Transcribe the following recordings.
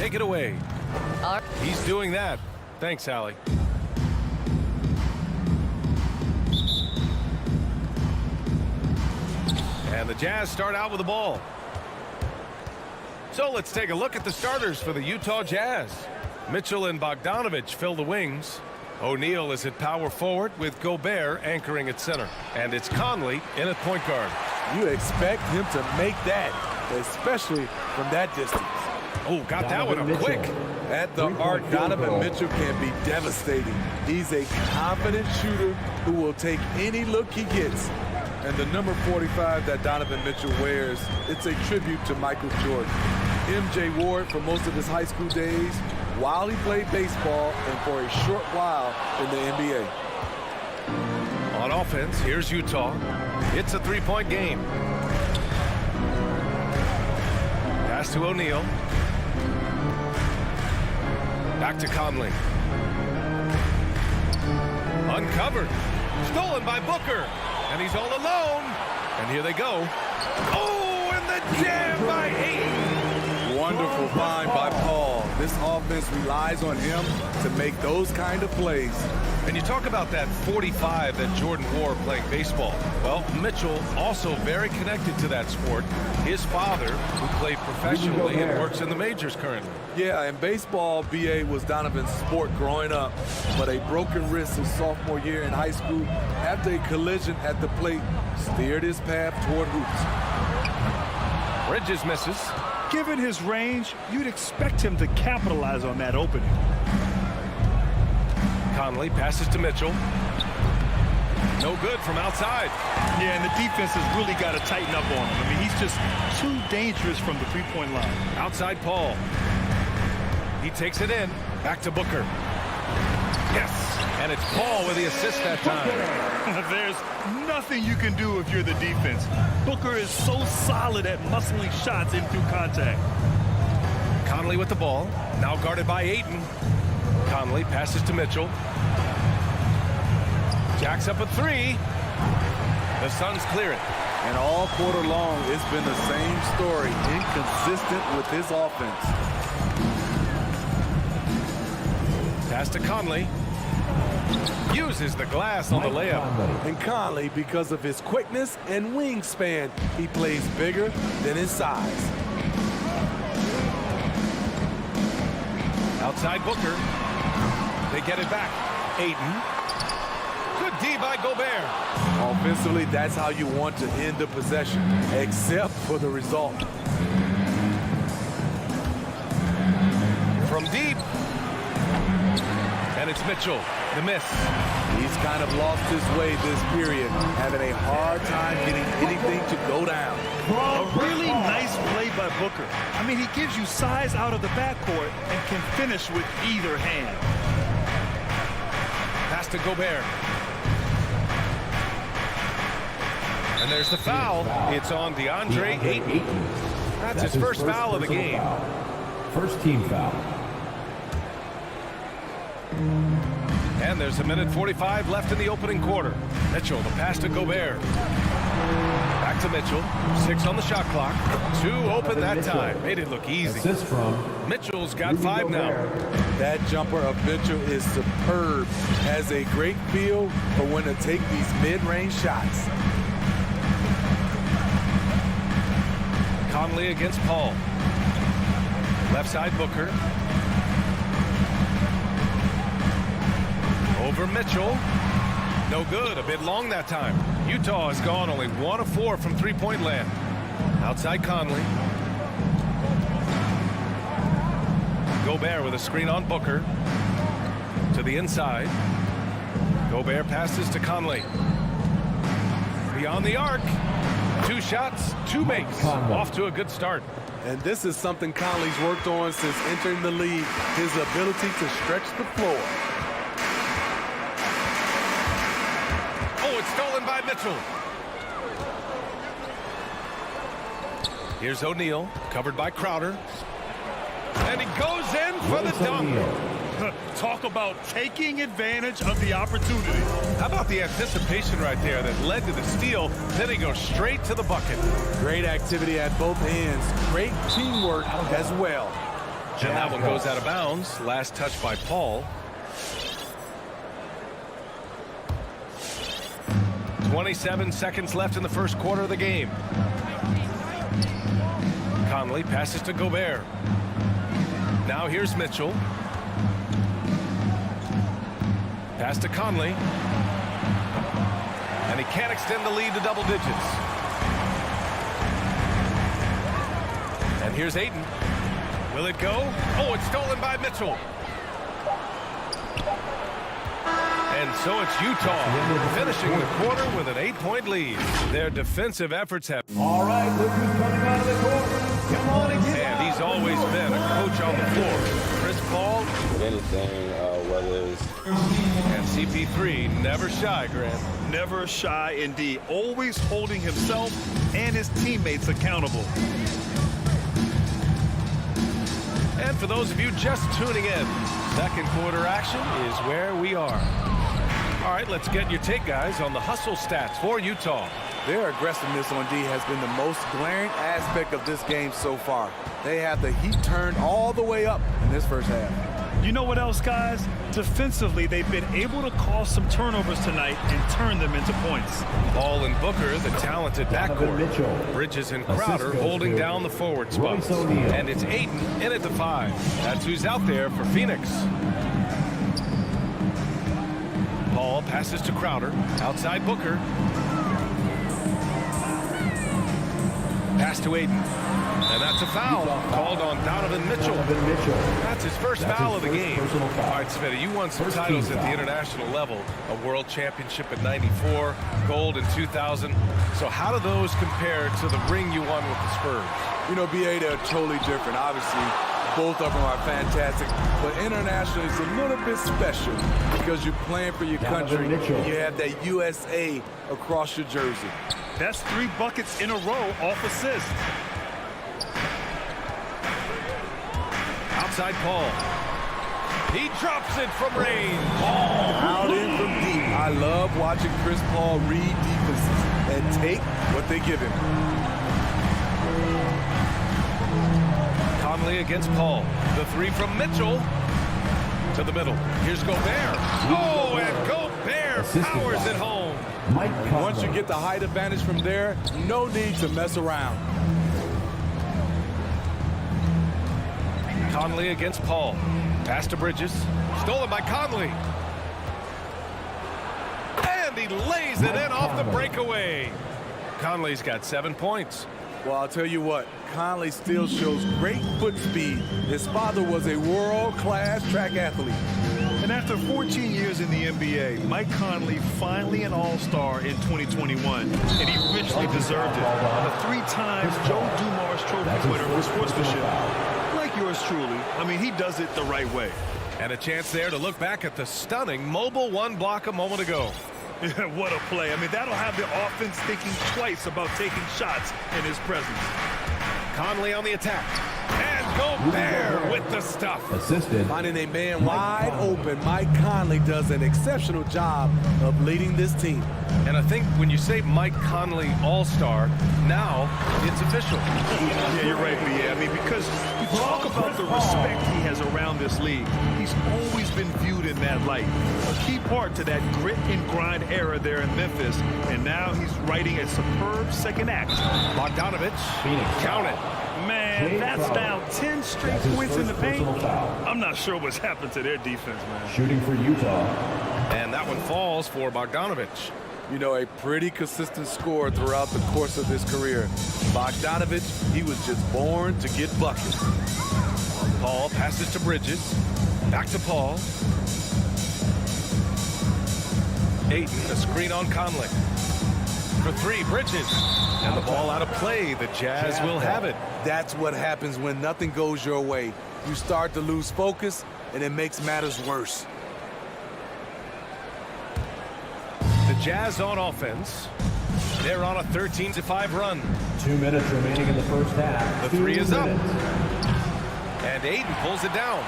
take it away. He's doing that. Thanks, Allie. And the Jazz start out with the ball. So let's take a look at the starters for the Utah Jazz. Mitchell and Bogdanovich fill the wings. O'Neal is at power forward with Gobert anchoring at center. And it's Conley in at point guard. You expect him to make that, especially from that distance. Oh, got that one up quick. At the arc, Donovan Mitchell can be devastating. He's a confident shooter who will take any look he gets. And the number 45 that Donovan Mitchell wears, it's a tribute to Michael Jordan. MJ wore it for most of his high school days while he played baseball and for a short while in the NBA. On offense, here's Utah. It's a three-point game. Pass to O'Neal. Back to Conley. Uncovered. Stolen by Booker. And he's all alone. And here they go. Oh, and the jam by Ayton. Wonderful find by Paul. This offense relies on him to make those kind of plays. And you talk about that 45 that Jordan wore playing baseball. Well, Mitchell also very connected to that sport. His father, who played professionally and works in the majors currently. Yeah, and baseball, B.A., was Donovan's sport growing up. But a broken wrist his sophomore year in high school after a collision at the plate steered his path toward hoops. Bridges misses. Given his range, you'd expect him to capitalize on that opening. Conley passes to Mitchell. No good from outside. Yeah, and the defense has really got to tighten up on him. I mean, he's just too dangerous from the three-point line. Outside Paul. He takes it in. Back to Booker. Yes, and it's Paul with the assist that time. There's nothing you can do if you're the defense. Booker is so solid at muscling shots in through contact. Conley with the ball. Now guarded by Ayton. Conley passes to Mitchell. Jacks up a three. The Suns clear it. And all quarter long, it's been the same story. Inconsistent with his offense. Pass to Conley. Uses the glass on the layup. And Conley, because of his quickness and wingspan, he plays bigger than his size. Outside Booker. They get it back. Ayton. Good D by Gobert. Offensively, that's how you want to end the possession, except for the result. From deep. And it's Mitchell. The miss. He's kind of lost his way this period, having a hard time getting anything to go down. A really nice play by Booker. I mean, he gives you size out of the backcourt and can finish with either hand. Pass to Gobert. And there's the foul. It's on DeAndre Ayton. That's his first foul of the game. First team foul. And there's a minute 45 left in the opening quarter. Mitchell, the pass to Gobert. Back to Mitchell. 6 on the shot clock. 2 open that time. Made it look easy. Assist from Mitchell's got 5 now. That jumper of Mitchell is superb. Has a great feel for when to take these mid-range shots. Conley against Paul. Left side Booker. Over Mitchell. No good. A bit long that time. Utah has gone only 1 of 4 from three-point land. Outside Conley. Gobert with a screen on Booker. To the inside. Gobert passes to Conley. Beyond the arc. 2 shots, 2 makes. Off to a good start. And this is something Conley's worked on since entering the league. His ability to stretch the floor. Oh, it's stolen by Mitchell. Here's O'Neal, covered by Crowder. And he goes in for the dunk. Talk about taking advantage of the opportunity. How about the anticipation right there that led to the steal? Then he goes straight to the bucket. Great activity at both ends. Great teamwork as well. And that one goes out of bounds. Last touch by Paul. 27 seconds left in the first quarter of the game. Conley passes to Gobert. Now here's Mitchell. Pass to Conley. And he can't extend the lead to double digits. And here's Ayton. Will it go? Oh, it's stolen by Mitchell. And so it's Utah finishing the quarter with an 8-point lead. Their defensive efforts have... All right, look who's coming out of the court. Come on and get And he's always been a coach on the floor. Chris Paul. Anything, whether it's... And CP3 never shy, Grant. Never shy indeed. Always holding himself and his teammates accountable. And for those of you just tuning in, second quarter action is where we are. All right, let's get your take, guys, on the hustle stats for Utah. Their aggressiveness on D has been the most glaring aspect of this game so far. They have the heat turned all the way up in this first half. You know what else, guys? Defensively, they've been able to cause some turnovers tonight and turn them into points. Paul and Booker, the talented backcourt. Mitchell. Bridges and Crowder holding down the forward spots. And it's Ayton in at the 5. That's who's out there for Phoenix. Paul passes to Crowder. Outside Booker. Pass to Ayton. And that's a foul called on Donovan Mitchell. That's his first foul of the game. All right, Smitty, you won some titles at the international level. A world championship in '94, gold in 2000. So how do those compare to the ring you won with the Spurs? You know, BA, they're totally different. Obviously, both of them are fantastic. But internationally, it's a little bit special because you're playing for your country. And you have that USA across your jersey. That's 3 buckets in a row off assist. Outside Paul. He drops it from range. Out in from deep. I love watching Chris Paul read defenses and take what they give him. Conley against Paul. The 3 from Mitchell. To the middle. Here's Gobert. Oh, and Gobert powers it home. Once you get the height advantage from there, no need to mess around. Conley against Paul. Pass to Bridges. Stolen by Conley. And he lays it in off the breakaway. Conley's got 7 points. Well, I'll tell you what, Conley still shows great foot speed. His father was a world-class track athlete. And after 14 years in the NBA, Mike Conley finally an all-star in 2021, and he richly deserved it. A 3-time Joe Dumars Trophy winner for sportsmanship. Like yours truly. I mean, he does it the right way. And a chance there to look back at the stunning mobile 1 block a moment ago. What a play. I mean, that'll have the offense thinking twice about taking shots in his presence. Conley on the attack. And Gobert with the stuff. Assisted. Finding a man wide open, Mike Conley does an exceptional job of leading this team. And I think when you say Mike Conley all-star, now it's official. Yeah, you're right, B. I mean, because you talk about the respect he has around this league. He's always been viewed in that light. A key part to that grit and grind era there in Memphis. And now he's writing a superb second act. Bogdanovich, count it. Man, that's now 10 straight points in the paint. I'm not sure what's happened to their defense, man. Shooting for Utah. And that one falls for Bogdanovich. You know, a pretty consistent scorer throughout the course of his career. Bogdanovich, he was just born to get buckets. Paul passes to Bridges. Back to Paul. Ayton, a screen on Conley. For 3, Bridges. And the ball out of play. The Jazz will have it. That's what happens when nothing goes your way. You start to lose focus, and it makes matters worse. The Jazz on offense. They're on a 13-5 run. 2 minutes remaining in the first half. The 3 is up. 2 minutes. And Ayton pulls it down.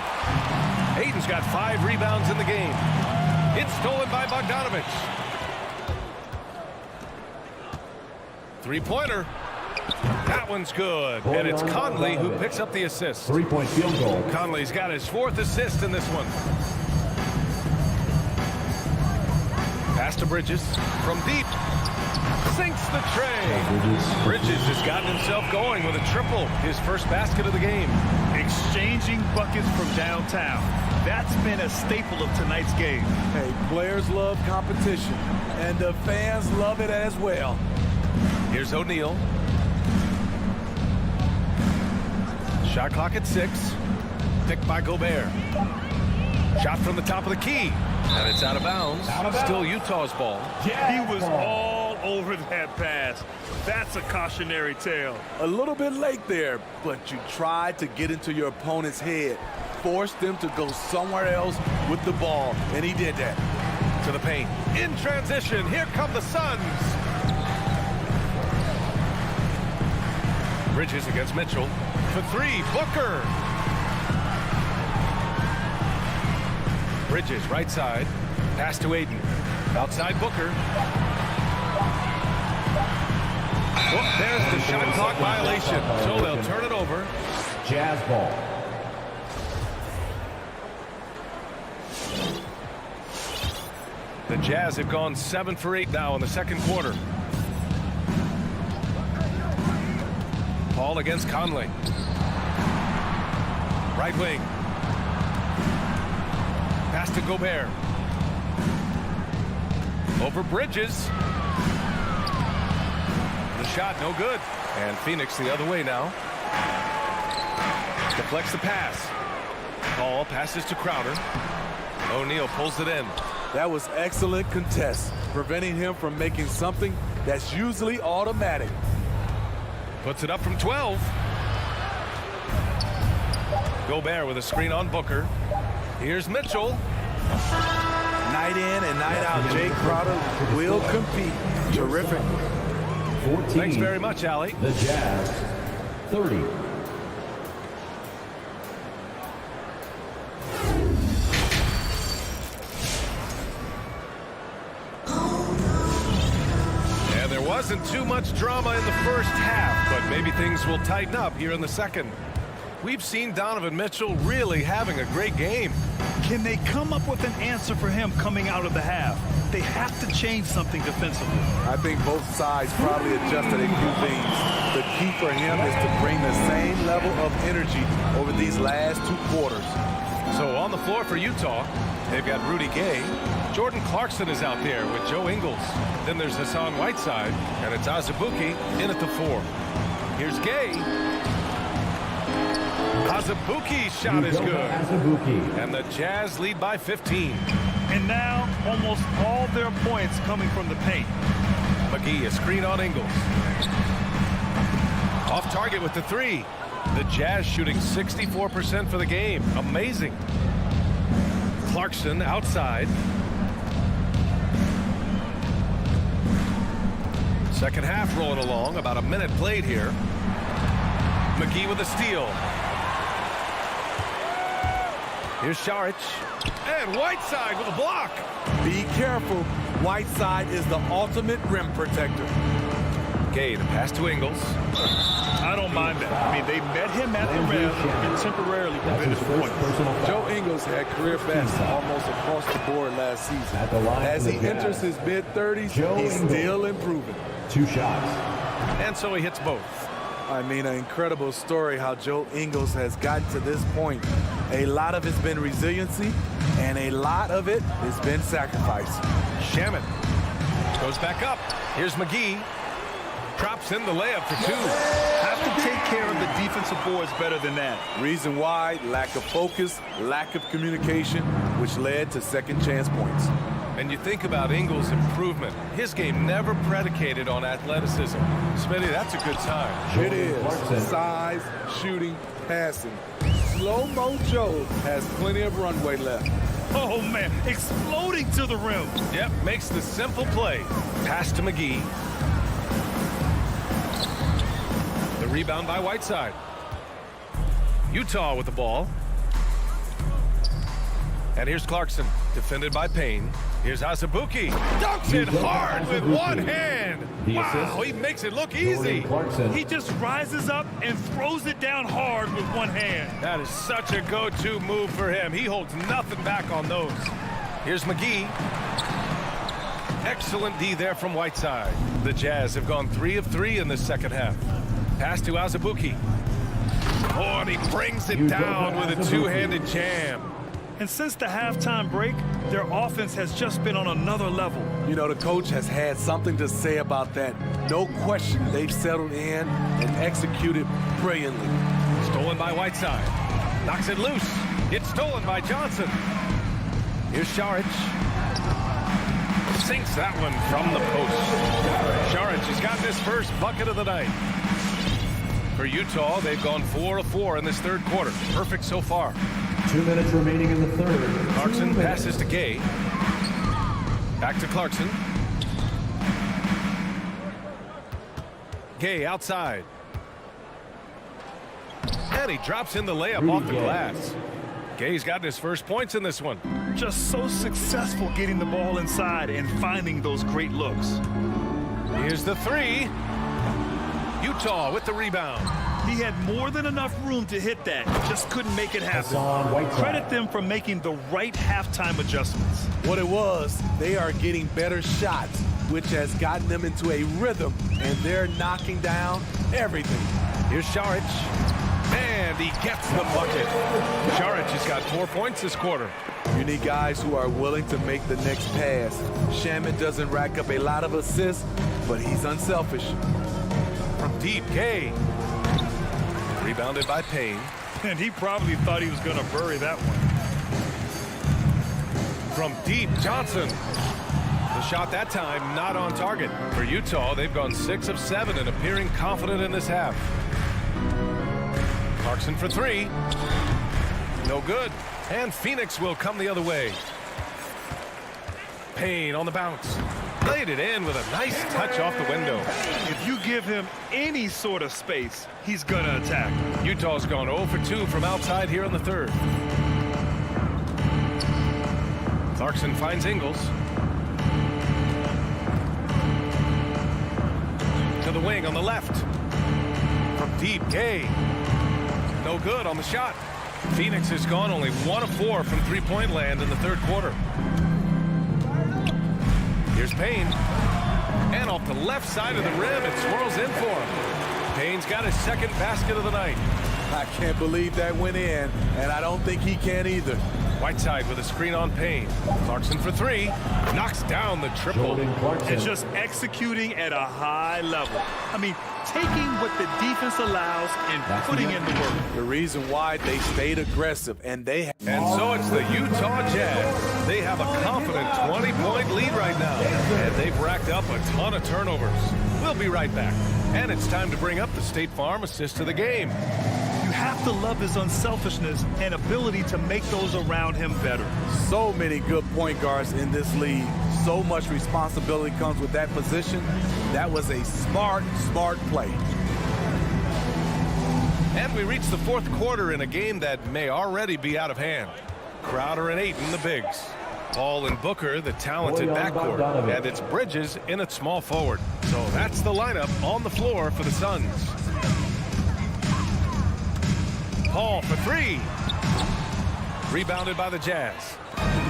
Ayton's got 5 rebounds in the game. It's stolen by Bogdanovich. 3-pointer. That one's good. And it's Conley who picks up the assist. 3-point field goal. Conley's got his 4th assist in this one. Pass to Bridges from deep. Sinks the tray. Bridges has gotten himself going with a triple. His first basket of the game. Exchanging buckets from downtown. That's been a staple of tonight's game. Hey, players love competition, and the fans love it as well. Here's O'Neal. Shot clock at 6. Picked by Gobert. Shot from the top of the key. And it's out of bounds. Still Utah's ball. He was all over that pass. That's a cautionary tale. A little bit late there, but you tried to get into your opponent's head. Forced them to go somewhere else with the ball, and he did that. To the paint. In transition, here come the Suns. Bridges against Mitchell. For 3, Booker. Bridges, right side. Pass to Aiden. Outside Booker. Oh, there's the shot clock violation. So they'll turn it over. Jazz ball. The Jazz have gone 7 for 8 now in the second quarter. Paul against Conley. Right wing. Pass to Gobert. Over Bridges. The shot no good. And Phoenix the other way now. Deflects the pass. Paul passes to Crowder. O'Neal pulls it in. That was excellent contest, preventing him from making something that's usually automatic. Puts it up from 12. Gobert with a screen on Booker. Here's Mitchell. Night in and night out, Jay Crowder will compete. Terrific. 14. Thanks very much, Allie. The Jazz. 30. And there wasn't too much drama in the first half, but maybe things will tighten up here in the second. We've seen Donovan Mitchell really having a great game. Can they come up with an answer for him coming out of the half? They have to change something defensively. I think both sides probably adjusted a few things. The key for him is to bring the same level of energy over these last 2 quarters. So on the floor for Utah, they've got Rudy Gay. Jordan Clarkson is out there with Joe Ingles. Then there's Hassan Whiteside, and it's Azubuike in at the 4. Here's Gay. Azubuike's shot is good. And the Jazz lead by 15. And now almost all their points coming from the paint. McGee, a screen on Ingles. Off target with the 3. The Jazz shooting 64% for the game. Amazing. Clarkson outside. Second half rolling along. About a minute played here. McGee with a steal. Here's Šarić. And Whiteside with a block. Be careful. Whiteside is the ultimate rim protector. Gay, the pass to Ingles. I don't mind that. I mean, they met him at the rim and temporarily prevented the point. Joe Ingles had career best almost across the board last season. As he enters his mid-30s, he's still improving. 2 shots. And so he hits both. I mean, an incredible story how Joe Ingles has gotten to this point. A lot of it's been resiliency, and a lot of it has been sacrifice. Shamet goes back up. Here's McGee. Drops in the layup for 2. Have to take care of the defensive boards better than that. Reason why, lack of focus, lack of communication, which led to second chance points. And you think about Ingles' improvement. His game never predicated on athleticism. Smitty, that's a good sign. It is. Size, shooting, passing. Slow-mo Joe has plenty of runway left. Oh, man, exploding to the rim. Yep, makes the simple play. Pass to McGee. The rebound by Whiteside. Utah with the ball. And here's Clarkson, defended by Payne. Here's Azubuike. Dunks it hard with one hand. Wow, he makes it look easy. He just rises up and throws it down hard with one hand. That is such a go-to move for him. He holds nothing back on those. Here's McGee. Excellent D there from Whiteside. The Jazz have gone 3 of 3 in this second half. Pass to Azubuike. Oh, and he brings it down with a two-handed jam. And since the halftime break, their offense has just been on another level. You know, the coach has had something to say about that. No question, they've settled in and executed brilliantly. Stolen by Whiteside. Knocks it loose. It's stolen by Johnson. Here's Šarić. Sinks that one from the post. Šarić has gotten his first bucket of the night. For Utah, they've gone 4 of 4 in this third quarter. Perfect so far. 2 minutes remaining in the third. Clarkson passes to Gay. Back to Clarkson. Gay outside. And he drops in the layup off the glass. Gay's gotten his first points in this one. Just so successful getting the ball inside and finding those great looks. Here's the three. Utah with the rebound. He had more than enough room to hit that. Just couldn't make it happen. Credit them for making the right halftime adjustments. What it was, they are getting better shots, which has gotten them into a rhythm, and they're knocking down everything. Here's Šarić. And he gets the bucket. Šarić has got 4 points this quarter. You need guys who are willing to make the next pass. Shamet doesn't rack up a lot of assists, but he's unselfish. From deep, Gay. Rebounded by Payne. And he probably thought he was going to bury that one. From deep, Johnson. The shot that time not on target. For Utah, they've gone 6 of 7 and appearing confident in this half. Clarkson for three. No good. And Phoenix will come the other way. Payne on the bounce. Laid it in with a nice touch off the window. If you give him any sort of space, he's going to attack. Utah's gone 0 for 2 from outside here in the third. Clarkson finds Ingles. To the wing on the left. From deep, Gay. No good on the shot. Phoenix has gone only 1 of 4 from three-point land in the third quarter. Here's Payne. And off the left side of the rim, it swirls in for him. Payne's got his second basket of the night. I can't believe that went in, and I don't think he can either. Whiteside with a screen on Payne. Clarkson for three. Knocks down the triple. And just executing at a high level. I mean, taking what the defense allows and putting in the work. The reason why they stayed aggressive, and they have. And so it's the Utah Jazz. They have a confident 20-point lead right now. And they've racked up a ton of turnovers. We'll be right back. And it's time to bring up the State Farm assist of the game. You have to love his unselfishness and ability to make those around him better. So many good point guards in this league. So much responsibility comes with that position. That was a smart play. And we reach the fourth quarter in a game that may already be out of hand. Crowder and Ayton, the bigs. Paul and Booker, the talented backcourt. And it's Bridges in at small forward. So that's the lineup on the floor for the Suns. Paul for three. Rebounded by the Jazz.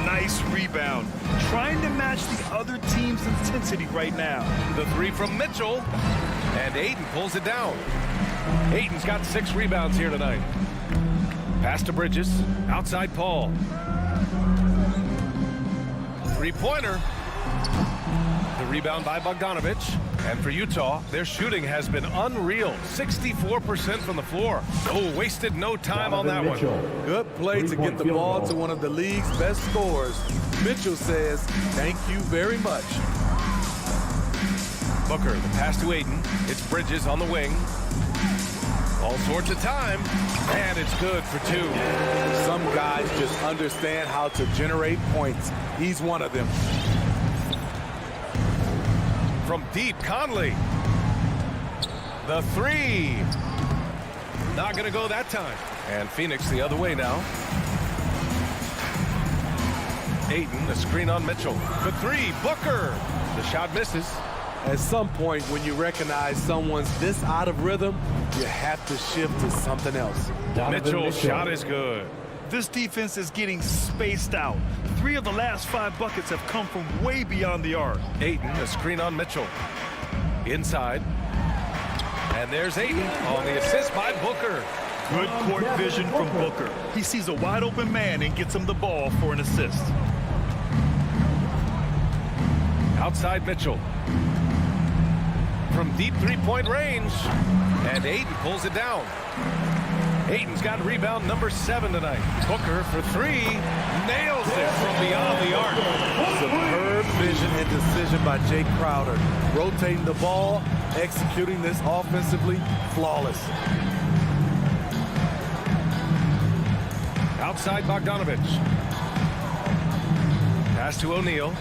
Nice rebound. Trying to match the other team's intensity right now. The three from Mitchell. And Ayton pulls it down. Ayton's got 6 rebounds here tonight. Pass to Bridges. Outside Paul. Three-pointer. The rebound by Bogdanović. And for Utah, their shooting has been unreal. 64% from the floor. Oh, wasted no time on that one. Good play to get the ball to one of the league's best scorers. Mitchell says, thank you very much. Booker, the pass to Ayton. It's Bridges on the wing. All sorts of time. And it's good for 2. Some guys just understand how to generate points. He's one of them. From deep, Conley. The three. Not going to go that time. And Phoenix the other way now. Ayton, the screen on Mitchell. For three, Booker. The shot misses. At some point, when you recognize someone's this out of rhythm, you have to shift to something else. Mitchell's shot is good. This defense is getting spaced out. 3 of the last 5 buckets have come from way beyond the arc. Ayton, a screen on Mitchell. Inside. And there's Ayton on the assist by Booker. Good court vision from Booker. He sees a wide open man and gets him the ball for an assist. Outside Mitchell. From deep three-point range. And Ayton pulls it down. Ayton's got rebound number 7 tonight. Booker for 3. Nails it from beyond the arc. Superb vision and decision by Jay Crowder. Rotating the ball, executing this offensively flawless. Outside Bogdanovich. Pass to O'Neal.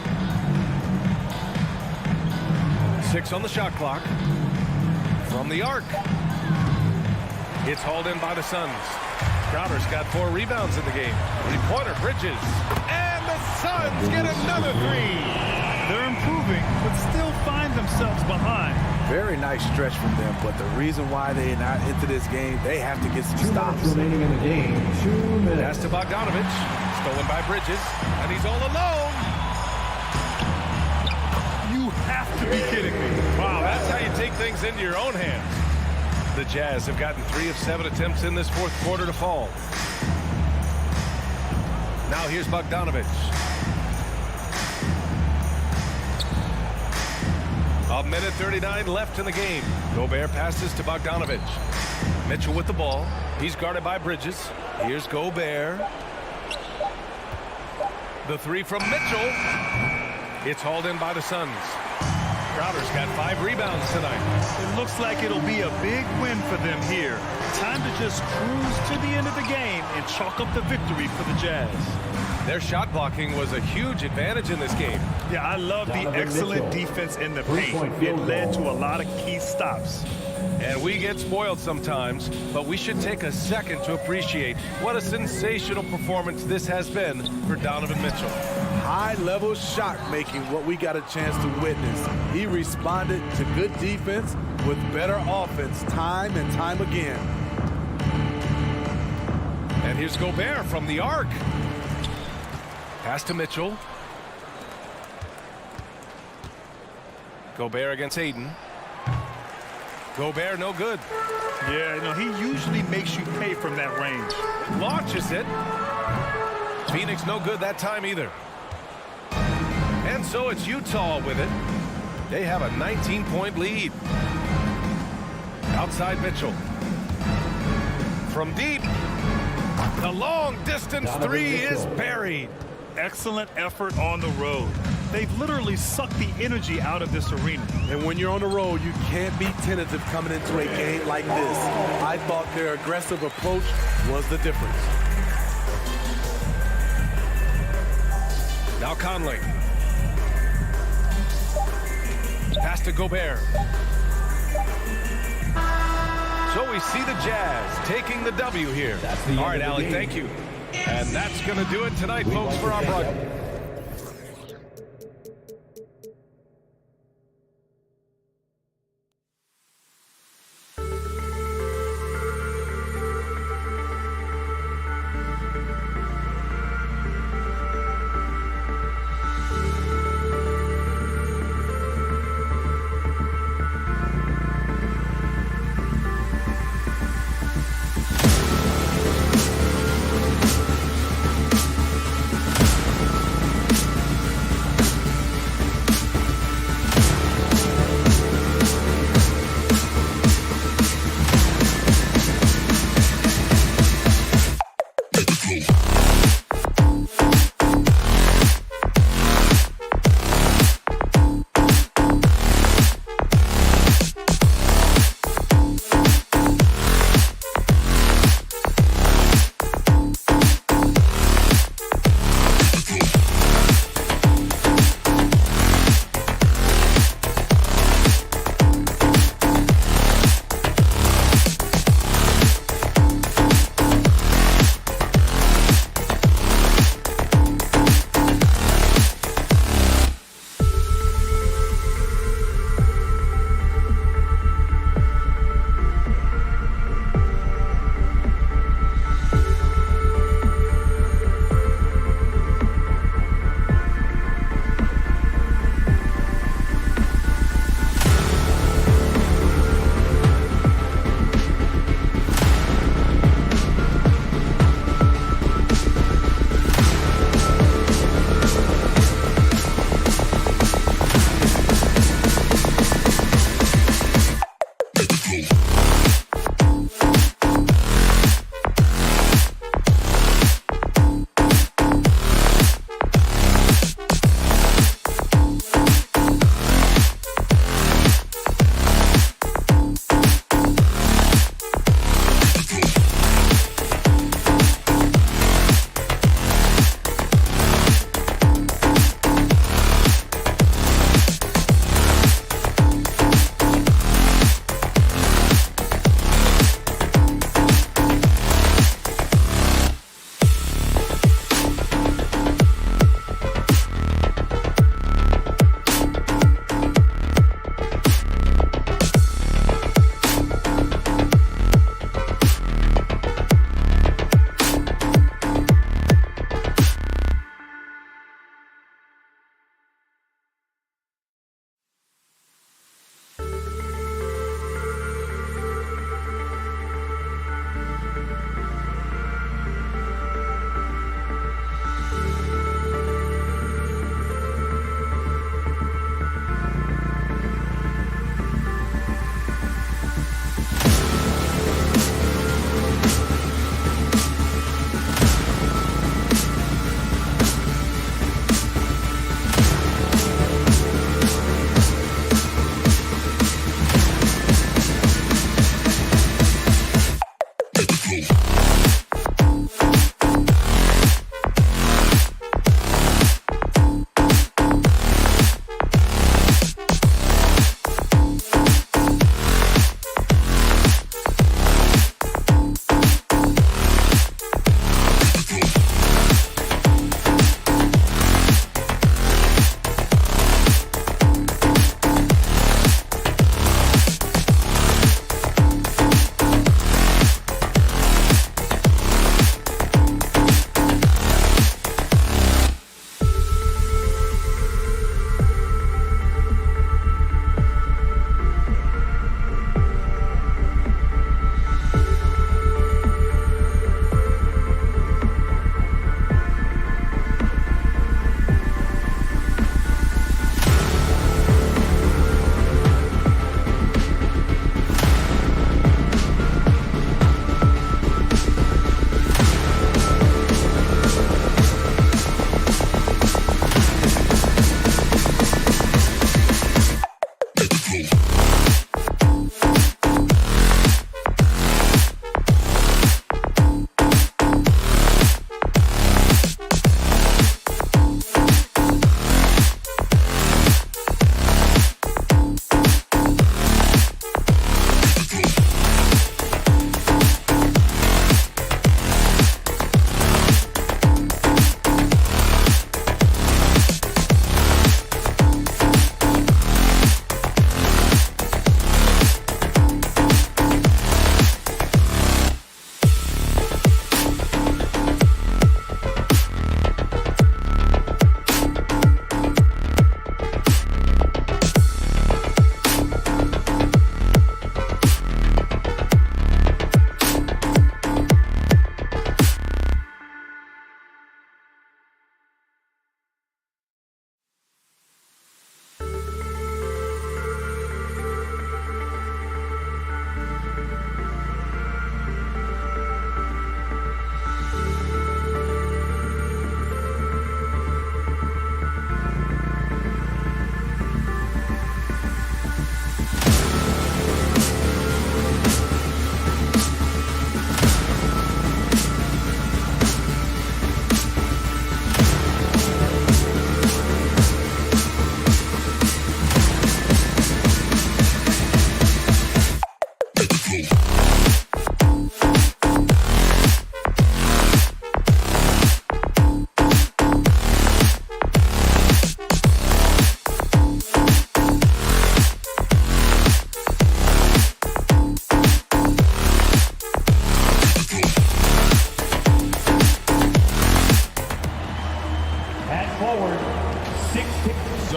6 on the shot clock. From the arc. It's hauled in by the Suns. Crowder's got 4 rebounds in the game. 3-pointer, Bridges. And the Suns get another 3. They're improving, but still find themselves behind. Very nice stretch from them, but the reason why they're not into this game, they have to get some 2 stops. minutes remaining in the game. 2 minutes. Pass to Bogdanovich. Stolen by Bridges. And he's all alone. You have to be kidding me. Wow, that's how you take things into your own hands. The Jazz have gotten 3 of 7 attempts in this fourth quarter to fall. Now here's Bogdanovich. A minute 39 left in the game. Gobert passes to Bogdanovich. Mitchell with the ball. He's guarded by Bridges. Here's Gobert. The 3 from Mitchell. It's hauled in by the Suns. Crowder's got 5 rebounds tonight. It looks like it'll be a big win for them here. Time to just cruise to the end of the game and chalk up the victory for the Jazz. Their shot blocking was a huge advantage in this game. Yeah, I love the Donovan excellent Mitchell. defense in the 3-point paint. It field led goal. to a lot of key stops. And we get spoiled sometimes, but we should take a second to appreciate what a sensational performance this has been for Donovan Mitchell. High-level shot making, what we got a chance to witness. He responded to good defense with better offense time and time again. And here's Gobert from the arc. Pass to Mitchell. Gobert against Ayton. Gobert no good. Yeah, you know, he usually makes you pay from that range. Launches it. Phoenix no good that time either. And so it's Utah with it. They have a 19-point lead. Outside Mitchell. From deep. The long-distance 3 is buried. Excellent effort on the road. They've literally sucked the energy out of this arena. And when you're on the road, you can't be tentative coming into a game like this. I thought their aggressive approach was the difference. Now Conley. Pass to Gobert. So we see the Jazz taking the W here. That's the All end right, of the Allie, game. thank you. And that's going to do it tonight, folks, for our broadcast.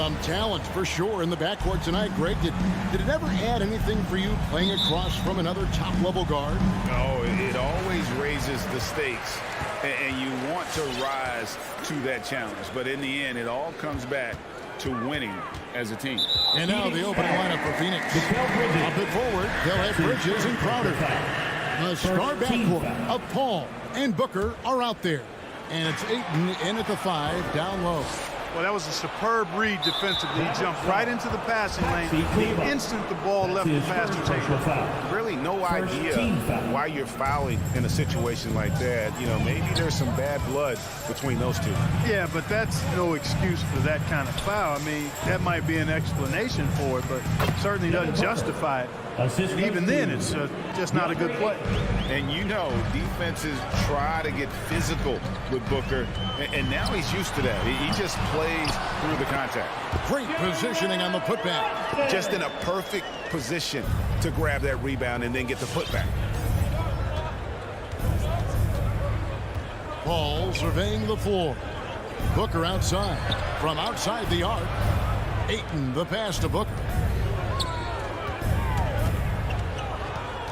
Some talent for sure in the backcourt tonight, Greg. Did it ever add anything for you playing across from another top-level guard? Oh, it always raises the stakes, and you want to rise to that challenge. But in the end, it all comes back to winning as a team. And now the opening lineup for Phoenix. Up and forward, they'll have Bridges and Crowder. The star backcourt of Paul and Booker are out there. And it's Ayton in at the 5, down low. Well, that was a superb read defensively. He jumped right into the passing lane the instant the ball left the passer table. Really no idea why you're fouling in a situation like that. You know, maybe there's some bad blood between those two. Yeah, but that's no excuse for that kind of foul. I mean, that might be an explanation for it, but certainly doesn't justify it. And even then, it's just not a good play. And you know, defenses try to get physical with Booker, and now he's used to that. He just plays through the contact. Great positioning on the putback. Just in a perfect position to grab that rebound and then get the putback. Paul surveying the floor. Booker outside. From outside the arc, Ayton the pass to Booker.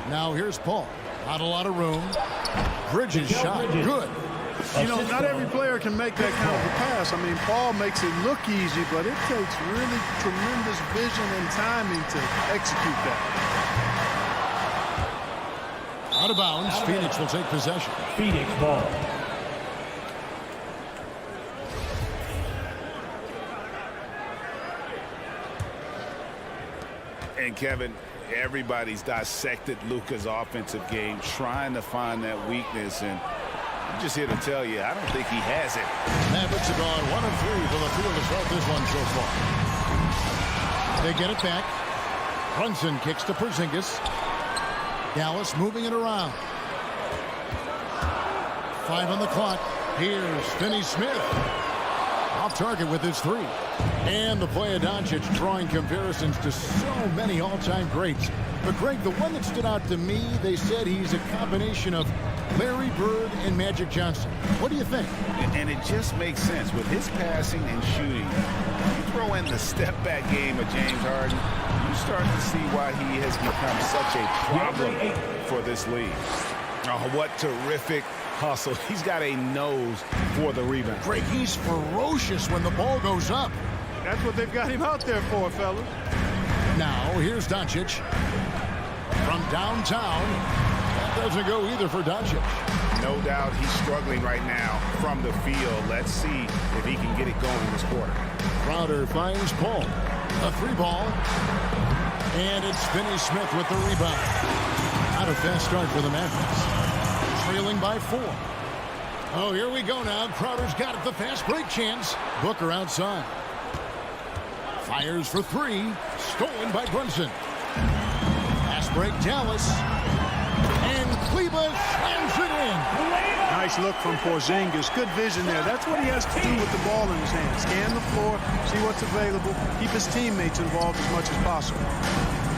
Now here's Paul. Not a lot of room. Bridges shot. Good. You know, not every player can make that kind of a pass. I mean, Paul makes it look easy, but it takes really tremendous vision and timing to execute that. Out of bounds. Phoenix will take possession. Phoenix ball. And Kevin, everybody's dissected Luka's offensive game, trying to find that weakness, and I'm just here to tell you, I don't think he has it. Mavericks have gone 1 of 3 from the field to start this one so far. They get it back. Brunson kicks to Porzingis. Dallas moving it around. 5 on the clock. Here's Finney-Smith. Off target with his 3. And the play of Doncic drawing comparisons to so many all-time greats. But Greg, the one that stood out to me, they said he's a combination of Larry Bird and Magic Johnson. What do you think? And it just makes sense. With his passing and shooting, you throw in the step-back game of James Harden, you start to see why he has become such a problem for this league. Oh, what terrific hustle. He's got a nose for the rebound. Greg, he's ferocious when the ball goes up. That's what they've got him out there for, fellas. Now, here's Doncic. From downtown. That doesn't go either for Doncic. No doubt he's struggling right now from the field. Let's see if he can get it going this quarter. Crowder finds Paul. A 3 ball. And it's Finney-Smith with the rebound. Not a fast start for the Mavericks. Trailing by 4. Oh, here we go now. Crowder's got it. The fast break chance. Booker outside. Fires for 3. Stolen by Brunson. Fast break Dallas. And Kleber slams it in. Nice look from Porzingis. Good vision there. That's what he has to do with the ball in his hand. Scan the floor, see what's available, keep his teammates involved as much as possible.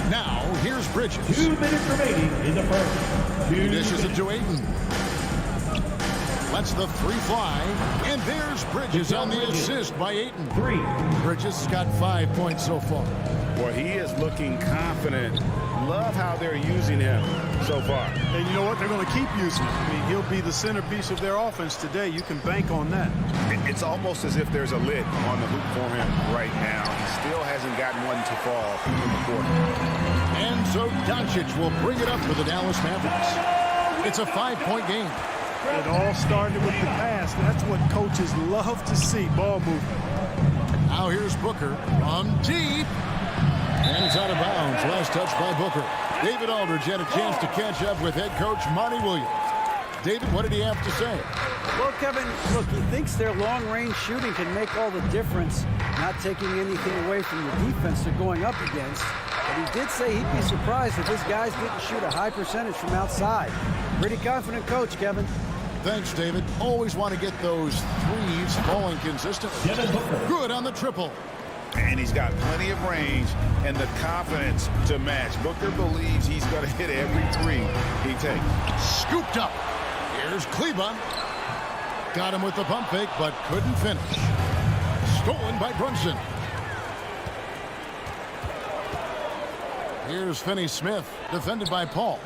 Now, here's Bridges. 2 minutes remaining in the first. He dishes it to Ayton. Lets the 3 fly. And there's Bridges on the assist by Ayton. 3. Bridges has got 5 points so far. Boy, he is looking confident. Love how they're using him so far. And you know what? They're going to keep using him. I mean, he'll be the centerpiece of their offense today. You can bank on that. It's almost as if there's a lid on the hoop for him right now. He still hasn't gotten one to fall in the quarter. And so Doncic will bring it up for the Dallas Mavericks. It's a 5-point game. It all started with the pass. That's what coaches love to see, ball movement. Now here's Booker from deep. And it's out of bounds. Last touch by Booker. David Aldridge had a chance to catch up with head coach Monty Williams. David, what did he have to say? Well, Kevin, look, he thinks their long-range shooting can make all the difference, not taking anything away from the defense they're going up against. But he did say he'd be surprised if his guys didn't shoot a high percentage from outside. Pretty confident coach, Kevin. Thanks, David. Always want to get those threes falling consistently. Good on the triple. And he's got plenty of range and the confidence to match. Booker believes he's going to hit every 3 he takes. Scooped up. Here's Kleber. Got him with the pump fake, but couldn't finish. Stolen by Brunson. Here's Finney Smith, defended by Paul.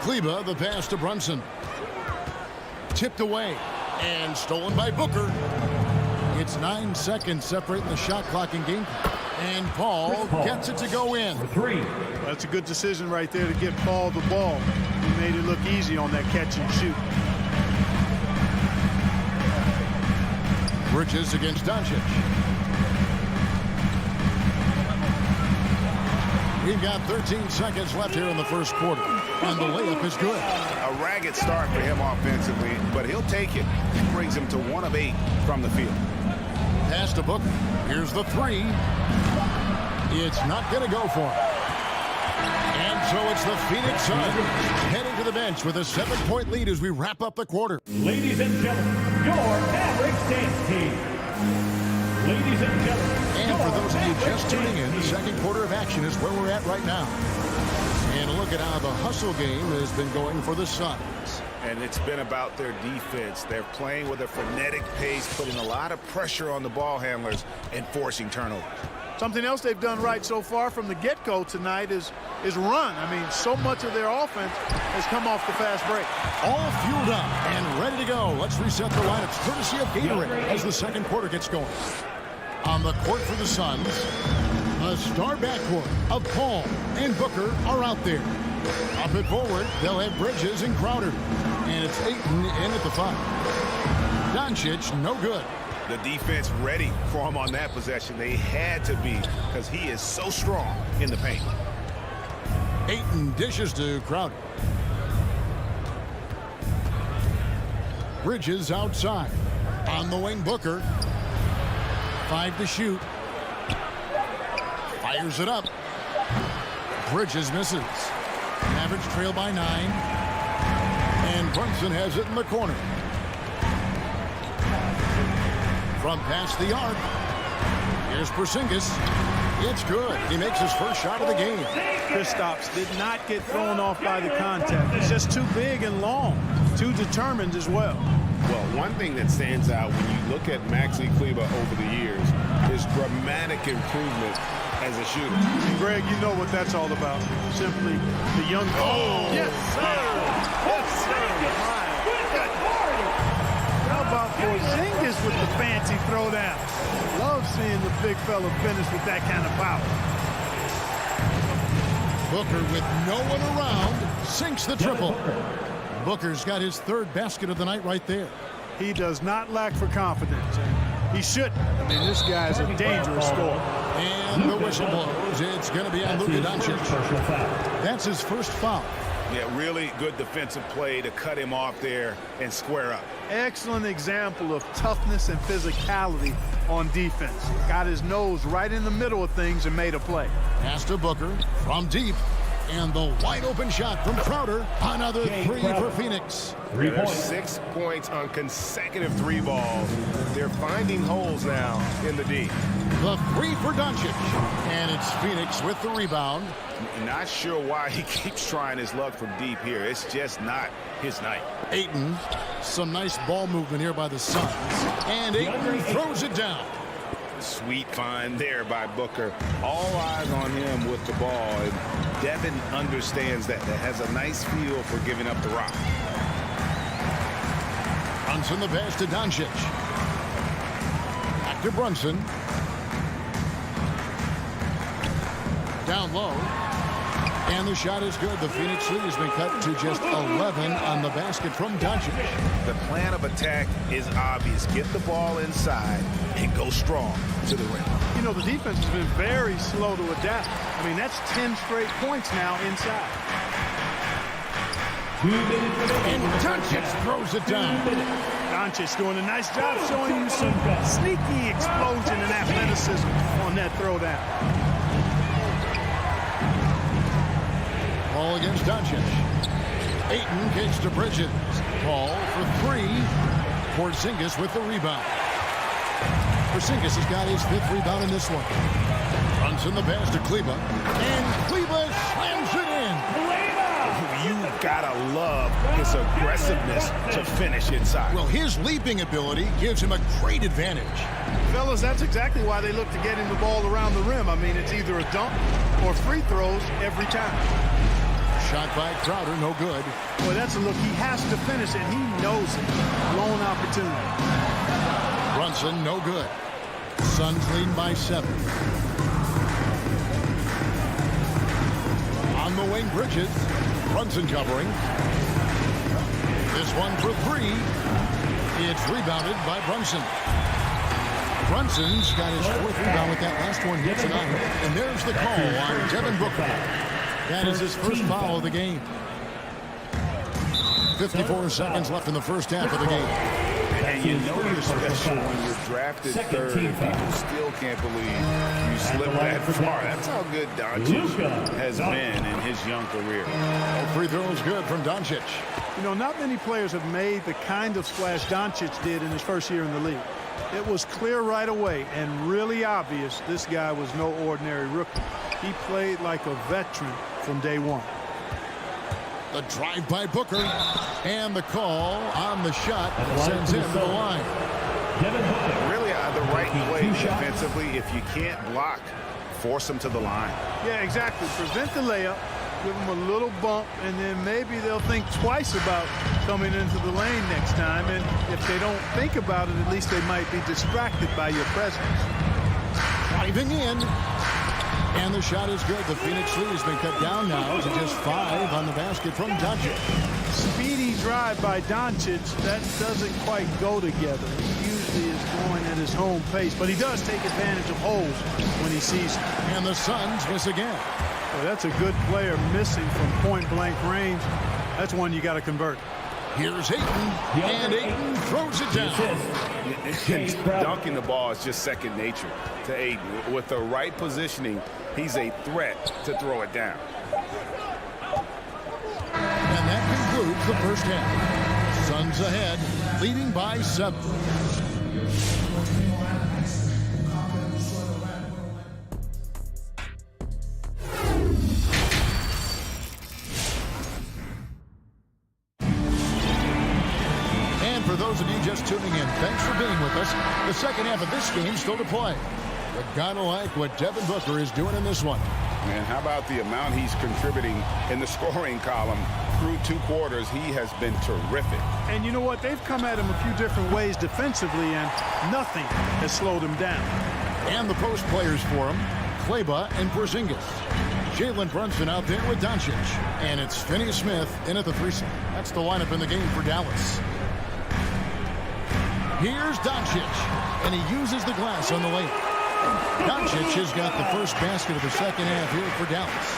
Kleba, the pass to Brunson. Tipped away and stolen by Booker. It's 9 seconds separating the shot clock and game. And Paul gets it to go in. That's a good decision right there to get Paul the ball. He made it look easy on that catch and shoot. Bridges against Doncic. We've got 13 seconds left here in the first quarter. And the layup is good. A ragged start for him offensively, but he'll take it. It brings him to 1 of 8 from the field. Pass to Booker. Here's the 3. It's not going to go for him. And so it's the Phoenix Suns heading to the bench with a 7-point lead as we wrap up the quarter. Ladies and gentlemen, your Mavericks dance team. Ladies and gentlemen. And for those of you just tuning in, the second quarter of action is where we're at right now. And a look at how the hustle game has been going for the Suns. And it's been about their defense. They're playing with a frenetic pace, putting a lot of pressure on the ball handlers and forcing turnovers. Something else they've done right so far from the get-go tonight is run. I mean, so much of their offense has come off the fast break. All fueled up and ready to go. Let's reset the lineups courtesy of Gatorade as the second quarter gets going. On the court for the Suns, a star backcourt of Paul and Booker are out there. Up and forward, they'll have Bridges and Crowder. And it's Ayton in at the 5. Doncic, no good. The defense ready for him on that possession. They had to be because he is so strong in the paint. Ayton dishes to Crowder. Bridges outside. On the wing, Booker. 5 to shoot. Fires it up. Bridges misses. Mavericks trail by 9. And Brunson has it in the corner. From past the arc. Here's Porzingis. It's good. He makes his first shot of the game. Kristaps did not get thrown off by the contact. He's just too big and long. Too determined as well. Well, one thing that stands out when you look at Maxi Kleber over the years is dramatic improvement as a shooter. And Greg, you know what that's all about. Simply the young... Oh! Yes, sir! Yes, sir! How about Porzingis with the fancy throwdown? Love seeing the big fella finish with that kind of power. Booker, with no one around, sinks the triple. Booker's got his 3rd basket of the night right there. He does not lack for confidence. He shouldn't. I mean, this guy's a dangerous scorer. And the whistle blows. It's going to be on Luka Doncic. That's his first foul. Yeah, really good defensive play to cut him off there and square up. Excellent example of toughness and physicality on defense. Got his nose right in the middle of things and made a play. Pass to Booker from deep. And the wide open shot from Crowder. Another 3 for Phoenix. There's 6 points on consecutive 3 balls. They're finding holes now in the D. The 3 for Doncic. And it's Phoenix with the rebound. Not sure why he keeps trying his luck from deep here. It's just not his night. Ayton. Some nice ball movement here by the Suns. And Ayton throws it down. Sweet find there by Booker. All eyes on him with the ball. And Devin understands that. That has a nice feel for giving up the rock. Brunson the pass to Doncic. Back to Brunson. Down low. And the shot is good. The Phoenix lead has been cut to just 11 on the basket from Doncic. The plan of attack is obvious. Get the ball inside and go strong to the rim. You know, the defense has been very slow to adapt. I mean, that's 10 straight points now inside. And Doncic throws it down. Doncic doing a nice job showing you some sneaky explosion and athleticism on that throwdown. Ball against Doncic. Ayton gets to Bridges. Ball for 3. Porzingis with the rebound. Porzingis has got his 5th rebound in this one. Runs in the pass to Kleba. And Kleba slams it in. You You've got to love his aggressiveness to finish inside. Well, his leaping ability gives him a great advantage. Fellas, that's exactly why they look to get him the ball around the rim. I mean, it's either a dunk or free throws every time. Shot by Crowder, no good. Boy, that's a look. He has to finish it. He knows it. Blown opportunity. Brunson, no good. Suns lead by 7. On the wing, Bridges. Brunson covering. This one for 3. It's rebounded by Brunson. Brunson's got his 4th rebound with that last one here tonight. And there's the call on Devin Booker. That is his first foul of the game. 54 seconds left in the first half of the game. And you know you're special when you're drafted third. People still can't believe you slipped that far. That's how good Doncic has been in his young career. All free throws good from Doncic. You know, not many players have made the kind of splash Doncic did in his first year in the league. It was clear right away and really obvious this guy was no ordinary rookie. He played like a veteran from day one. The drive by Booker, and the call on the shot sends him to the line. Really the right play defensively. If you can't block, force him to the line. Yeah, exactly. Prevent the layup, give them a little bump, and then maybe they'll think twice about coming into the lane next time. And if they don't think about it, at least they might be distracted by your presence. Driving in. And the shot is good. The Phoenix lead has been cut down now to just 5 on the basket from Doncic. Speedy drive by Doncic, that doesn't quite go together. He usually is going at his home pace, but he does take advantage of holes when he sees them. And the Suns miss again. Well, that's a good player missing from point-blank range. That's one you got to convert. Here's Ayton, and Ayton throws it down. Dunking the ball is just second nature to Ayton. With the right positioning, he's a threat to throw it down. And that concludes the first half. Suns ahead, leading by 7. For those of you just tuning in, thanks for being with us. The second half of this game still to play. But gotta like what Devin Booker is doing in this one. And how about the amount he's contributing in the scoring column through 2 quarters? He has been terrific. And you know what? They've come at him a few different ways defensively, and nothing has slowed him down. And the post players for him, Kleber and Porzingis. Jalen Brunson out there with Doncic. And it's Finney-Smith in at the 3 slot. That's the lineup in the game for Dallas. Here's Doncic, and he uses the glass on the lane. Doncic has got the first basket of the second half here for Dallas.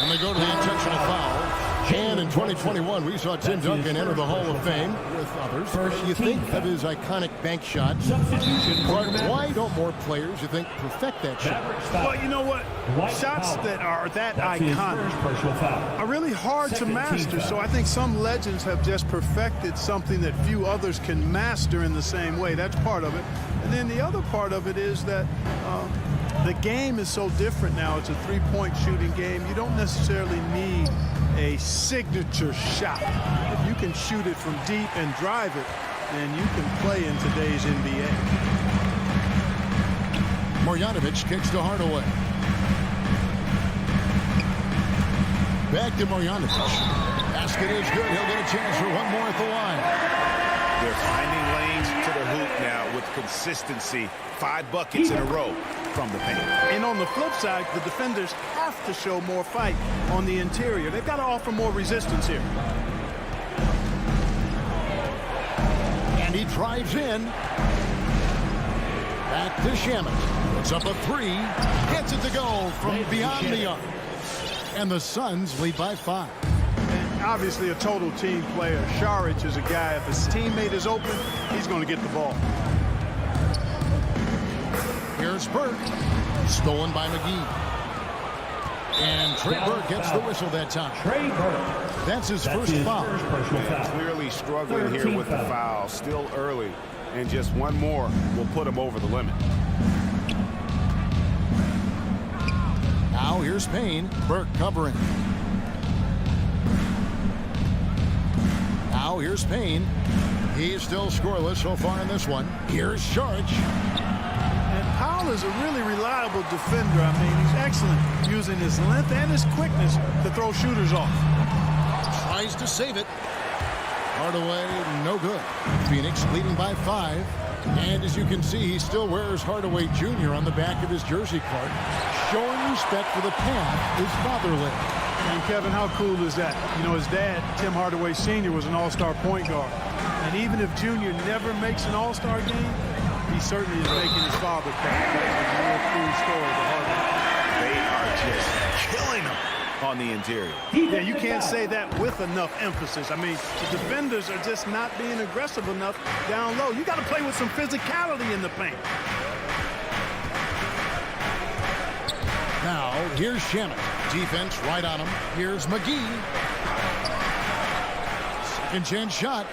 And they go to the intentional foul. And in 2021, we saw Tim Duncan enter the Hall of Fame with others. You think of his iconic bank shot. But why don't more players, you think, perfect that shot? Well, you know what? Shots that are that iconic are really hard to master. So I think some legends have just perfected something that few others can master in the same way. That's part of it. And then the other part of it is that the game is so different now. It's a 3-point shooting game. You don't necessarily need a signature shot. If you can shoot it from deep and drive it, then you can play in today's NBA. Marjanovic kicks to Hardaway. Back to Marjanovic. Basket is good. He'll get a chance for one more at the line. They're finding lanes to the hoop now with consistency. 5 buckets in a row from the paint. And on the flip side, the defenders have to show more fight on the interior. They've got to offer more resistance here. And he drives in. Back to Shamet. Puts up a 3. Gets it to go from beyond the arc. And the Suns lead by 5. And obviously a total team player. Šarić is a guy, if his teammate is open, he's going to get the ball. Here's Burke. Stolen by McGee. And Trey Burke gets the whistle that time. Trey Burke. That's his first foul. Clearly struggling here with the foul. Still early. And just one more will put him over the limit. Now here's Payne. Burke covering. Now here's Payne. He's still scoreless so far in this one. Here's Saric. And Powell is a really reliable defender. I mean, he's excellent using his length and his quickness to throw shooters off. Tries to save it. Hardaway, no good. Phoenix leading by 5. And as you can see, he still wears Hardaway Jr. on the back of his jersey card, showing respect for the path his father lived. And Kevin, how cool is that? You know, his dad, Tim Hardaway Sr., was an all-star point guard. And even if Junior never makes an all-star game, he certainly is making his father proud. That's a real cool story to Hardaway. They are just killing him on the interior. Yeah, you can't say that with enough emphasis. I mean, the defenders are just not being aggressive enough down low. You got to play with some physicality in the paint. Now, here's Shannon. Defense right on him. Here's McGee. Second chance shot.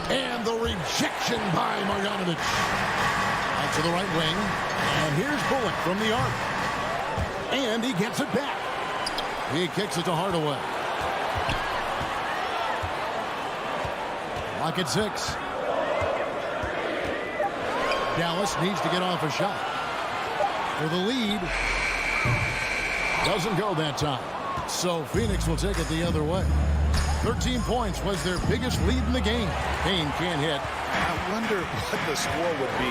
And the rejection by Marjanovic. Out to the right wing. And here's Bullock from the arc. And he gets it back. He kicks it to Hardaway. Lock at 6. Dallas needs to get off a shot. For the lead. Doesn't go that time. So Phoenix will take it the other way. 13 points was their biggest lead in the game. Payne can't hit. I wonder what the score would be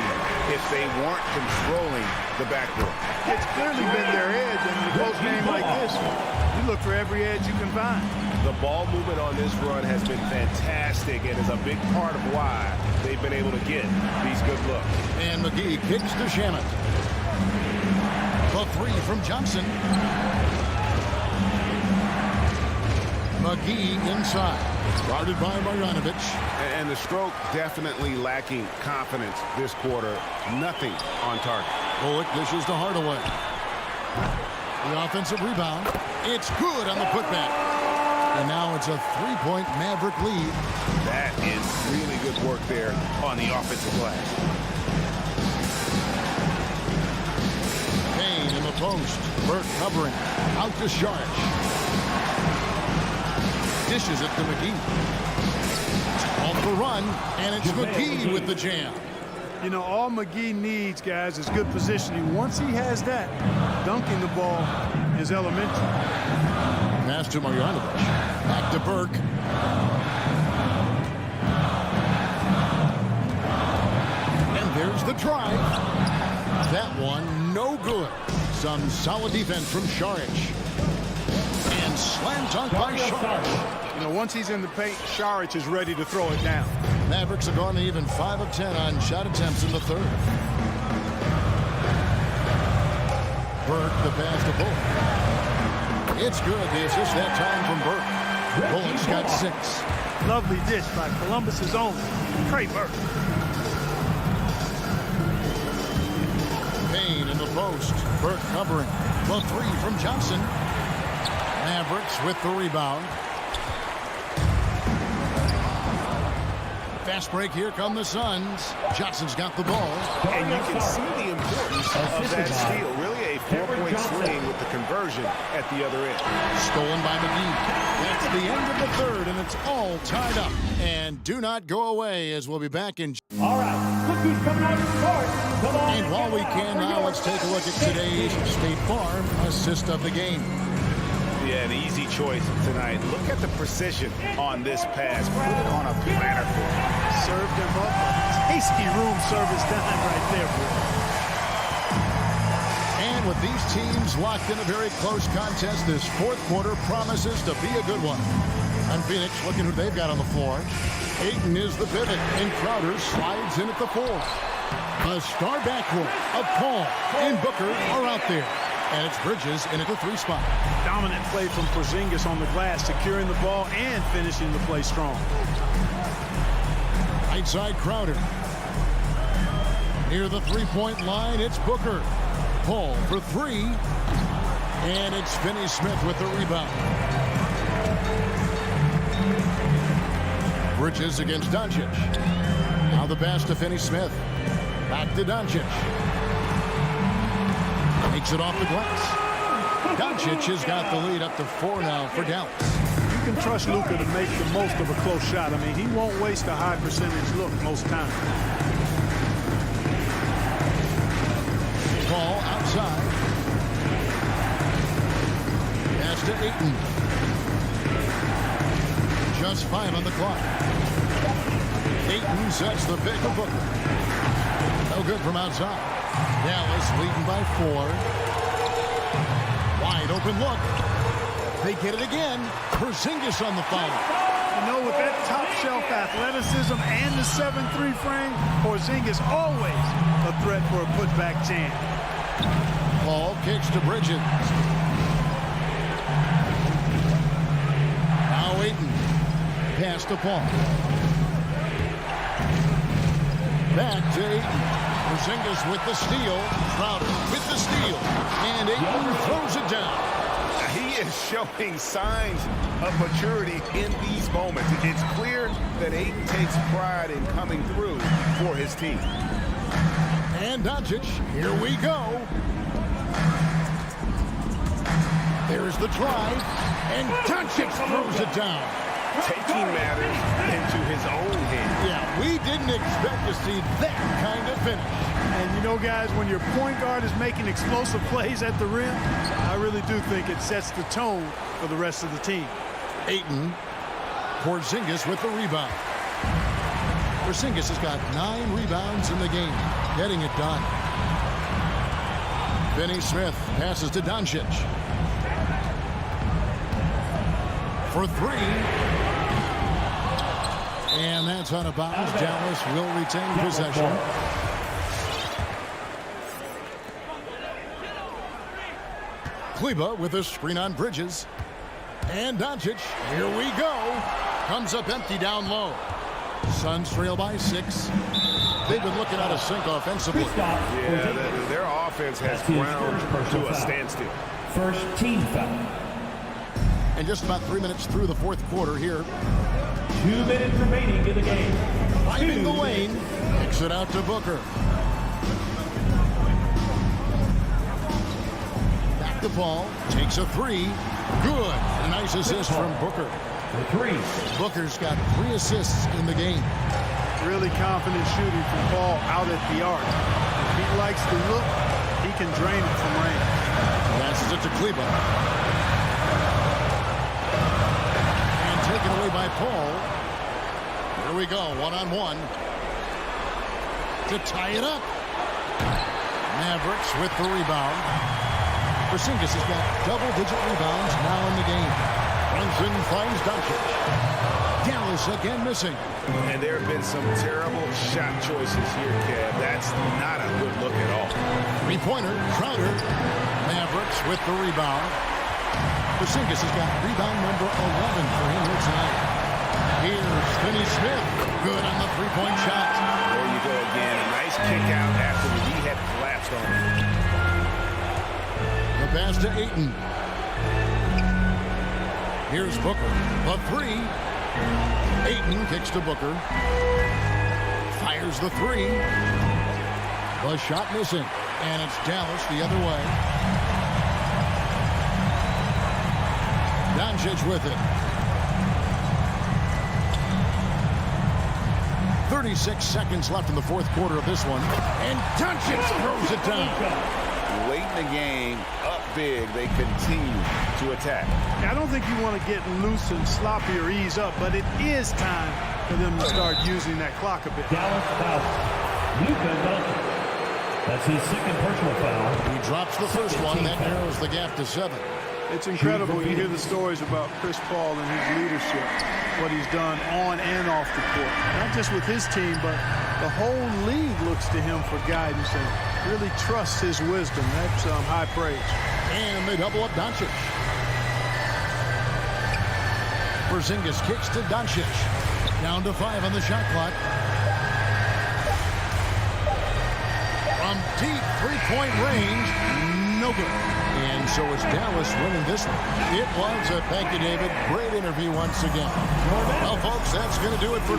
if they weren't controlling the backboard. It's clearly been their edge, and in a close game like this, you look for every edge you can find. The ball movement on this run has been fantastic and is a big part of why they've been able to get these good looks. And McGee kicks to Shannon. The 3 from Johnson. McGee inside. Guarded by Marjanovic. And the stroke definitely lacking confidence this quarter. Nothing on target. Bullock dishes to Hardaway. The offensive rebound. It's good on the putback. And now it's a 3-point Maverick lead. That is really good work there on the offensive glass. Payne in the post. Burke covering. Out to Saric. Dishes it to McGee. Off the run, and it's McGee with the jam. You know, all McGee needs, guys, is good positioning. Once he has that, dunking the ball is elementary. Pass to Marjanovic. Back to Burke. And there's the drive. That one, no good. Some solid defense from Saric. And slam dunk by Saric. You know, once he's in the paint, Saric is ready to throw it down. Mavericks have gone to even 5 of 10 on shot attempts in the third. Burke, the pass to Bullock. It's good. The assist that time from Burke. Bullock's got 6. Lovely dish by Columbus's own Trey Burke. Payne in the post. Burke covering. The 3 from Johnson. Mavericks with the rebound. Fast break. Here come the Suns. Johnson's got the ball. And you can see the importance of that steal. Really a 4-point swing with the conversion at the other end. Stolen by McGee. That's the end of the third, and it's all tied up. And do not go away, as we'll be back in. All right, look who's coming out of the court. Come on. And while we can now, let's take a look at today's State Farm assist of the game. Yeah, an easy choice tonight. Look at the precision on this pass. Put it on a platter. Served him up. Tasty room service done right there, boy. And with these teams locked in a very close contest, this fourth quarter promises to be a good one. And Phoenix, looking who they've got on the floor. Ayton is the pivot, and Crowder slides in at the 4. The star backcourt of Paul and Booker are out there. And it's Bridges in at the 3 spot. Dominant play from Porzingis on the glass, securing the ball and finishing the play strong. Right side Crowder. Near the 3-point line, it's Booker. Paul for 3. And it's Finney-Smith with the rebound. Bridges against Doncic. Now the pass to Finney-Smith. Back to Doncic. Takes it off the glass. Doncic has got the lead up to 4 now for Dallas. you can trust Luka to make the most of a close shot. I mean, he won't waste a high percentage look most times. Ball outside. Pass to Ayton. Just 5 on the clock. Ayton sets the pick of Booker. No good from outside. Dallas leading by 4. Wide open look. They get it again. Porzingis on the foul. You know, with that top-shelf athleticism and the 7-3 frame, Porzingis always a threat for a putback jam. Ball kicks to Bridges. Now Ayton. Pass to Paul. Back to Ayton. Porzingis with the steal. Crowder with the steal. And Ayton throws it down. He is showing signs of maturity in these moments. It's clear that Ayton takes pride in coming through for his team. And Doncic, here we go. There's the drive, and Doncic throws it down. Taking matters into his own hands. Yeah, we didn't expect to see that kind of finish. And you know, guys, when your point guard is making explosive plays at the rim, I really do think it sets the tone for the rest of the team. Ayton, Porzingis with the rebound. Porzingis has got 9 rebounds in the game, getting it done. Finney Smith passes to Doncic. For 3. And that's out of bounds. Dallas will retain possession. Kleba with a screen on Bridges. And Doncic, here we go. Comes up empty down low. Suns trail by 6. They've been looking out of sync offensively. Yeah, their offense has ground to a standstill. First team foul. And just about 3 minutes through the fourth quarter here. 2 minutes remaining in the game. Finding the lane. Kicks it out to Booker. Back the ball. Takes a 3. Good. A nice assist from Booker. The 3. Booker's got 3 assists in the game. Really confident shooting from Paul out at the arc. If he likes the look, he can drain it from range. Passes it to Kleba. And taken away by Paul. Here we go, 1-on-1. To tie it up. Mavericks with the rebound. Porzingis has got double-digit rebounds now in the game. Brunson finds Doncic. Dallas again missing. And there have been some terrible shot choices here, Kev. That's not a good look at all. 3-pointer, Crowder. Mavericks with the rebound. Porzingis has got rebound number 11 for him here tonight. Here's Finney Smith. Good on the 3-point shot. There you go again. A nice kick out after the D had collapsed on him. The pass to Ayton. Here's Booker. The 3. Ayton kicks to Booker. Fires the 3. The shot missing. And it's Dallas the other way. Doncic with it. 36 seconds left in the fourth quarter of this one. And Doncic throws it down. Late in the game, up big, they continue to attack. I don't think you want to get loose and sloppy or ease up, but it is time for them to start using that clock a bit. Dallas foul. Luka Doncic. That's his second personal foul. He drops the first one. That narrows the gap to 7. It's incredible. You hear the stories about Chris Paul and his leadership, what he's done on and off the court. Not just with his team, but the whole league looks to him for guidance and really trusts his wisdom. That's high praise. And they double up Doncic. Porzingis kicks to Doncic. Down to 5 on the shot clock. From deep 3-point range, no good. And so is Dallas winning this one. It was thank you, David. Great interview once again. Well, folks, that's going to do it for...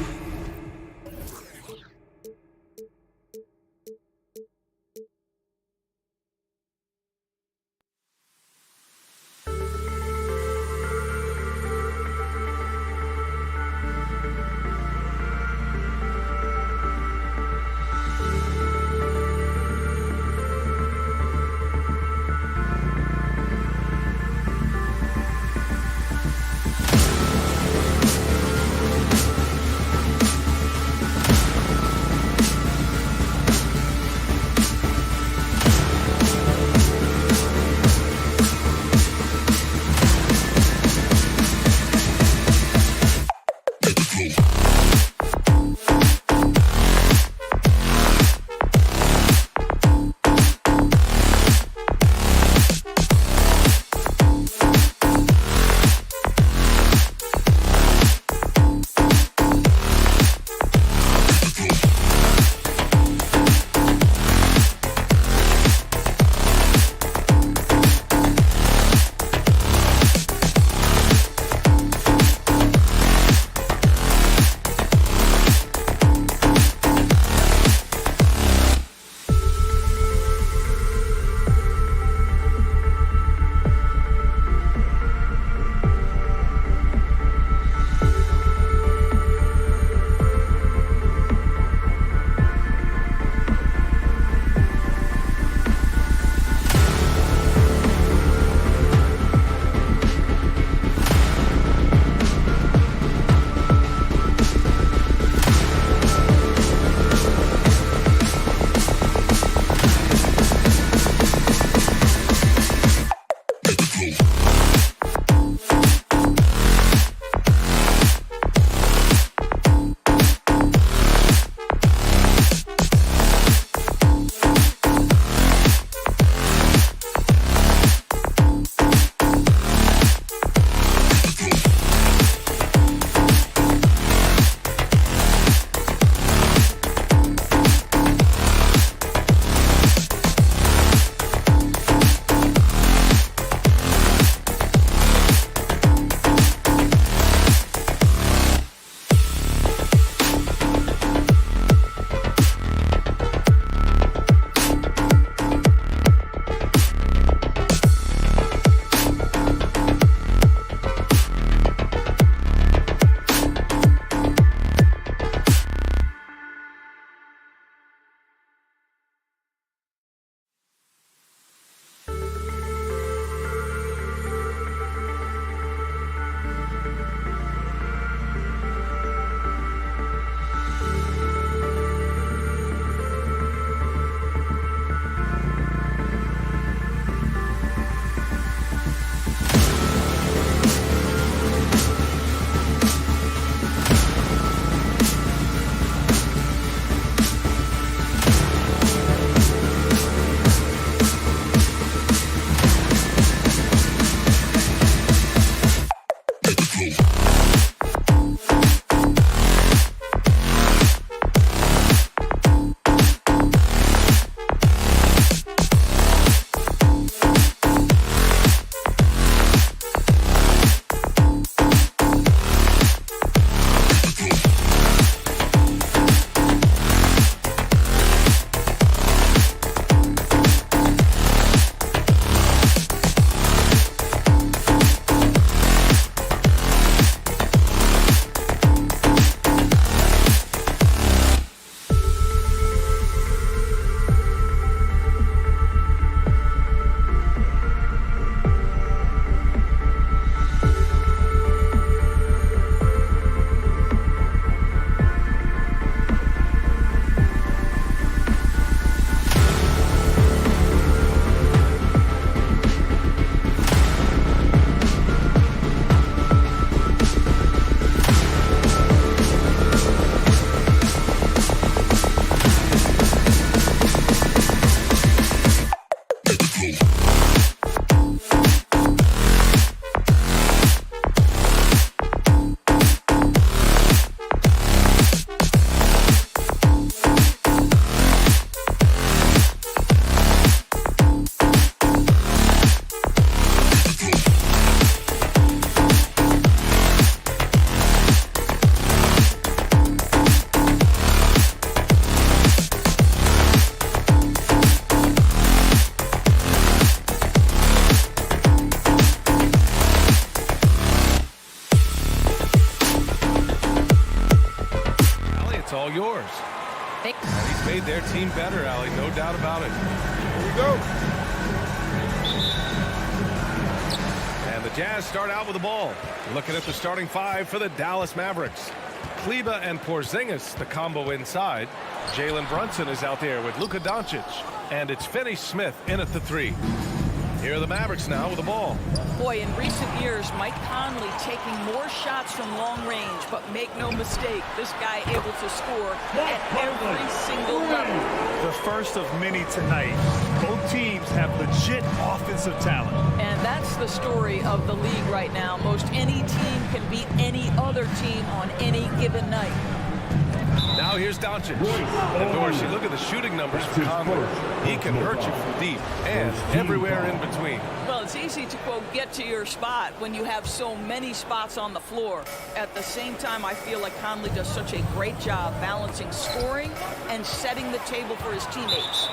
all yours. And he's made their team better, Allie, no doubt about it. Here we go. And the Jazz start out with the ball. Looking at the starting five for the Dallas Mavericks. Kleber and Porzingis, the combo inside. Jalen Brunson is out there with Luka Doncic. And it's Finney-Smith in at the 3. Here are the Mavericks now with the ball. Boy, in recent years, Mike Conley taking more shots from long range, but make no mistake, this guy able to score at every single level. The first of many tonight. Both teams have legit offensive talent. And that's the story of the league right now. Most any team can beat any other team on any given night. Now here's Doncic. And Dorsey, look at the shooting numbers for Conley. He can hurt you from deep and everywhere in between. Well, it's easy to, quote, get to your spot when you have so many spots on the floor. At the same time, I feel like Conley does such a great job balancing scoring and setting the table for his teammates.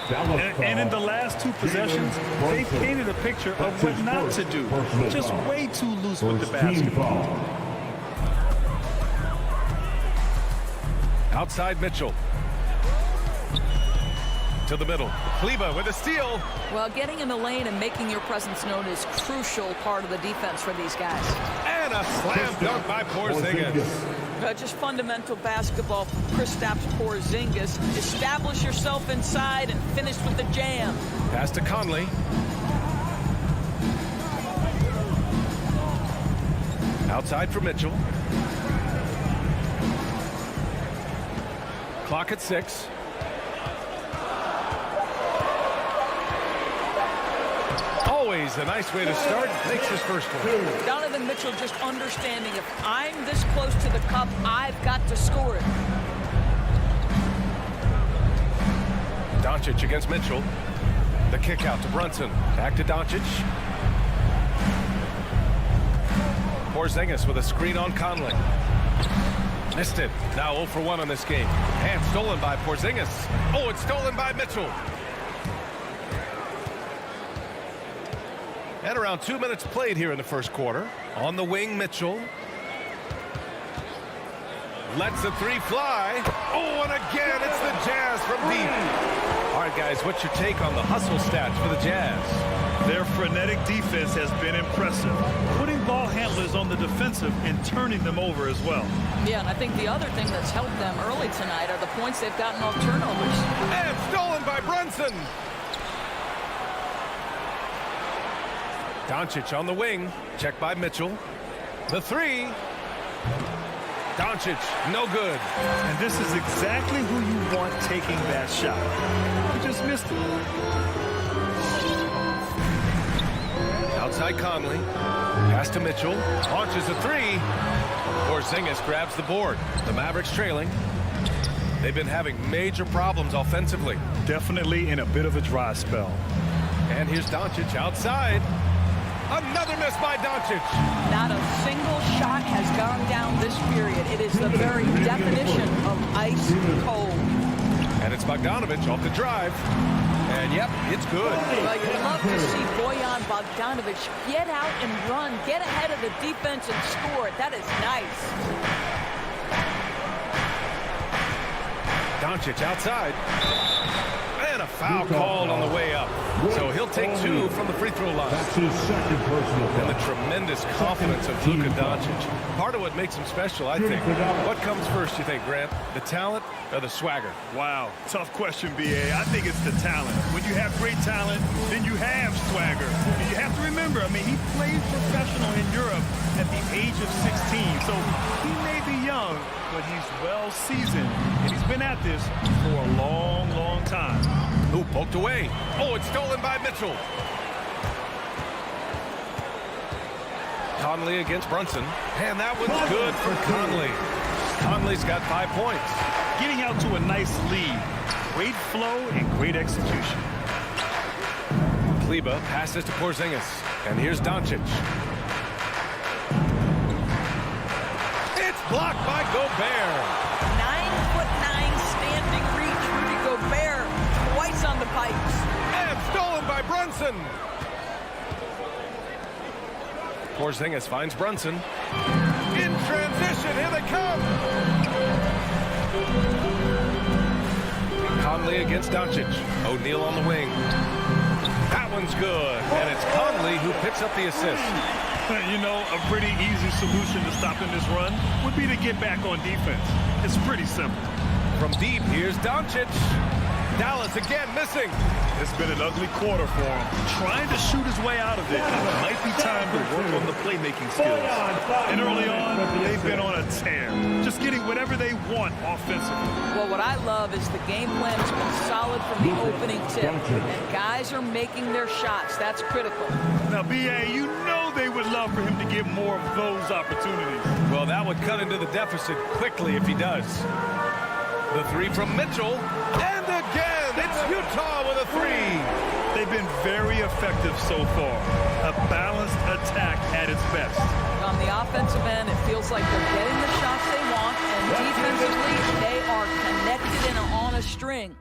And in the last 2 possessions, they painted a picture of what not to do. Just way too loose with the basketball. Outside Mitchell. To the middle. Kleber with a steal. Well, getting in the lane and making your presence known is a crucial part of the defense for these guys. And a slam dunk by Porzingis. Just fundamental basketball from Kristaps Porzingis. Establish yourself inside and finish with the jam. Pass to Conley. Outside for Mitchell. Clock at 6. Always a nice way to start. Makes his first one. Donovan Mitchell just understanding if I'm this close to the cup, I've got to score it. Doncic against Mitchell. The kick out to Brunson. Back to Doncic. Porzingis with a screen on Conley. Missed it. Now 0 for 1 on this game. And stolen by Porzingis. Oh, it's stolen by Mitchell. And around 2 minutes played here in the first quarter. On the wing, Mitchell. Lets the 3 fly. Oh, and again, it's the Jazz from deep. All right, guys, what's your take on the hustle stats for the Jazz? Their frenetic defense has been impressive, putting ball handlers on the defensive and turning them over as well. Yeah, and I think the other thing that's helped them early tonight are the points they've gotten off turnovers. And stolen by Brunson. Doncic on the wing. Checked by Mitchell. The 3. Doncic, no good. And this is exactly who you want taking that shot. He just missed it. Outside Conley. Pass to Mitchell. Launches a 3. Porzingis grabs the board. The Mavericks trailing. They've been having major problems offensively. Definitely in a bit of a dry spell. And here's Doncic outside. Another miss by Doncic. Not a single shot has gone down this period. It is the very definition of ice cold. And it's Bogdanovich off the drive. And yep, it's good. Well, you'd love to see Bojan Bogdanovich get out and run, get ahead of the defense and score. That is nice. Doncic outside. And a foul called on the way up. So he'll take 2 from the free throw line. That's his second personal foul. And the tremendous confidence of Luka Doncic. Part of what makes him special, I think. What comes first, you think, Grant? The talent or the swagger? Wow, tough question, B.A. I think it's the talent. When you have great talent, then you have swagger. And you have to remember, I mean, he played professional in Europe at the age of 16. So he may be young, but he's well seasoned. And he's been at this for a long, long time. Who poked away? Oh, it's stolen by Mitchell. Conley against Brunson. And that one's good for Conley. Conley's got 5 points. Getting out to a nice lead. Great flow and great execution. Kleber passes to Porzingis. And here's Doncic. It's blocked by Gobert. 9'9" standing reach. Rudy Gobert twice on the pipes. And stolen by Brunson. Porzingis finds Brunson. In transition, here they come. Conley against Doncic. O'Neal on the wing. That one's good. And it's Conley who picks up the assist. You know, a pretty easy solution to stopping this run would be to get back on defense. It's pretty simple. From deep, here's Doncic. Dallas again missing. It's been an ugly quarter for him. Trying to shoot his way out of it. It might be time to work on the playmaking skills. And early on, they've been on a tear. Just getting whatever they want offensively. Well, what I love is the game plan has been solid from the opening tip. And guys are making their shots. That's critical. Now, B.A., you know they would love for him to get more of those opportunities. Well, that would cut into the deficit quickly if he does. The three from Mitchell. And again, it's Utah with a three. They've been very effective so far. A balanced attack at its best. On the offensive end, it feels like they're getting the shots they want, and defensively, they are connected and on a string.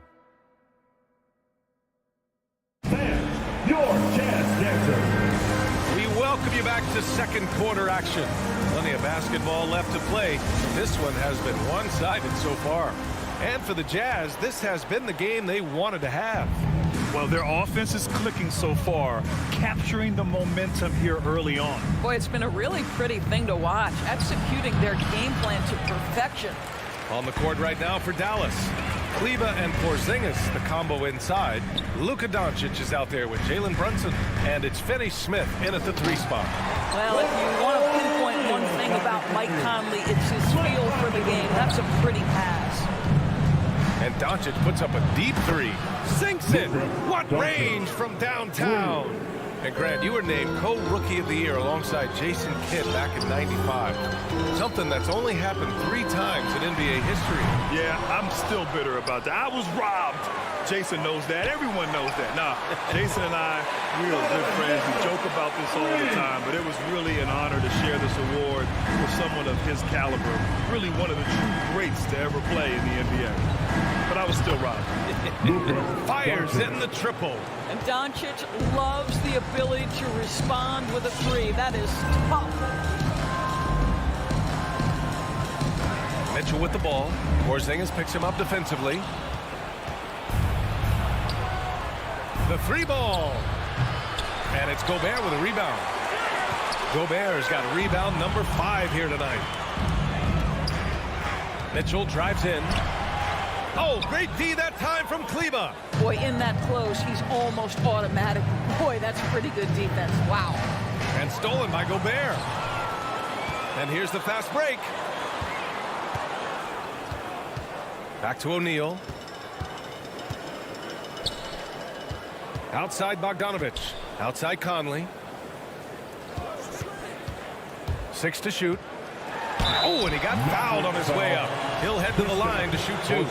Fans, your Jazz Dancer. We welcome you back to second quarter action. Plenty of basketball left to play. This one has been one-sided so far. And for the Jazz, this has been the game they wanted to have. Well, their offense is clicking so far, capturing the momentum here early on. Boy, it's been a really pretty thing to watch, executing their game plan to perfection. On the court right now for Dallas. Kleber and Porzingis, the combo inside. Luka Doncic is out there with Jalen Brunson. And it's Finney Smith in at the three spot. Well, if you want to pinpoint one thing about Mike Conley, it's his feel for the game. That's a pretty pass. And Doncic puts up a deep three. Sinks it. What range from downtown. And Grant, you were named co-rookie of the year alongside Jason Kidd back in '95. Something that's only happened 3 times in NBA history. Yeah, I'm still bitter about that. I was robbed. Jason knows that. Everyone knows that. Nah, Jason and I, we are good friends. We joke about this all the time, but it was really an honor to share this award with someone of his caliber. Really one of the true greats to ever play in the NBA. But I was still robbed. Fires in the triple. And Doncic loves the ability to respond with a three. That is tough. Mitchell with the ball. Porzingis picks him up defensively. The three ball. And it's Gobert with a rebound. Gobert's got rebound number 5 here tonight. Mitchell drives in. Oh, great D that time from Kleber. Boy, in that close, he's almost automatic. Boy, that's pretty good defense. Wow. And stolen by Gobert. And here's the fast break. Back to O'Neal. Outside Bogdanovich. Outside Conley. 6 to shoot. Oh, and he got fouled on his way up. He'll head to the line to shoot 2.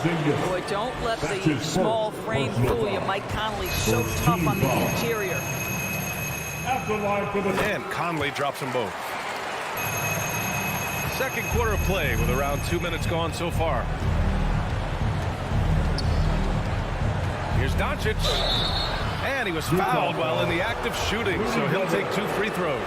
Boy, don't let the small frame fool you. Mike Conley's so tough on the interior. And Conley drops them both. Second quarter of play with around 2 minutes gone so far. Here's Doncic. And he was fouled while in the act of shooting, so he'll take 2 free throws.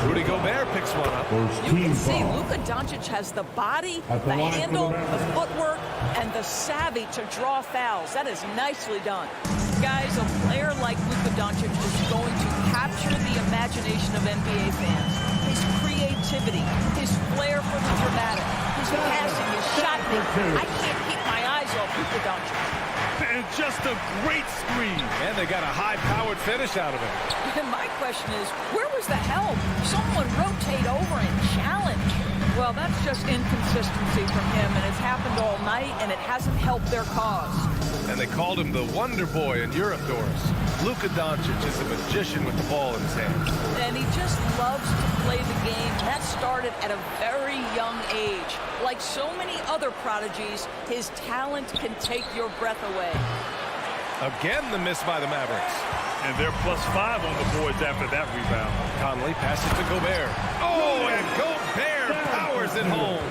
Rudy Gobert picks one up. You can see Luka Doncic has the body, the handle, the footwork, and the savvy to draw fouls. That is nicely done. Guys, a player like Luka Doncic is going to capture the imagination of NBA fans. His creativity, his flair for the dramatic, his passing, his shot making. I can't keep my eyes off Luka Doncic. And just a great screen. And they got a high-powered finish out of it. And my question is, where was the help? Someone rotate over and challenge. Well, that's just inconsistency from him, and it's happened all night, and it hasn't helped their cause. And they called him the Wonder Boy in Europe, Doris. Luka Doncic is a magician with the ball in his hands. And he just loves to play the game. That started at a very young age. Like so many other prodigies, his talent can take your breath away. Again, the miss by the Mavericks. And they're +5 on the boards after that rebound. Conley passes to Gobert. Oh, and Gobert powers it home.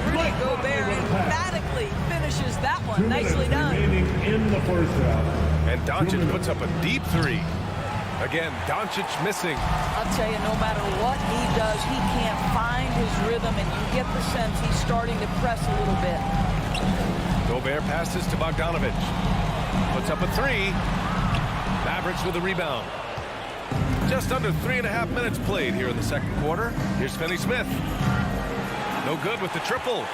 Rudy Gobert emphatically finishes that one. Nicely done. In the first round. And Doncic puts up a deep 3. Again, Doncic missing. I'll tell you, no matter what he does, he can't find his rhythm, and you get the sense he's starting to press a little bit. Gobert passes to Bogdanovic. Puts up a three. Mavericks with a rebound. Just under 3.5 minutes played here in the second quarter. Here's Finney-Smith. No good with the triple.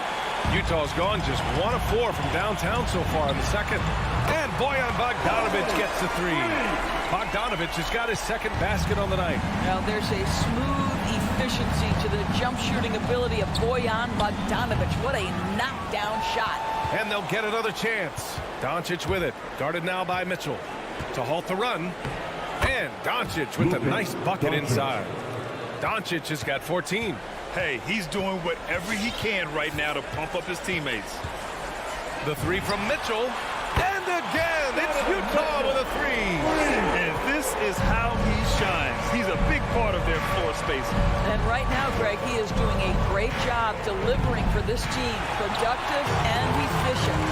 Utah's gone just 1 of 4 from downtown so far in the second. And Bojan Bogdanovic gets the three. Bogdanovic has got his second basket on the night. Now there's a smooth efficiency to the jump shooting ability of Bojan Bogdanovic. What a knockdown shot. And they'll get another chance. Doncic with it. Guarded now by Mitchell. To halt the run. And Doncic with a nice bucket inside. Doncic has got 14. Hey, he's doing whatever he can right now to pump up his teammates. The three from Mitchell. And again, it's Utah with a three. And this is how he shines. He's a big part of their floor space. And right now, Greg, he is doing a great job delivering for this team. Productive and efficient.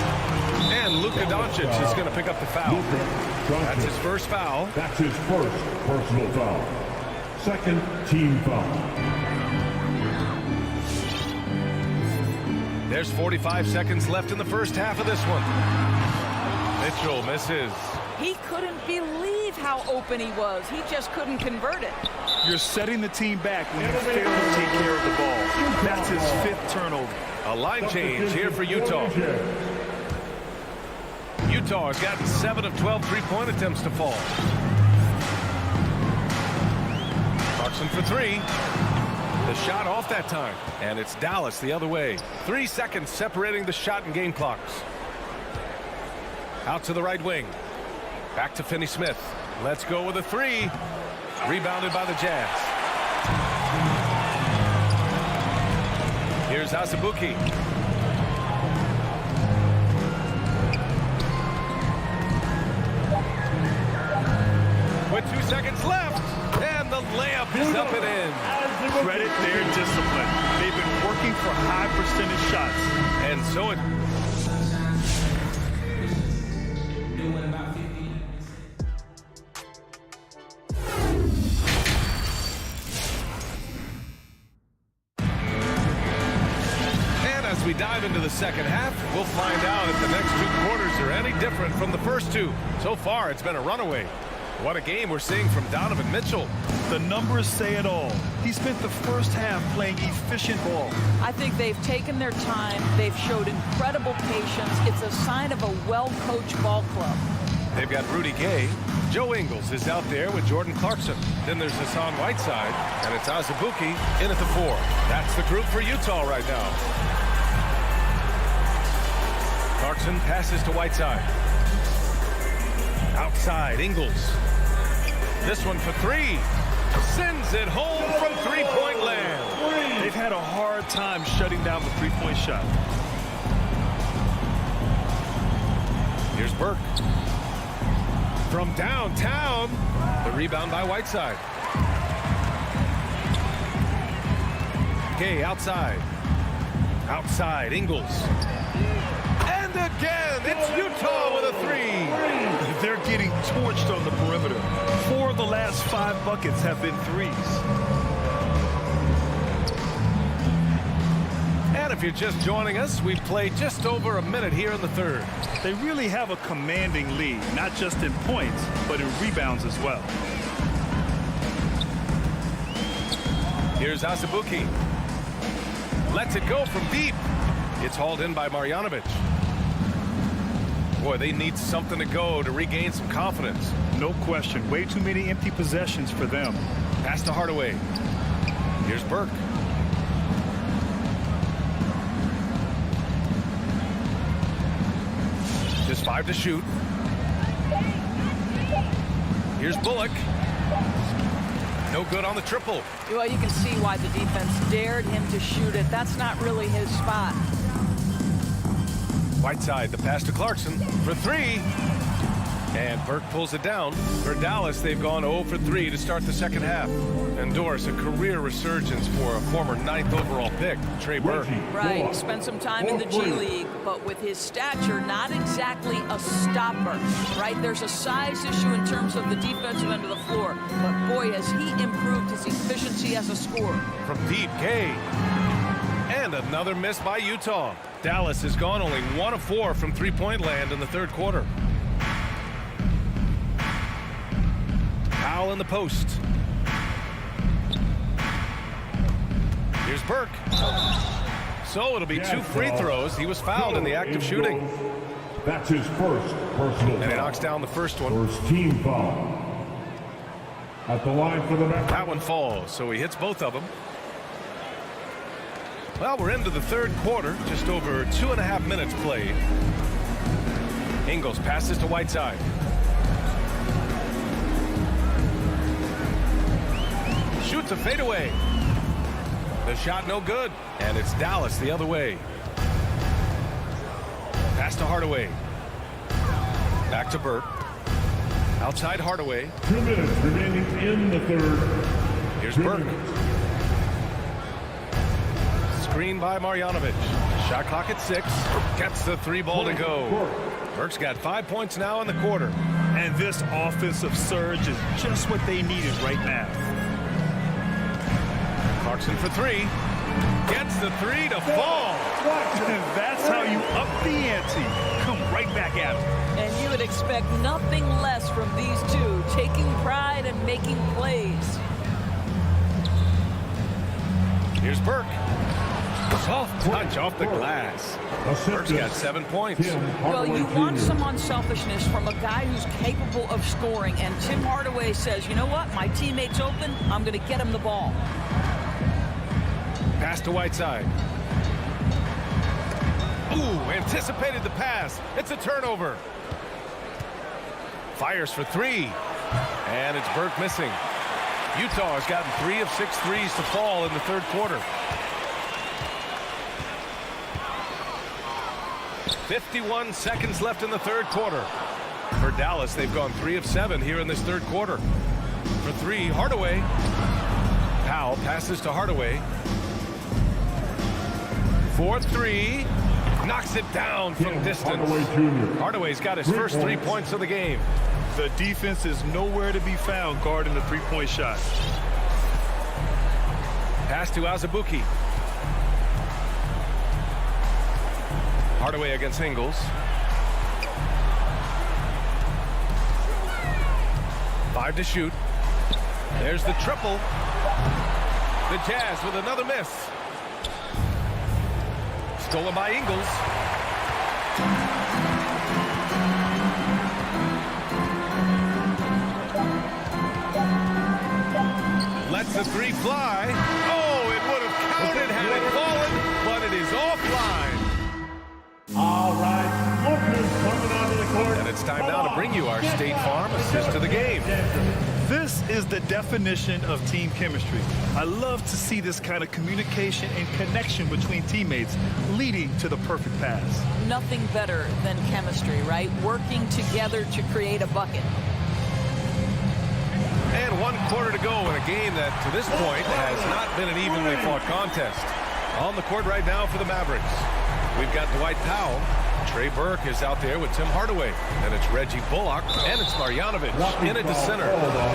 And Luka Doncic is going to pick up the foul. That's his first foul. That's his first personal foul. Second team foul. There's 45 seconds left in the first half of this one. Mitchell misses. He couldn't believe how open he was. He just couldn't convert it. You're setting the team back when you fail to take care of the ball. That's his 5th turnover. A line change here for Utah. Utah has gotten 7 of 12 three-point attempts to fall. Clarkson for three. The shot off that time. And it's Dallas the other way. 3 seconds separating the shot and game clocks. Out to the right wing. Back to Finney-Smith. Let's go with a three. Rebounded by the Jazz. Here's Azubuike. With 2 seconds left. And the layup is up and in. Credit their discipline. They've been working for high percentage shots. And so it... And as we dive into the second half, we'll find out if the next 2 quarters are any different from the first 2. So far, it's been a runaway. What a game we're seeing from Donovan Mitchell. The numbers say it all. He spent the first half playing efficient ball. I think they've taken their time. They've showed incredible patience. It's a sign of a well-coached ball club. They've got Rudy Gay. Joe Ingles is out there with Jordan Clarkson. Then there's Hassan Whiteside, and it's Azubuike in at the 4. That's the group for Utah right now. Clarkson passes to Whiteside. Outside, Ingles. This one for three. Sends it home from three-point land. They've had a hard time shutting down the three-point shot. Here's Burke. From downtown, the rebound by Whiteside. Gay outside. Outside, Ingles. And again, it's Utah with a three. They're getting torched on the perimeter. 4 of the last 5 buckets have been threes. And if you're just joining us, we've played just over a minute here in the third. They really have a commanding lead, not just in points, but in rebounds as well. Here's Azubuike. Lets it go from deep. It's hauled in by Marjanovic. Boy, they need something to go to regain some confidence. No question. Way too many empty possessions for them. Pass to Hardaway. Here's Burke. Just 5 to shoot. Here's Bullock. No good on the triple. Well, you can see why the defense dared him to shoot it. That's not really his spot. Whiteside, the pass to Clarkson for three. And Burke pulls it down. For Dallas, they've gone 0 for 3 to start the second half. And Doris, a career resurgence for a former 9th overall pick, Trey Burke. Right, he spent some time in the G League, but with his stature, not exactly a stopper, right? There's a size issue in terms of the defensive end of the floor. But boy, has he improved his efficiency as a scorer. From deep, Gay. And another miss by Utah. Dallas has gone only 1 of 4 from three-point land in the third quarter. Powell in the post. Here's Burke. So it'll be 2 free throws. He was fouled in the act of shooting. That's his first personal And he foul. knocks down the first one. First team foul. At the line for the Mavericks. That one falls, so he hits both of them. Well, we're into the third quarter. Just over 2.5 minutes played. Ingles passes to Whiteside. Shoots a fadeaway. The shot no good. And it's Dallas the other way. Pass to Hardaway. Back to Burke. Outside Hardaway. 2 minutes remaining in the third. Here's Burke. Screen by Marjanovic. Shot clock at 6. Gets the 3 ball to go. Burke's got 5 points now in the quarter. And this offensive surge is just what they needed right now. Clarkson for 3. Gets the 3 to fall. And that's how you up the ante. Come right back at him. And you would expect nothing less from these two, taking pride and making plays. Here's Burke. Soft touch off the glass. Burke's got 7 points. Well, you want some unselfishness from a guy who's capable of scoring, and Tim Hardaway says, you know what, my teammate's open, I'm going to get him the ball. Pass to Whiteside. Ooh, anticipated the pass. It's a turnover. Fires for 3. And it's Burke missing. Utah has gotten 3 of 6 threes to fall in the third quarter. 51 seconds left in the third quarter. For Dallas, they've gone 3 of 7 here in this third quarter. For 3, Hardaway. Powell passes to Hardaway. For 3. Knocks it down from distance. Hardaway's got his first 3 points of the game. The defense is nowhere to be found guarding the three-point shot. Pass to Azubuike. Hardaway against Ingles. 5 to shoot. There's the triple. The Jazz with another miss. Stolen by Ingles. Lets the 3 fly. Oh, it would have counted had it fallen, but it is offline. All right, Lucas coming onto the court. And it's time now to bring you our State Farm assist to the game. This is the definition of team chemistry. I love to see this kind of communication and connection between teammates leading to the perfect pass. Nothing better than chemistry, right? Working together to create a bucket. And 1 quarter to go in a game that, to this point, has not been an evenly fought contest. On the court right now for the Mavericks, we've got Dwight Powell. Trey Burke is out there with Tim Hardaway. And it's Reggie Bullock. And it's Marjanovic in at the center,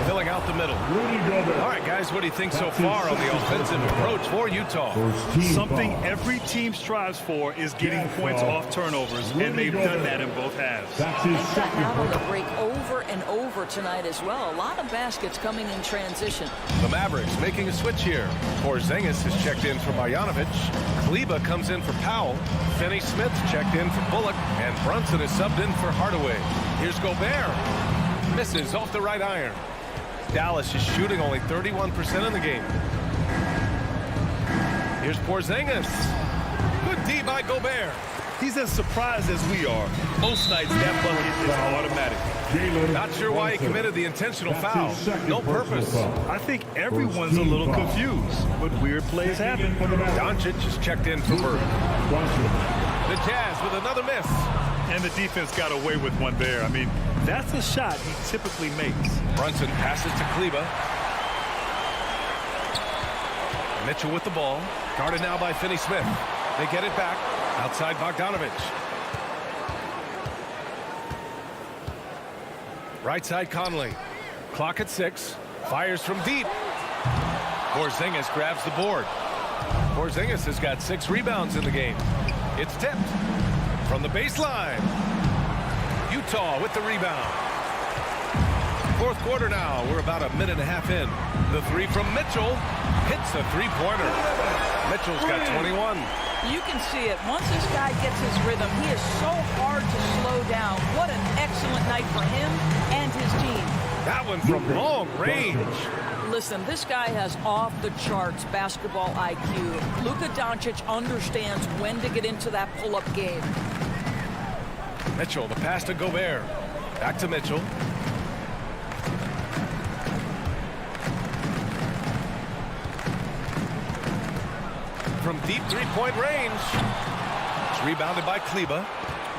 filling out the middle. All right, guys, what do you think so far on the offensive approach for Utah? Something every team strives for is getting points off turnovers, and they've done that in both halves. They've gotten out on the break over and over tonight as well. A lot of baskets coming in transition. The Mavericks making a switch here. Porzingis has checked in for Marjanovic. Kleber comes in for Powell. Finney Smith checked in for Bullock. And Brunson is subbed in for Hardaway. Here's Gobert. Misses off the right iron. Dallas is shooting only 31% in the game. Here's Porzingis. Good D by Gobert. He's as surprised as we are. Most nights that bucket is automatic. Not sure why he committed the intentional foul. No purpose. I think everyone's a little confused, but weird plays happen. Doncic is checked in for Burke. The Jazz with another miss. And the defense got away with one there. I mean, that's a shot he typically makes. Brunson passes to Kleber. Mitchell with the ball. Guarded now by Finney Smith. They get it back. Outside Bogdanovic. Right side Conley. Clock at 6. Fires from deep. Porzingis grabs the board. Porzingis has got 6 rebounds in the game. It's tipped from the baseline. Utah with the rebound. Fourth quarter now. We're about a minute and a half in. The three from Mitchell hits a three-pointer. Mitchell's got 21. You can see it. Once this guy gets his rhythm, he is so hard to slow down. What an excellent night for him and his team. That one from long range. Listen, this guy has off-the-charts basketball IQ. Luka Doncic understands when to get into that pull-up game. Mitchell, the pass to Gobert. Back to Mitchell. From deep three-point range. It's rebounded by Kleber.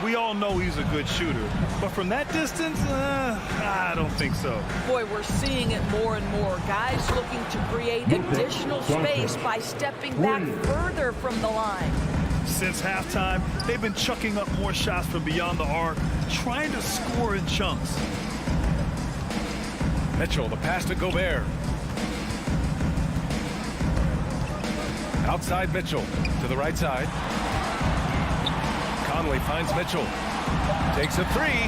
We all know he's a good shooter, but from that distance, I don't think so. Boy, we're seeing it more and more. Guys looking to create additional space by stepping back further from the line. Since halftime, they've been chucking up more shots from beyond the arc, trying to score in chunks. Mitchell, the pass to Gobert. Outside Mitchell to the right side. Conley finds Mitchell. Takes a three.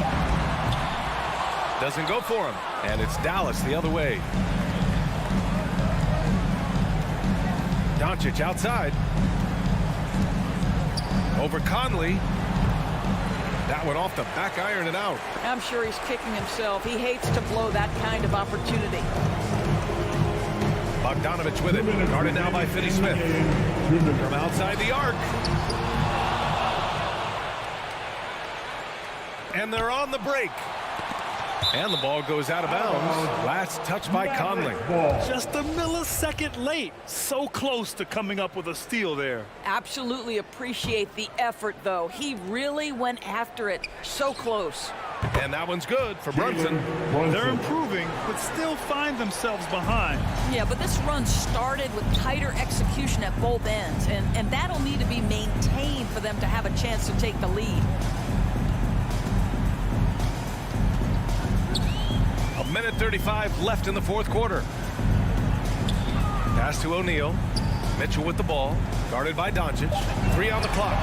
Doesn't go for him. And it's Dallas the other way. Doncic outside. Over Conley. That one off the back iron and out. I'm sure he's kicking himself. He hates to blow that kind of opportunity. Bogdanovich with it. Guarded now by Finney-Smith. From outside the arc. And they're on the break. And the ball goes out of bounds. Last touch by Conley. Just a millisecond late. So close to coming up with a steal there. Absolutely appreciate the effort, though. He really went after it. So close. And that one's good for Brunson. They're improving, but still find themselves behind. Yeah, but this run started with tighter execution at both ends, and that'll need to be maintained for them to have a chance to take the lead. A minute 35 left in the fourth quarter. Pass to O'Neal. Mitchell with the ball, guarded by Doncic. 3 on the clock.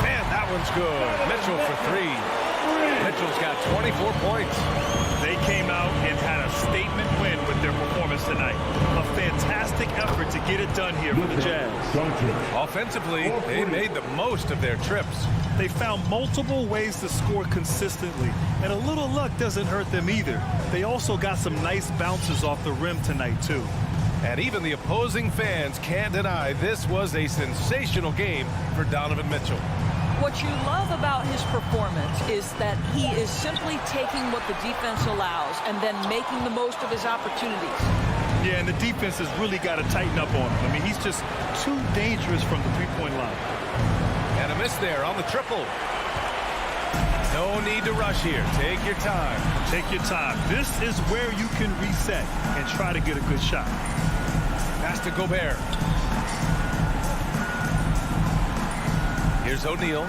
Man, that one's good. Mitchell for 3. Mitchell's got 24 points. They came out and had a statement win with their performance tonight. A fantastic effort to get it done here for the Jazz. Offensively, they made the most of their trips. They found multiple ways to score consistently, and a little luck doesn't hurt them either. They also got some nice bounces off the rim tonight, too. And even the opposing fans can't deny this was a sensational game for Donovan Mitchell. What you love about his performance is that he is simply taking what the defense allows and then making the most of his opportunities. Yeah, and the defense has really got to tighten up on him. I mean, he's just too dangerous from the three-point line. And a miss there on the triple. No need to rush here. Take your time. Take your time. This is where you can reset and try to get a good shot. Pass to Gobert. Here's O'Neal.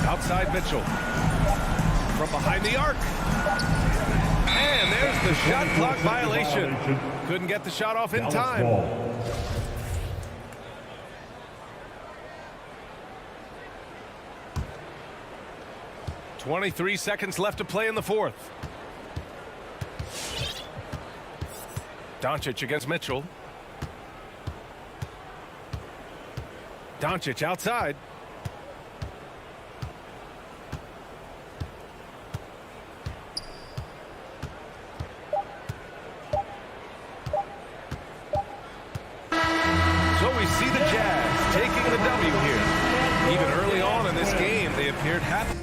Outside Mitchell. From behind the arc. And there's the shot clock violation. Couldn't get the shot off in time. 23 seconds left to play in the fourth. Doncic against Mitchell. Doncic outside. So we see the Jazz taking the W here. Even early on in this game, they appeared happy.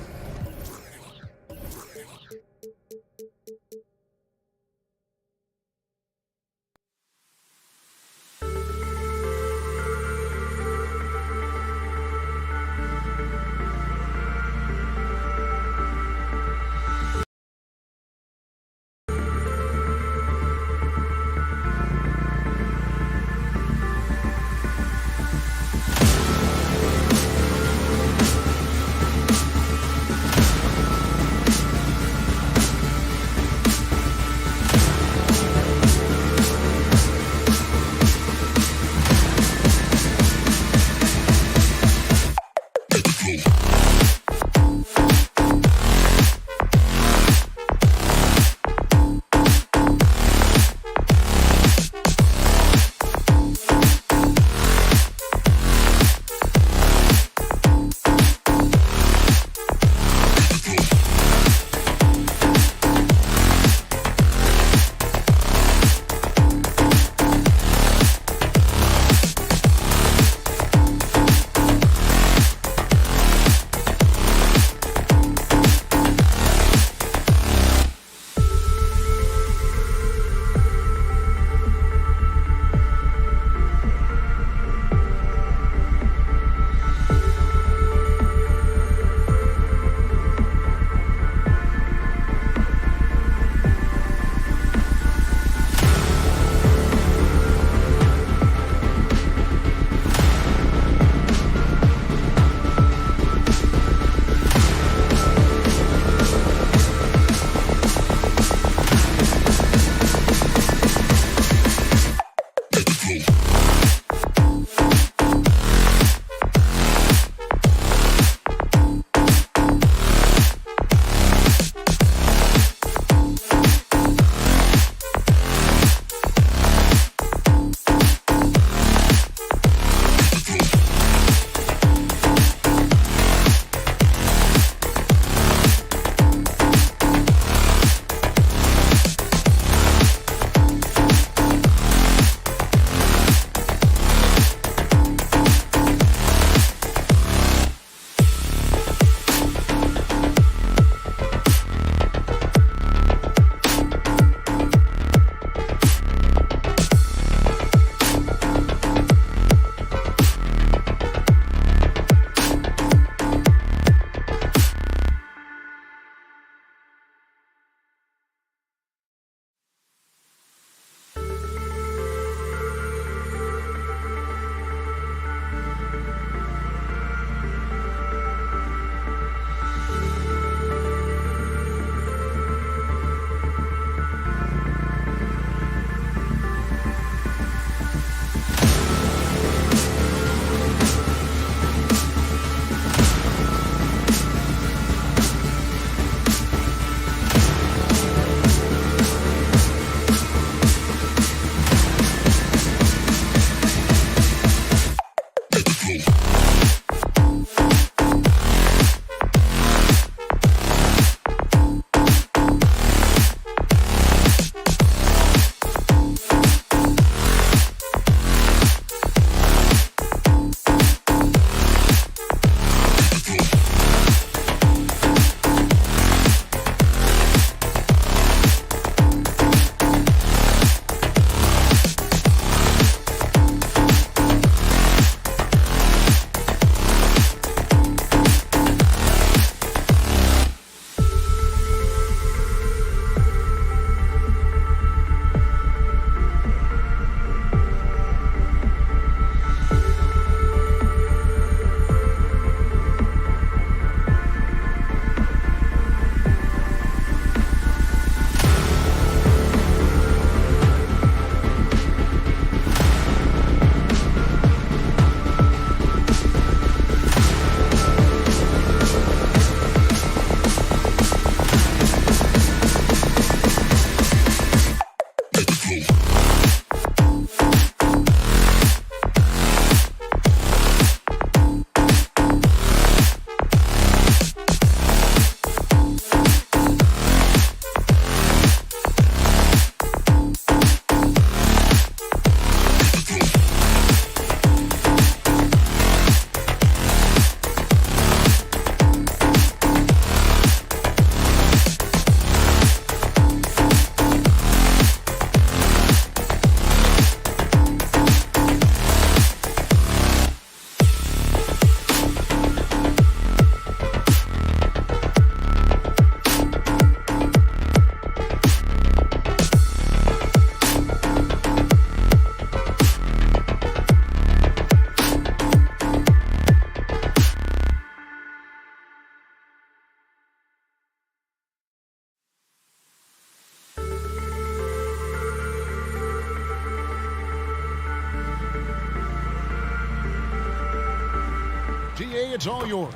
D.A., it's all yours.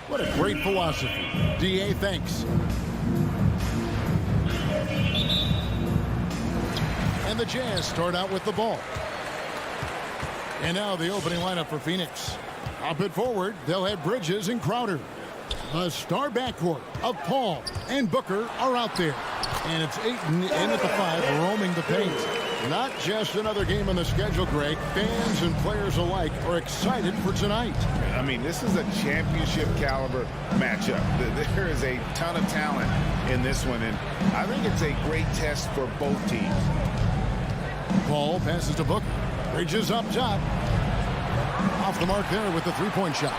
What a great philosophy. D.A., thanks. And the Jazz start out with the ball. And now the opening lineup for Phoenix. Up it forward, they'll have Bridges and Crowder. The star backcourt of Paul and Booker are out there. And it's Ayton in at the 5, roaming the paint. Not just another game on the schedule, Greg. Fans and players alike are excited for tonight. I mean, this is a championship caliber matchup. There is a ton of talent in this one, and I think it's a great test for both teams. Paul passes to Booker. Bridges up top. Off the mark there with the three-point shot.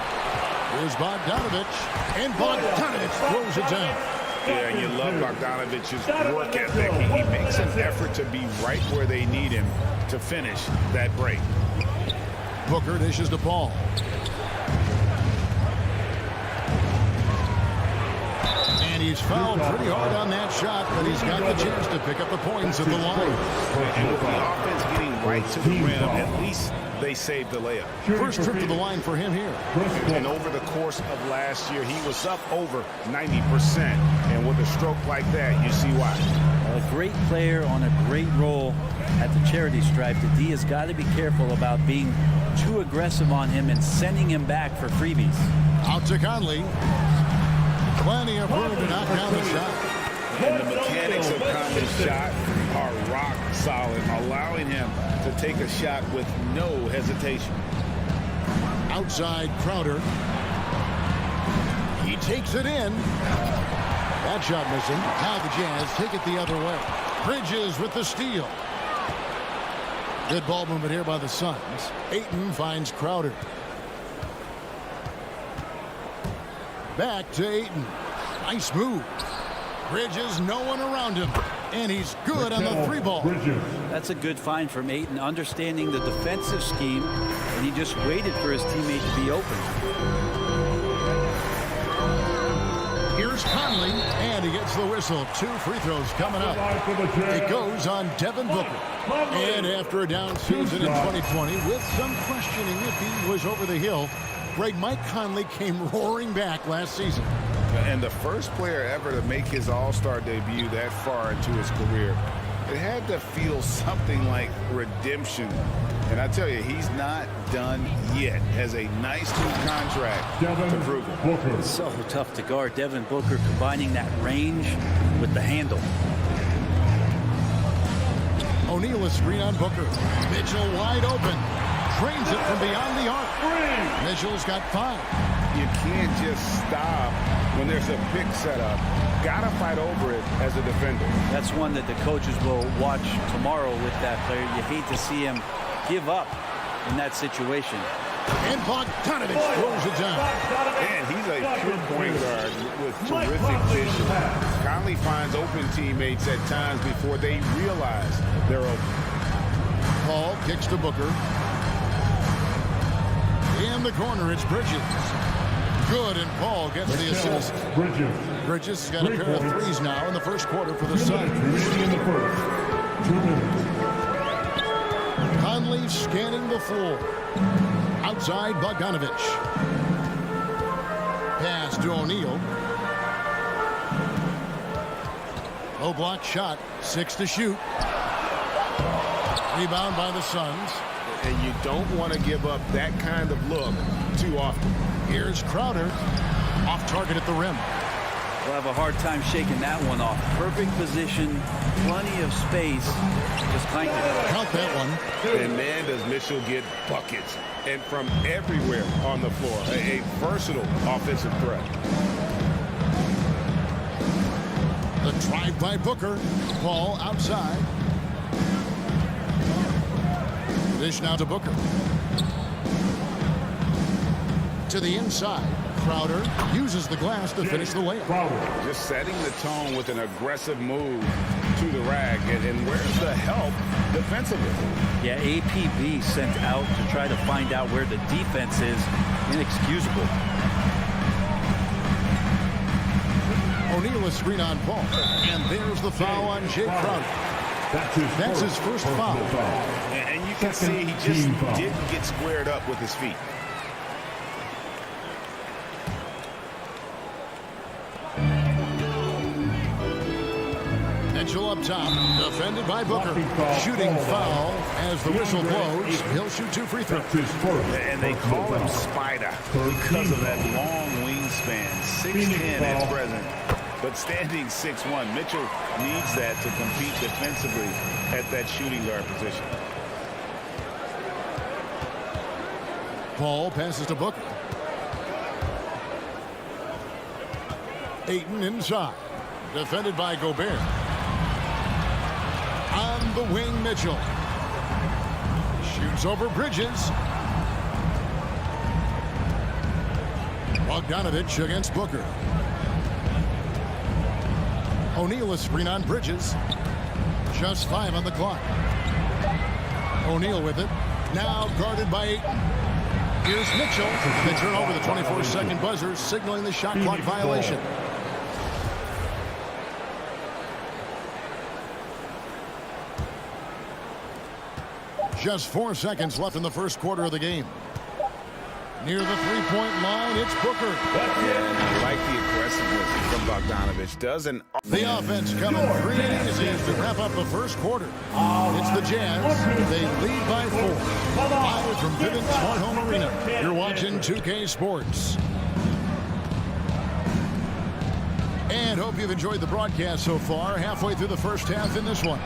Here's Bogdanovich. And Bogdanovich throws it down. Yeah, and you love Bogdanovich's work ethic. He makes an effort to be right where they need him to finish that break. Booker dishes to Paul. And he's fouled pretty hard on that shot, but he's got the chance to pick up the points at the line. And with the offense getting right to the rim, at least they saved the layup. First trip to the line for him here. And over the course of last year, he was up over 90%. And with a stroke like that, you see why. A great player on a great role at the charity stripe. The D has got to be careful about being too aggressive on him and sending him back for freebies. Out to Conley. Plenty of room to knock down the shot. And the mechanics of Conley's shot are rock solid, allowing him to take a shot with no hesitation. Outside Crowder. He takes it in. That shot missing. Now the Jazz take it the other way. Bridges with the steal. Good ball movement here by the Suns. Ayton finds Crowder. Back to Ayton. Nice move. Bridges, no one around him. And he's good on the three ball. That's a good find from Ayton, understanding the defensive scheme, and he just waited for his teammate to be open. Here's Conley, and he gets the whistle. 2 free throws coming up. It goes on Devin Booker. And after a down season in 2020, with some questioning if he was over the hill, Mike Conley came roaring back last season. And the first player ever to make his All-Star debut that far into his career, it had to feel something like redemption. And I tell you, he's not done yet. Has a nice new contract to prove it. It's so tough to guard. Devin Booker combining that range with the handle. O'Neal a screen on Booker. Mitchell wide open. Trains it from beyond the arc. Mitchell's got 5. You can't just stop when there's a pick set up. Gotta fight over it as a defender. That's one that the coaches will watch tomorrow with that player. You hate to see him give up in that situation. And Bogdanovich throws it down. And he's a pure point guard with terrific vision. Conley finds open teammates at times before they realize they're open. Paul kicks to Booker. In the corner, it's Bridges. Good, and Paul gets the assist. Bridges got a pair of threes now in the first quarter for the Suns. Conley scanning the floor. Outside Bogdanovich. Pass to O'Neal. Low block shot. 6 to shoot. Rebound by the Suns. And you don't want to give up that kind of look too often. Here's Crowder. Off target at the rim. We'll have a hard time shaking that one off. Perfect position, plenty of space. Just clank it. Count that one. And man, does Mitchell get buckets. And from everywhere on the floor. A versatile offensive threat. The drive by Booker. Ball outside. Dish now to Booker. To the inside. Crowder uses the glass to finish the layup. Just setting the tone with an aggressive move to the rack. And where's the help defensively? Yeah, APB sent out to try to find out where the defense is. Inexcusable. O'Neal a screen on Paul. And there's the foul on Jay Crowder. That's his first foul. And you can see he just didn't get squared up with his feet. Mitchell up top, defended by Booker. Shooting foul as the whistle blows. He'll shoot 2 free throws. And they call him Spider because of that long wingspan, 6'10" at present. But standing 6'1", Mitchell needs that to compete defensively at that shooting guard position. Paul passes to Booker. Ayton inside. Defended by Gobert. On the wing, Mitchell. Shoots over Bridges. Bogdanovich against Booker. O'Neal a screen on Bridges. Just 5 on the clock. O'Neal with it. Now guarded by Ayton. Here's Mitchell. They turn over the 24-second buzzer, signaling the shot clock violation. Just 4 seconds left in the first quarter of the game. Near the three-point line, it's Booker. I like the aggressiveness from Bogdanovich. The offense coming free and easy as we wrap up the first quarter. It's the Jazz. They lead by 4. Live from Vivint Smart Home Arena. You're watching 2K Sports. And hope you've enjoyed the broadcast so far. Halfway through the first half in this one.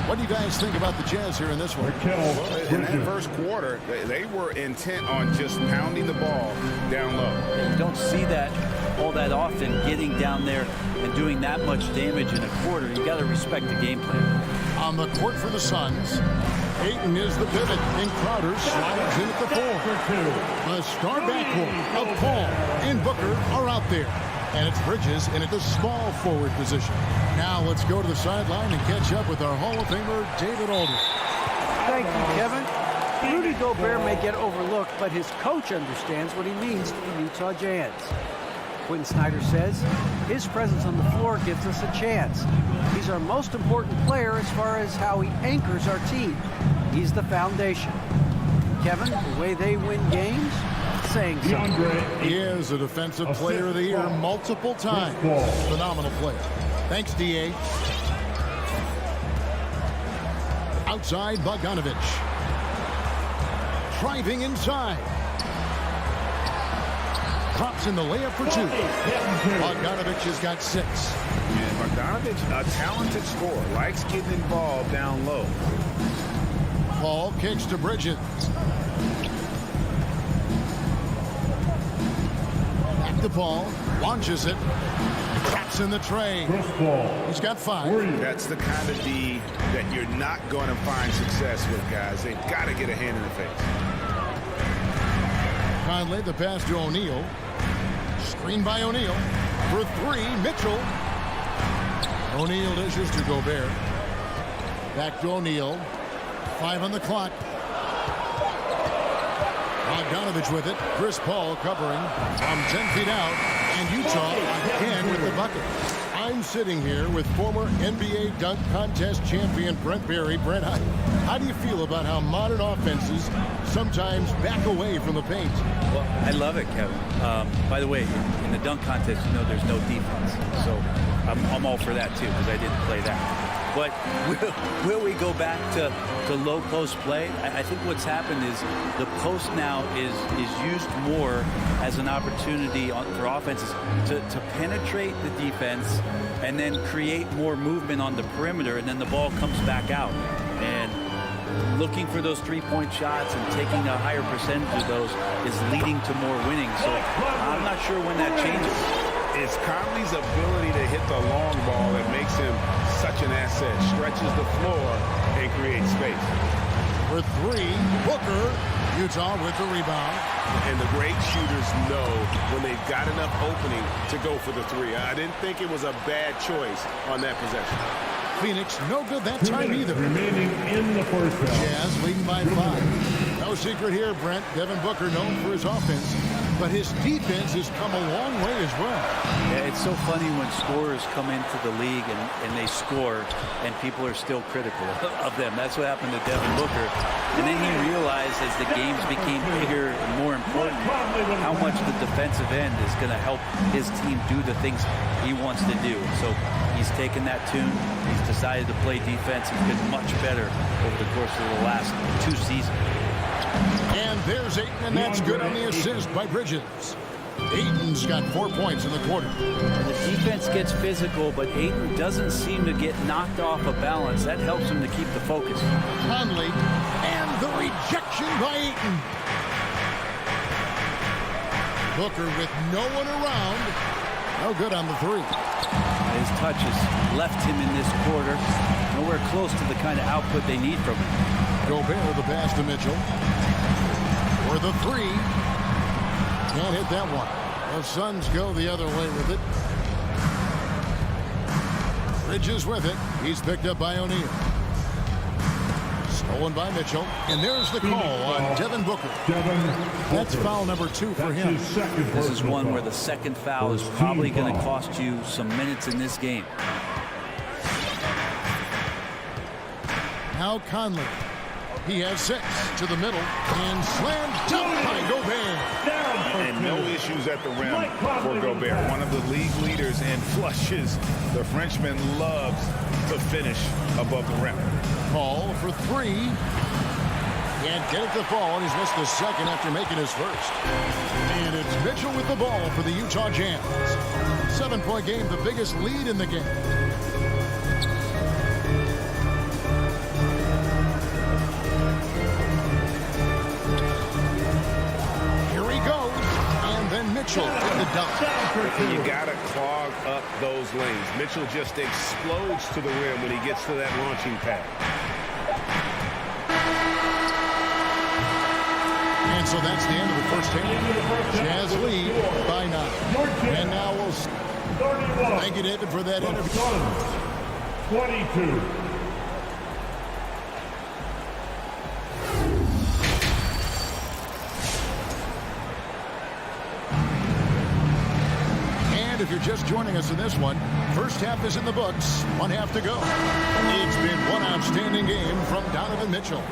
What do you guys think about the Jazz here in this one? Well, in that first quarter, they were intent on just pounding the ball down low. You don't see that all that often, getting down there and doing that much damage in a quarter. You got to respect the game plan. On the court for the Suns, Ayton is the pivot, and Crowder slides in at the 4. The star backcourt of Paul and Booker are out there. And it's Bridges in at the small forward position. Now let's go to the sideline and catch up with our Hall of Famer, David Aldridge. Thank you, Kevin. Rudy Gobert may get overlooked, but his coach understands what he means to the Utah Jazz. Quinn Snyder says, his presence on the floor gives us a chance. He's our most important player as far as how he anchors our team. He's the foundation. Kevin, the way they win games, saying something. He is a Defensive Player of the Year multiple times. Phenomenal player. Thanks, D.A. Outside, Bogdanovich. Driving inside. Drops in the layup for 2. Bogdanovich has got 6. And Bogdanovich, a talented scorer, likes getting involved down low. Paul kicks to Bridges. The ball, launches it, traps in the tray. He's got 5. That's the kind of D that you're not going to find success with, guys. They've got to get a hand in the face. Conley, the pass to O'Neal. Screen by O'Neal. For 3, Mitchell. O'Neal dishes to Gobert. Back to O'Neal. 5 on the clock. Bogdanovich with it. Chris Paul covering from 10 feet out. And Utah again with the bucket. I'm sitting here with former NBA dunk contest champion Brent Barry. Brent, how do you feel about how modern offenses sometimes back away from the paint? Well, I love it, Kevin. By the way, in the dunk contest, you know there's no defense. So I'm all for that, too, because I didn't play that. But will we go back to low post play? I think what's happened is the post now is used more as an opportunity for offenses to penetrate the defense and then create more movement on the perimeter, and then the ball comes back out. And looking for those three-point shots and taking a higher percentage of those is leading to more winning. So I'm not sure when that changes. It's Conley's ability to hit the long ball that makes him such an asset. Stretches the floor and creates space. For 3, Booker. Utah with the rebound. And the great shooters know when they've got enough opening to go for the 3. I didn't think it was a bad choice on that possession. Phoenix no good that time either. Remaining in the first half. Jazz leading by 5. No secret here, Brent. Devin Booker known for his offense, but his defense has come a long way as well. Yeah, it's so funny when scorers come into the league and they score and people are still critical of them. That's what happened to Devin Booker. And then he realized as the games became bigger and more important, how much the defensive end is going to help his team do the things he wants to do. So he's taken that tune. He's decided to play defense. He's been much better over the course of the last 2 seasons. And there's Ayton, and that's good on the assist by Bridges. Ayton's got 4 points in the quarter. The defense gets physical, but Ayton doesn't seem to get knocked off of balance. That helps him to keep the focus. Conley, and the rejection by Ayton. Booker with no one around. No good on the three. His touch has left him in this quarter. Nowhere close to the kind of output they need from him. Gobert with the pass to Mitchell. For the three. Can't hit that one. The Suns go the other way with it. Bridges with it. He's picked up by O'Neal. Stolen by Mitchell. And there's the call on Devin Booker. That's foul number 2 for him. This is one where the second foul is probably going to cost you some minutes in this game. Now Conley. He has 6 to the middle and slammed down by Gobert. And no issues at the rim for Gobert. One of the league leaders in flushes. The Frenchman loves to finish above the rim. Paul for 3. Can't get it to fall, and he's missed the second after making his first. And it's Mitchell with the ball for the Utah Jazz. 7-point game, the biggest lead in the game. Mitchell with the dunk. You got to clog up those lanes. Mitchell just explodes to the rim when he gets to that launching pad. And so that's the end of the first half. Jazz lead by 9. And now we'll thank you, David, for that interview. 22. If you're just joining us in this one, first half is in the books. 1 half to go. It's been one outstanding game from Donovan Mitchell.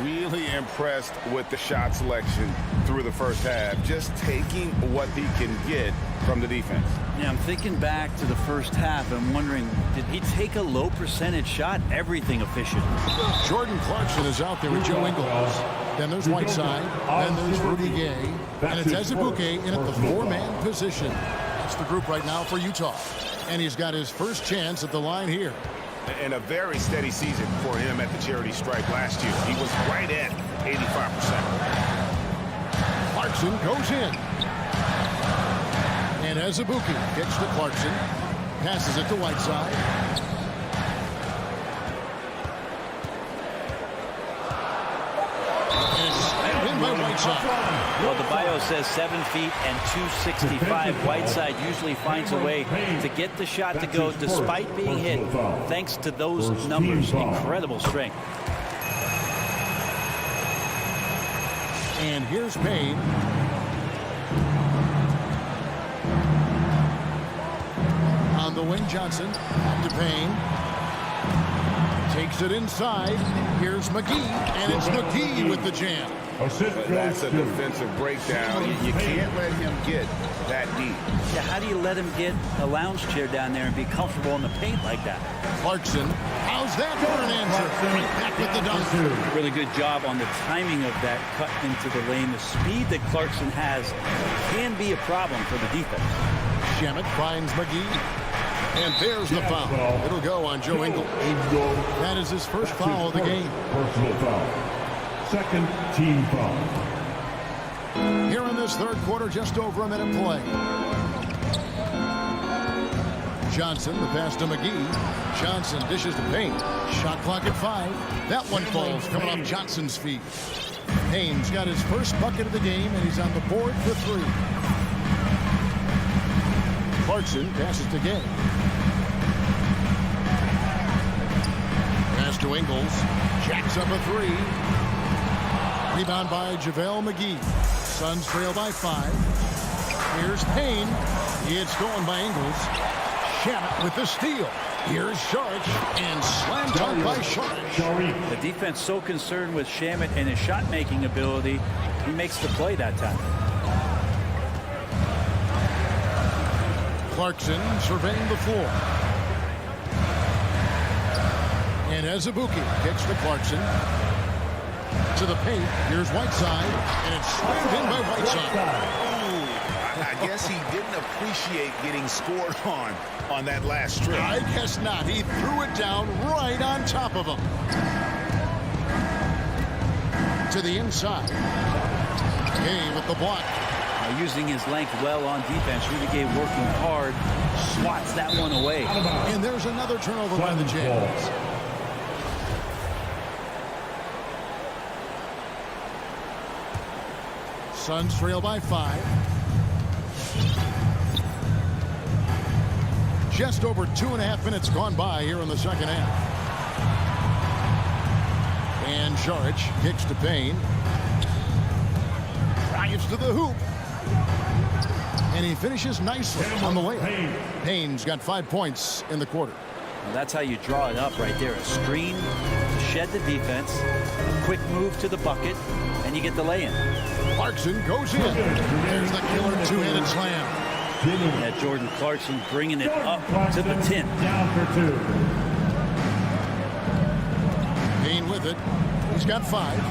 Really impressed with the shot selection through the first half. Just taking what he can get from the defense. Yeah, I'm thinking back to the first half. I'm wondering, did he take a low percentage shot? Everything efficient. Jordan Clarkson is out there with Joe Ingles. Then there's Whiteside. Then there's Rudy Gay. And it's Azubuike in at the 4-man position. That's the group right now for Utah. And he's got his first chance at the line here. And a very steady season for him at the charity stripe last year. He was right at 85%. Clarkson goes in. And Azubuike gets to Clarkson. Passes it to Whiteside. Well, the bio says 7 feet and 265. Whiteside usually finds a way to get the shot to go despite being hit, thanks to those numbers. Incredible strength. And here's Payne. On the wing, Johnson. Back to Payne. Takes it inside. Here's McGee. And it's McGee with the jam. That's a defensive breakdown. You can't let him get that deep. Yeah, how do you let him get a lounge chair down there and be comfortable in the paint like that? Clarkson, how's that for an answer? Right back with the dunk. Really good job on the timing of that cut into the lane. The speed that Clarkson has can be a problem for the defense. Shamet finds McGee. And there's the foul. It'll go on Joe Ingles. That is his first foul of the game. Personal foul. Second team foul. Here in this third quarter, just over a minute play. Johnson, the pass to McGee. Johnson dishes to Payne. Shot clock at 5. That one falls coming off Johnson's feet. Payne's got his first bucket of the game, and he's on the board for 3. Clarkson passes to Gay. Pass to Ingles. Jacks up a 3. Rebound by JaVale McGee. Suns trail by 5. Here's Payne. It's stolen by Ingles. Shamet with the steal. Here's Saric and slam dunk by Saric. The defense so concerned with Shamet and his shot-making ability, he makes the play that time. Clarkson surveying the floor. And Azubuike kicks to Clarkson. To the paint. Here's Whiteside. And it's slammed in by Whiteside. I guess he didn't appreciate getting scored on that last strip. I guess not. He threw it down right on top of him. To the inside. Gay with the block. Using his length well on defense. Rudy Gay working hard. Swats that one away. And there's another turnover by the Jazz. Suns trail by 5. Just over 2.5 minutes gone by here in the second half. And Saric kicks to Payne. Drives to the hoop. And he finishes nicely on the layup. Payne's got 5 points in the quarter. Well, that's how you draw it up right there. A screen to shed the defense, a quick move to the bucket, and you get the lay-in. Clarkson goes in. There's the killer two-handed slam. Yeah, Jordan Clarkson bringing it up to the 10. Down for 2. Payne with it. He's got 5.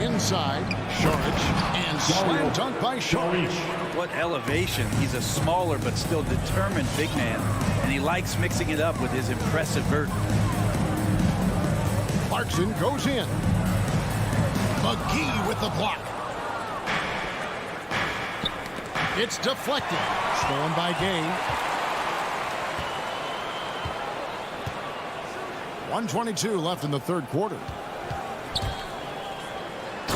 Inside, Saric, and slam dunk by Saric. What elevation. He's a smaller but still determined big man, and he likes mixing it up with his impressive vert. Clarkson goes in. McGee with the block. It's deflected. Stolen by Gay. 1:22 left in the third quarter.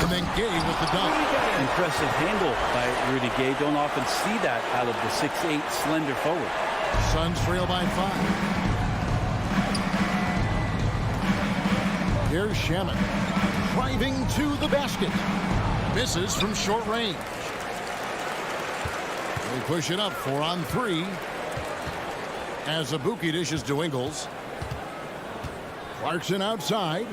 And then Gay with the dunk. Impressive handle by Rudy Gay. Don't often see that out of the 6'8" slender forward. Suns trail by 5. Here's Shamet. Driving to the basket. Misses from short range. They push it up 4 on 3. As Azubuike dishes to Ingles. Clarkson outside.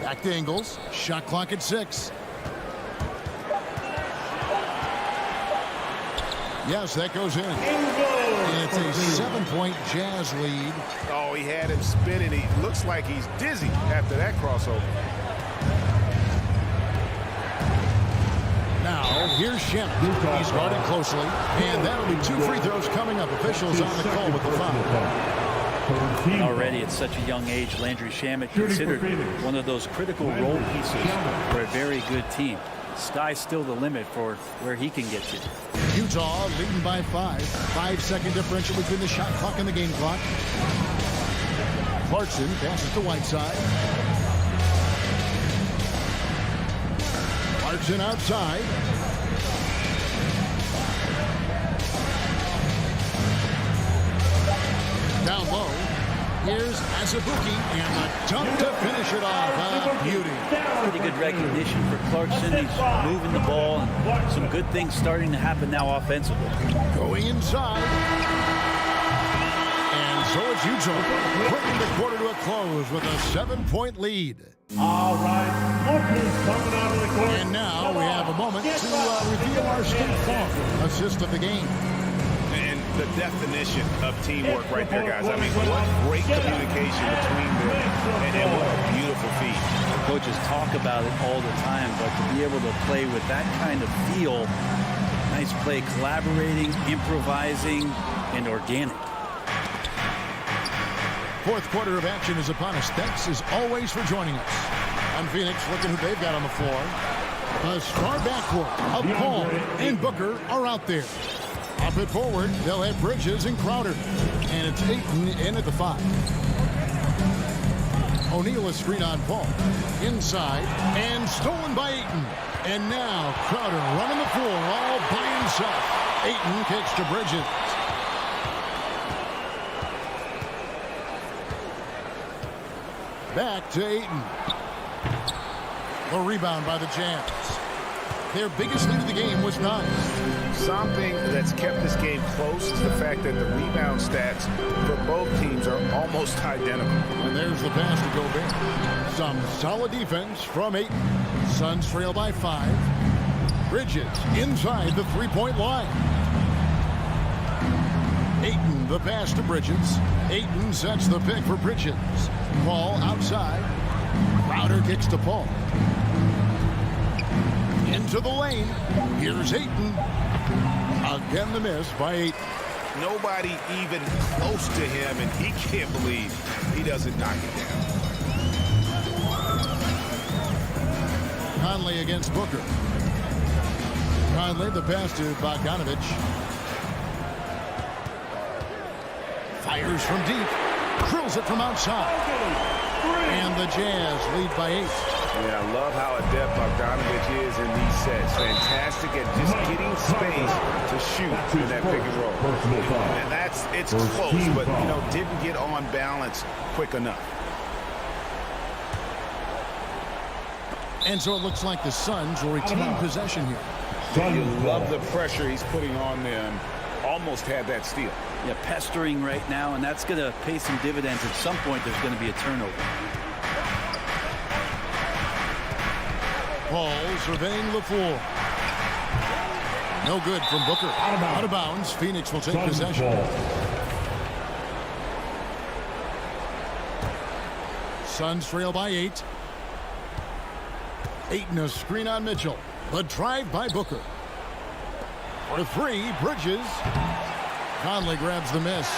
Back to Ingles. Shot clock at 6. Yes, that goes in. And it's a 7-point Jazz lead. Oh, he had him spinning. He looks like he's dizzy after that crossover. Now, here's Shamet. He's guarded closely. And that'll be 2 free throws coming up. Officials on the call with the foul. Already at such a young age, Landry Shamet considered one of those critical role pieces for a very good team. Sky's still the limit for where he can get to. Utah leading by 5. 5-second differential between the shot clock and the game clock. Clarkson passes to Whiteside. Clarkson outside. Down low. Here's Azubuike and the dunk to finish it off. Beauty. Pretty good recognition for Clarkson. He's moving the ball and some good things starting to happen now offensively. Going inside. And so it's Utah bringing the quarter to a close with a 7-point lead. All right, Booker's coming out of the court. And now we have a moment to reveal our State Farm assist of the game. And the definition of teamwork right there, guys. I mean, what great communication between them, and what a beautiful feat. Coaches talk about it all the time, but to be able to play with that kind of feel, nice play, collaborating, improvising, and organic. Fourth quarter of action is upon us. Thanks as always for joining us. I'm Phoenix, looking who they've got on the floor. A star backcourt of Paul and Booker are out there. Up at forward, they'll have Bridges and Crowder. And it's Ayton in at the 5. O'Neal is screen on Paul. Inside, and stolen by Ayton. And now Crowder running the floor all by himself. Ayton kicks to Bridges. Back to Ayton. The rebound by the Jazz. Their biggest lead of the game was 9. Something that's kept this game close is the fact that the rebound stats for both teams are almost identical. And there's the pass to Gobert. Some solid defense from Ayton. Suns trail by 5. Bridges inside the three-point line. Ayton, the pass to Bridges. Ayton sets the pick for Bridges. Paul outside. Crowder kicks to Paul. Into the lane. Here's Ayton. Again the miss by Ayton. Nobody even close to him, and he can't believe he doesn't knock it down. Conley against Booker. Conley, the pass to Bogdanovic. Fires from deep. Drills it from outside. And the Jazz lead by 8. Yeah, I love how adept Bogdanovic is in these sets. Fantastic at just getting space to shoot in that pick and roll. And it's close, but, didn't get on balance quick enough. And so it looks like the Suns will retain possession here. You love the pressure he's putting on them. Almost had that steal. Yeah, pestering right now, and that's going to pay some dividends. At some point, there's going to be a turnover. Paul surveying the floor. No good from Booker. Out of bounds. Phoenix will take possession. Suns trail by 8. Ayton a screen on Mitchell. The drive by Booker. For 3, Bridges. Conley grabs the miss.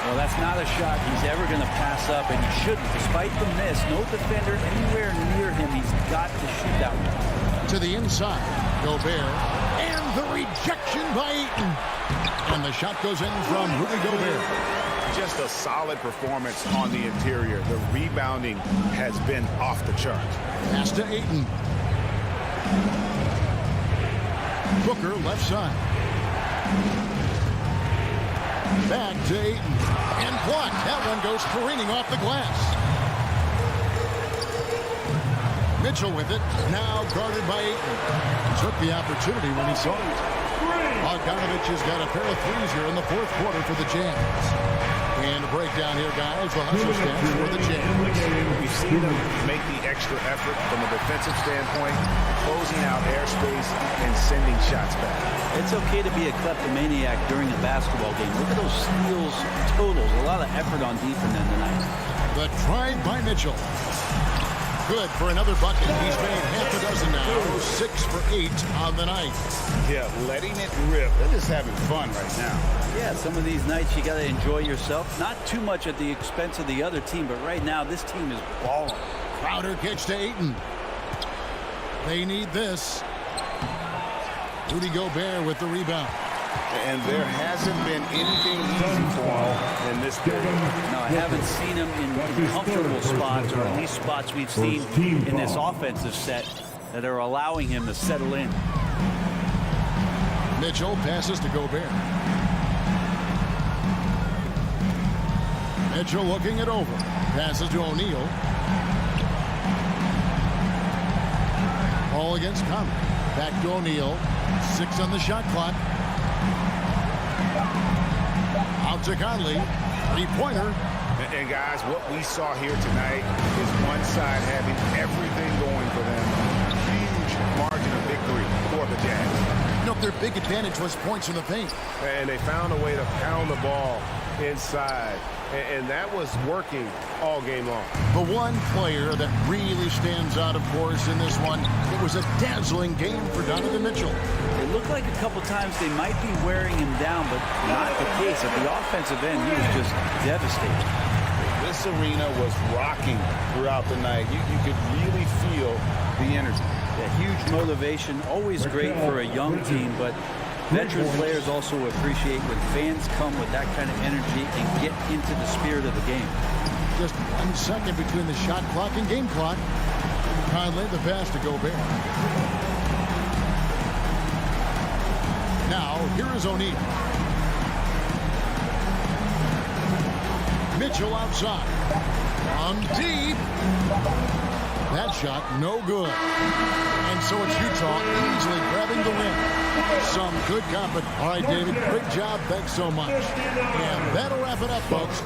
Well, that's not a shot he's ever going to pass up, and he shouldn't. Despite the miss, no defender anywhere near him. He's got to shoot that one. To the inside. Gobert. And the rejection by Ayton. And the shot goes in from Rudy Gobert. Just a solid performance on the interior. The rebounding has been off the charts. Pass to Ayton. Booker left side. Back to Ayton. And blocked. That one goes careening off the glass. Mitchell with it. Now guarded by Ayton. Took the opportunity when he saw it. Bogdanovic has got a pair of threes here in the fourth quarter for the Jazz. And a breakdown here, guys. The hustle stance for the Jazz. We've seen them make the extra effort from a defensive standpoint, closing out airspace and sending shots back. It's okay to be a kleptomaniac during a basketball game. Look at those steals totals. A lot of effort on defense tonight. The drive by Mitchell. Good for another bucket. He's made half a dozen now. 6 for 8 on the night. Yeah, letting it rip. They're just having fun right now. Yeah, some of these nights you got to enjoy yourself. Not too much at the expense of the other team, but right now this team is balling. Crowder kicks to Ayton. They need this. Rudy Gobert with the rebound. And there hasn't been anything easy for him in this period. No, I haven't seen him in comfortable spots, or at least spots we've seen in this offensive set that are allowing him to settle in. Mitchell passes to Gobert. Mitchell looking it over. Passes to O'Neal. Ball against Conley. Back to O'Neal. 6 on the shot clock. Out to Conley. 3-pointer. And guys, what we saw here tonight is one side having everything going for them. Huge margin of victory for the Jazz. Their big advantage was points in the paint. And they found a way to pound the ball inside. And that was working all game long. The one player that really stands out, of course, in this one, it was a dazzling game for Donovan Mitchell. It looked like a couple times they might be wearing him down, but not the case. At the offensive end, he was just devastated. This arena was rocking throughout the night. You could really feel the energy. Yeah, huge motivation, always great for a young team, but veteran players also appreciate when fans come with that kind of energy and get into the spirit of the game. Just 1 second between the shot clock and game clock. Conley, the pass to Gobert. Now, here is O'Neal. Mitchell outside. On deep. That shot, no good. And so it's Utah easily grabbing the win. Some good confidence. All right, David, great job. Thanks so much. And that'll wrap it up, folks.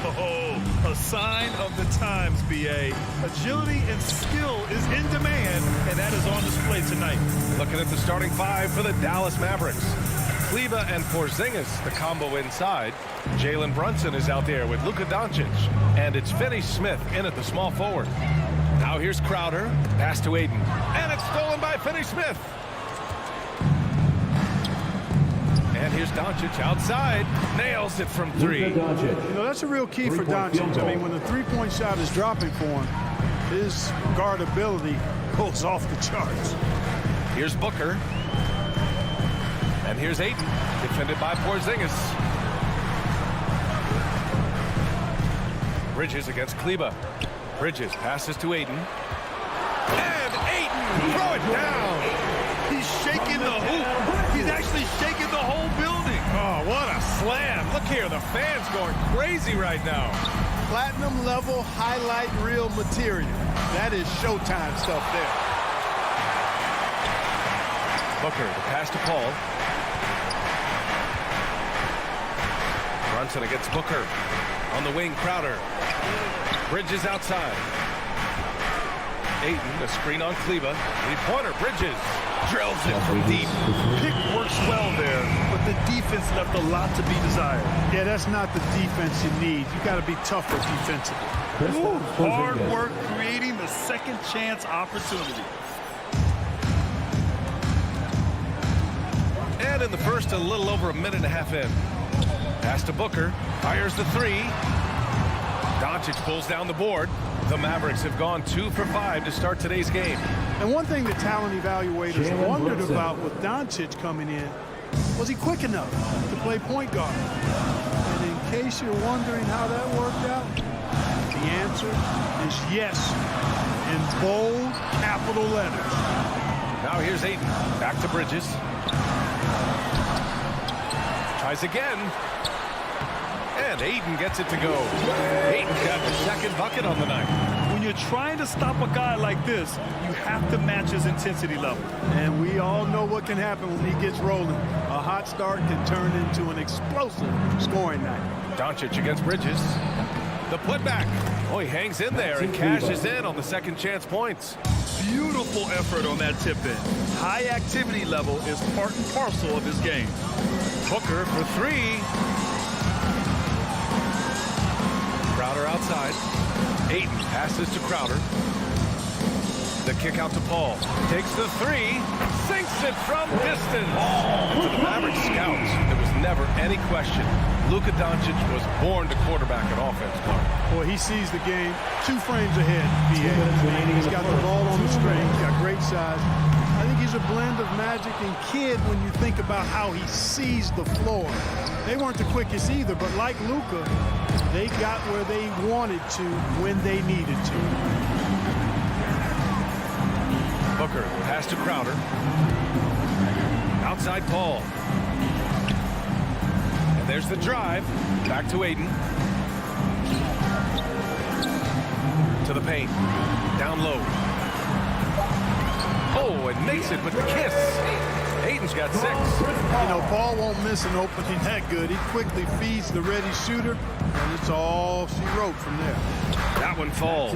Oh, a sign of the times, B.A. Agility and skill is in demand, and that is on display tonight. Looking at the starting five for the Dallas Mavericks. Kleber and Porzingis, the combo inside. Jalen Brunson is out there with Luka Doncic. And it's Finney Smith in at the small forward. Now here's Crowder. Pass to Aiden. And it's stolen by Finney Smith. And here's Doncic outside. Nails it from three. You know, that's a real key for Doncic. I mean, when the three-point shot is dropping for him, his guard ability goes off the charts. Here's Booker. And here's Aiden, defended by Porzingis. Bridges against Kleber. Bridges passes to Aiden. And Aiden, throw it down. He's shaking the hoop. He's actually shaking the whole building. Oh, what a slam. Look here, the fans going crazy right now. Platinum level highlight reel material. That is Showtime stuff there. Booker, the pass to Paul. Brunson against Booker. On the wing, Crowder. Bridges outside. Aiden, a screen on Kleber. Three-pointer, Bridges. Drills it from deep. Pick works well there, but the defense left a lot to be desired. Yeah, that's not the defense you need. You got to be tougher defensively. Ooh, hard work creating the second chance opportunity. And in the first, a little over a minute and a half in. Pass to Booker. Fires the three. Doncic pulls down the board. The Mavericks have gone 2 for 5 to start today's game. And one thing the talent evaluators wondered about with Doncic coming in, was he quick enough to play point guard? And in case you're wondering how that worked out, the answer is yes, in bold capital letters. Now here's Aiden. Back to Bridges. Tries again. And Aiden gets it to go. Aiden got the second bucket on the night. When you're trying to stop a guy like this, you have to match his intensity level. And we all know what can happen when he gets rolling. A hot start can turn into an explosive scoring night. Doncic against Bridges. The putback. Oh, he hangs in there and cashes in on the second chance points. Beautiful effort on that tip-in. High activity level is part and parcel of his game. Booker for three. Crowder outside. Aiden passes to Crowder. The kick out to Paul. Takes the three. Sinks it from distance. To the Mavericks scouts, there was never any question. Luka Doncic was born to quarterback an offense, Clark. Boy, he sees the game 2 frames ahead, B.A. He's got the ball on the string. He's got great size. I think he's a blend of magic and kid when you think about how he sees the floor. They weren't the quickest either, but like Luka, they got where they wanted to when they needed to. Booker, pass to Crowder. Outside Paul. And there's the drive. Back to Aiden. To the paint. Down low. Oh, and makes it with the kiss. Aiden's got 6. You know, Paul won't miss an opening that good. He quickly feeds the ready shooter, and it's all she wrote from there. That one falls.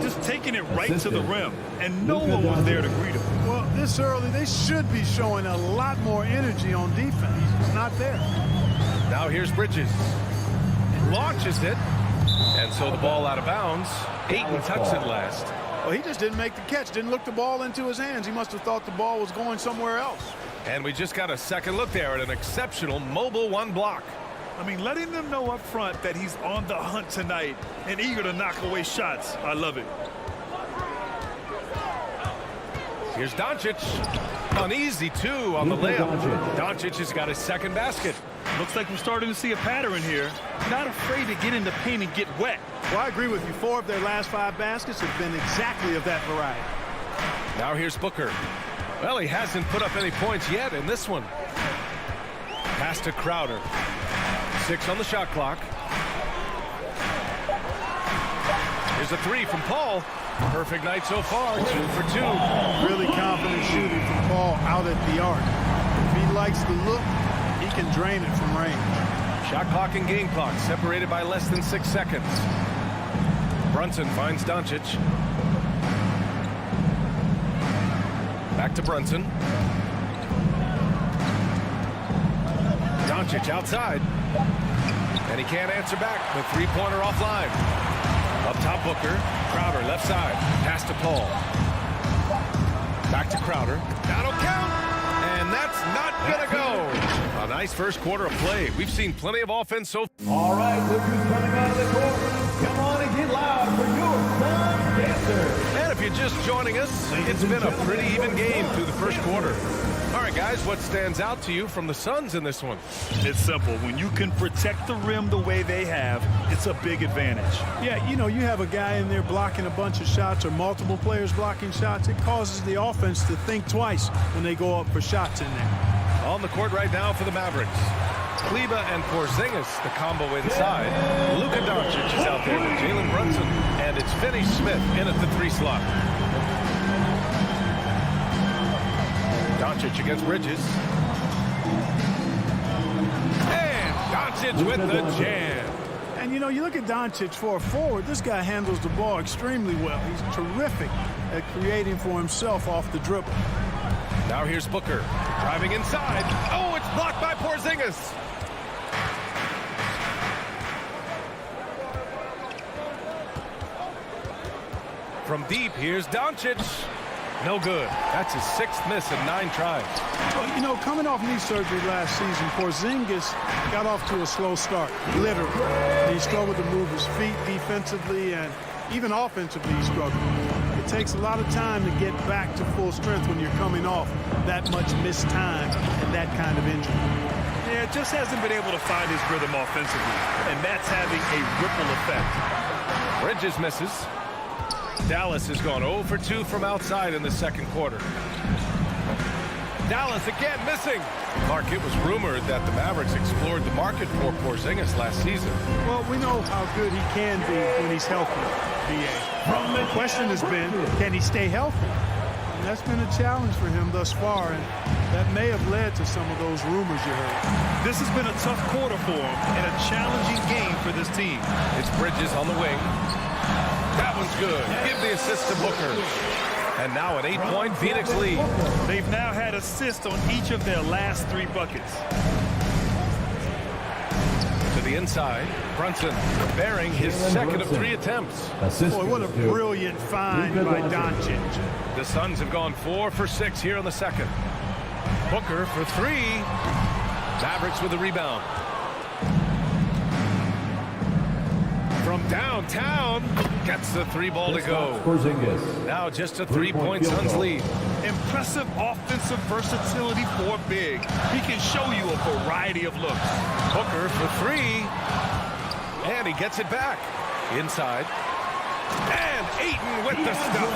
Just taking it right to the rim, and no one was there to greet him. Well, this early, they should be showing a lot more energy on defense. It's not there. Now here's Bridges. Launches it. And so the ball out of bounds. Aiden tucks it last. Well, he just didn't make the catch, didn't look the ball into his hands. He must have thought the ball was going somewhere else. And we just got a second look there at an exceptional mobile 1 block. I mean, letting them know up front that he's on the hunt tonight and eager to knock away shots. I love it. Here's Doncic. Uneasy, too, on the layup. Doncic has got his second basket. Looks like we're starting to see a pattern here. Not afraid to get in the paint and get wet. Well, I agree with you. 4 of their last 5 baskets have been exactly of that variety. Now here's Booker. Well, he hasn't put up any points yet in this one. Pass to Crowder. 6 on the shot clock. Here's a 3 from Paul. Perfect night so far, 2 for 2. Really confident shooting from Paul out at the arc. If he likes the look, he can drain it from range. Shot clock and game clock separated by less than 6 seconds. Brunson finds Doncic. Back to Brunson. Doncic outside. And he can't answer back. The three-pointer offline. Up top, Booker. Crowder, left side. Pass to Paul. Back to Crowder. That'll count. And that's not going to go. A nice first quarter of play. We've seen plenty of offense so far. All right, look who's coming out of the court. Come on and get loud for your Sun Dancer. And if you're just joining us, it's been a pretty even game through the first quarter. All right, guys, what stands out to you from the Suns in this one? It's simple. When you can protect the rim the way they have, it's a big advantage. Yeah, you know, you have a guy in there blocking a bunch of shots or multiple players blocking shots. It causes the offense to think twice when they go up for shots in there. On the court right now for the Mavericks. Kleber and Porzingis, the combo inside. Luka Doncic is out there with Jalen Brunson. And it's Finney Smith in at the 3 slot. Doncic against Bridges. And Doncic with the jam. And, you know, you look at Doncic for a forward. This guy handles the ball extremely well. He's terrific at creating for himself off the dribble. Now here's Booker driving inside. Oh, it's blocked by Porzingis. From deep, here's Doncic. No good. That's his 6th miss in 9 tries. Well, you know, coming off knee surgery last season, Porzingis got off to a slow start, literally. And he struggled to move his feet defensively and even offensively he struggled. It takes a lot of time to get back to full strength when you're coming off that much missed time and that kind of injury. Yeah, just hasn't been able to find his rhythm offensively, and that's having a ripple effect. Bridges misses. Dallas has gone 0 for 2 from outside in the second quarter. Dallas again missing. Mark, it was rumored that the Mavericks explored the market for Porzingis last season. Well, we know how good he can be when he's healthy, B.A. The question has been, can he stay healthy? And that's been a challenge for him thus far, and that may have led to some of those rumors you heard. This has been a tough quarter for him and a challenging game for this team. It's Bridges on the wing. That one's good. Give the assist to Booker. And now an 8-point Phoenix lead. They've now had assists on each of their last 3 buckets. To the inside, Brunson bearing his second of 3 attempts. Boy, what a brilliant find by Doncic. The Suns have gone 4 for 6 here in the second. Booker for 3. Mavericks with the rebound. From downtown, gets the 3 ball to go. Now just a 3-point Suns lead. Impressive offensive versatility for big. He can show you a variety of looks. Booker for 3. And he gets it back. Inside. And Ayton with the stuff.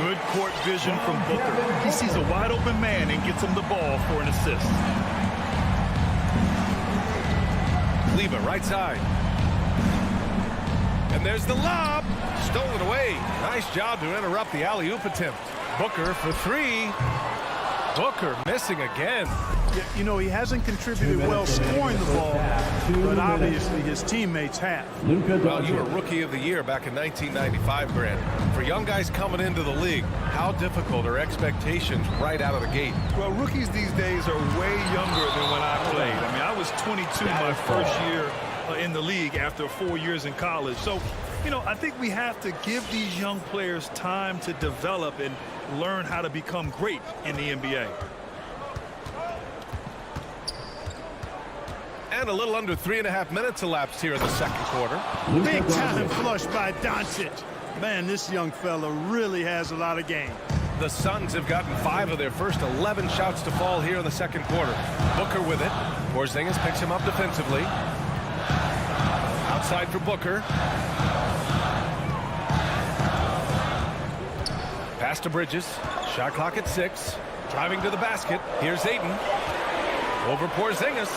Good court vision from Booker. He sees a wide open man and gets him the ball for an assist. Kleber right side. And there's the lob. Stolen away. Nice job to interrupt the alley-oop attempt. Booker for 3. Booker missing again. Yeah, you know, he hasn't contributed well scoring the ball, but obviously his teammates have. Well, you were Rookie of the Year back in 1995, Grant. For young guys coming into the league, how difficult are expectations right out of the gate? Well, rookies these days are way younger than when I played. I mean, I was 22 my first year in the league after 4 years in college. So, you know, I think we have to give these young players time to develop and learn how to become great in the NBA. And a little under 3.5 minutes elapsed here in the second quarter. Big time flush by Doncic. Man, this young fella really has a lot of game. The Suns have gotten 5 of their first 11 shots to fall here in the second quarter. Booker with it. Porzingis picks him up defensively. Outside for Booker. Pass to Bridges. Shot clock at 6. Driving to the basket. Here's Ayton. Over Porzingis.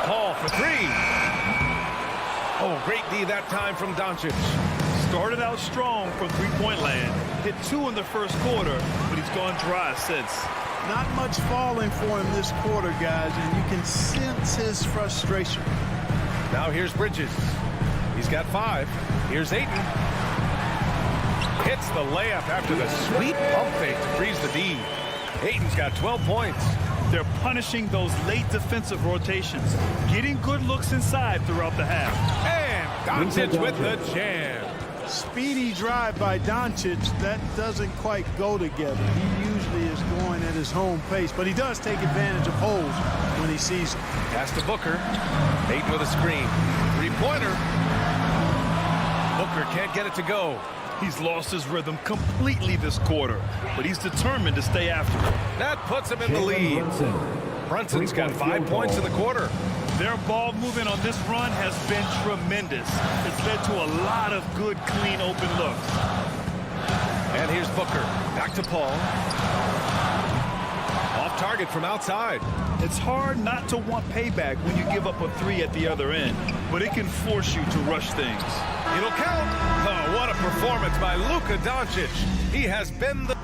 Paul for 3. Oh, great D that time from Doncic. Started out strong from three-point land. Hit 2 in the first quarter, but he's gone dry since. Not much falling for him this quarter, guys, and you can sense his frustration. Now here's Bridges. He's got 5. Here's Ayton. Hits the layup after the sweet pump fake to freeze the D. Ayton's got 12 points. They're punishing those late defensive rotations, getting good looks inside throughout the half. And Doncic with the jam. Speedy drive by Doncic. That doesn't quite go together. He usually is going at his home pace, but he does take advantage of holes when he sees them. Pass to Booker. Ayton with a screen. 3-pointer. Booker can't get it to go. He's lost his rhythm completely this quarter, but he's determined to stay after it. That puts him in the lead. Brunson's got 5 points in the quarter. Their ball movement on this run has been tremendous. It's led to a lot of good, clean, open looks. And here's Booker. Back to Paul. Off target from outside. It's hard not to want payback when you give up a 3 at the other end, but it can force you to rush things. It'll count. Oh, what a performance by Luka Doncic. He has been the...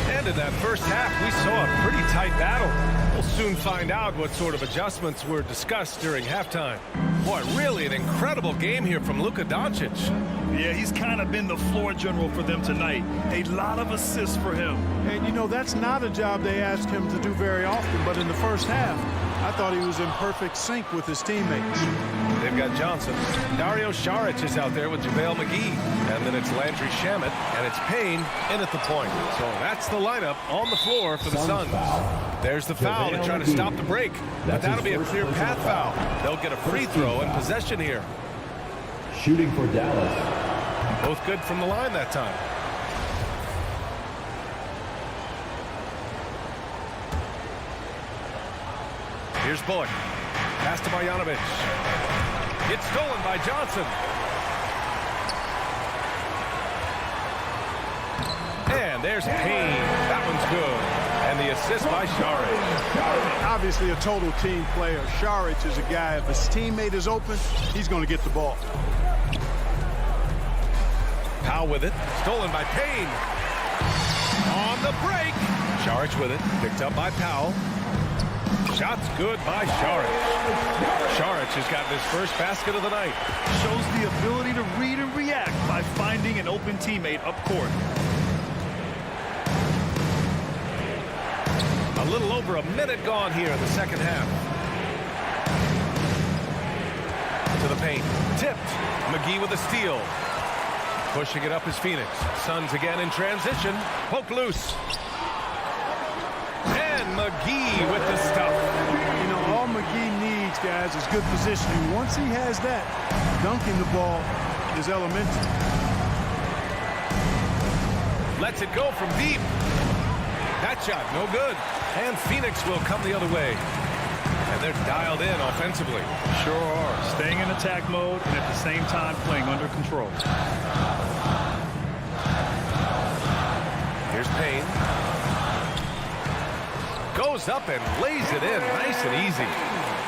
And in that first half, we saw a pretty tight battle. We'll soon find out what sort of adjustments were discussed during halftime. Boy, really an incredible game here from Luka Doncic. Yeah, he's kind of been the floor general for them tonight. A lot of assists for him. And, you know, that's not a job they ask him to do very often, but in the first half, I thought he was in perfect sync with his teammates. They've got Johnson. Dario Saric is out there with JaVale McGee. And then it's Landry Shamet, and it's Payne in at the point. So that's the lineup on the floor for the Suns. There's the foul to try to stop the break. But that'll be a clear path foul. They'll get a free throw in possession here. Shooting for Dallas. Both good from the line that time. Here's Bullock. Pass to Marjanovic. It's stolen by Johnson. And there's Payne. That one's good. And the assist by Saric. Obviously a total team player. Saric is a guy, if his teammate is open, he's going to get the ball. Powell with it. Stolen by Payne. On the break. Saric with it. Picked up by Powell. Shots good by Saric. Saric has gotten his first basket of the night. Shows the ability to read and react by finding an open teammate up court. A little over a minute gone here in the second half. To the paint. Tipped. McGee with a steal. Pushing it up is Phoenix. Suns again in transition. Poke loose. And McGee with the stuff. You know, all McGee needs, guys, is good positioning. Once he has that, dunking the ball is elementary. Lets it go from deep. That shot, no good. And Phoenix will come the other way. And they're dialed in offensively. Sure are. Staying in attack mode and at the same time playing under control. Here's Payne. Goes up and lays it in nice and easy.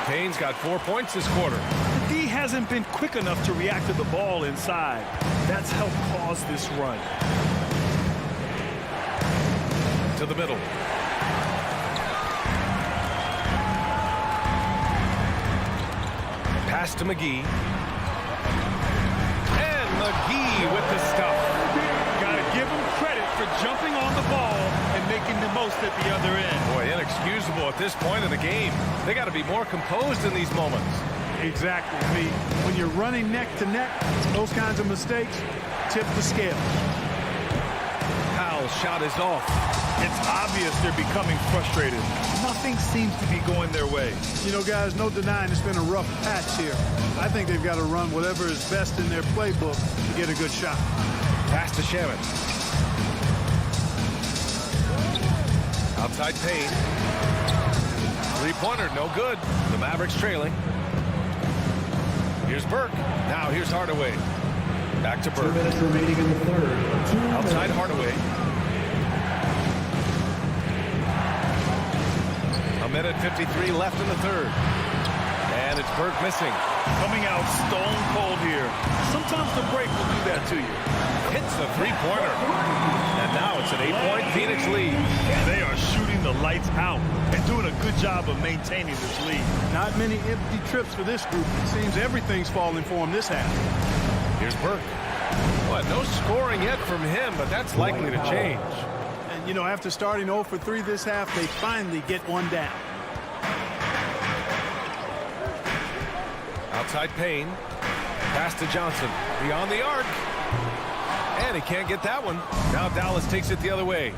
Payne's got 4 points this quarter. The D hasn't been quick enough to react to the ball inside. That's helped cause this run. To the middle. Pass to McGee. And McGee with the stuff. Gotta give him credit for jumping on the ball and making the most at the other end. Boy, inexcusable at this point in the game. They got to be more composed in these moments. Exactly. I mean, when you're running neck to neck, those kinds of mistakes tip the scale. Powell Powell's shot is off. It's obvious they're becoming frustrated. Nothing seems to be going their way. You know, guys, no denying it's been a rough patch here. I think they've got to run whatever is best in their playbook to get a good shot. Pass to Shaman. Outside Payne. Three-pointer, no good. The Mavericks trailing. Here's Burke. Now here's Hardaway. Back to Burke. 2 minutes remaining in the third. Outside Hardaway. A minute 53 left in the third. And it's Burke missing. Coming out stone cold here. Sometimes the break will do that to you. Hits the three-pointer. And now it's an 8-point Phoenix lead. They are shooting the lights out and doing a good job of maintaining this lead. Not many empty trips for this group. It seems everything's falling for them this half. Here's Burke. What, no scoring yet from him, but that's likely to change. And, you know, after starting 0 for 3 this half, they finally get one down. Outside Payne. Pass to Johnson. Beyond the arc. And he can't get that one. Now Dallas takes it the other way.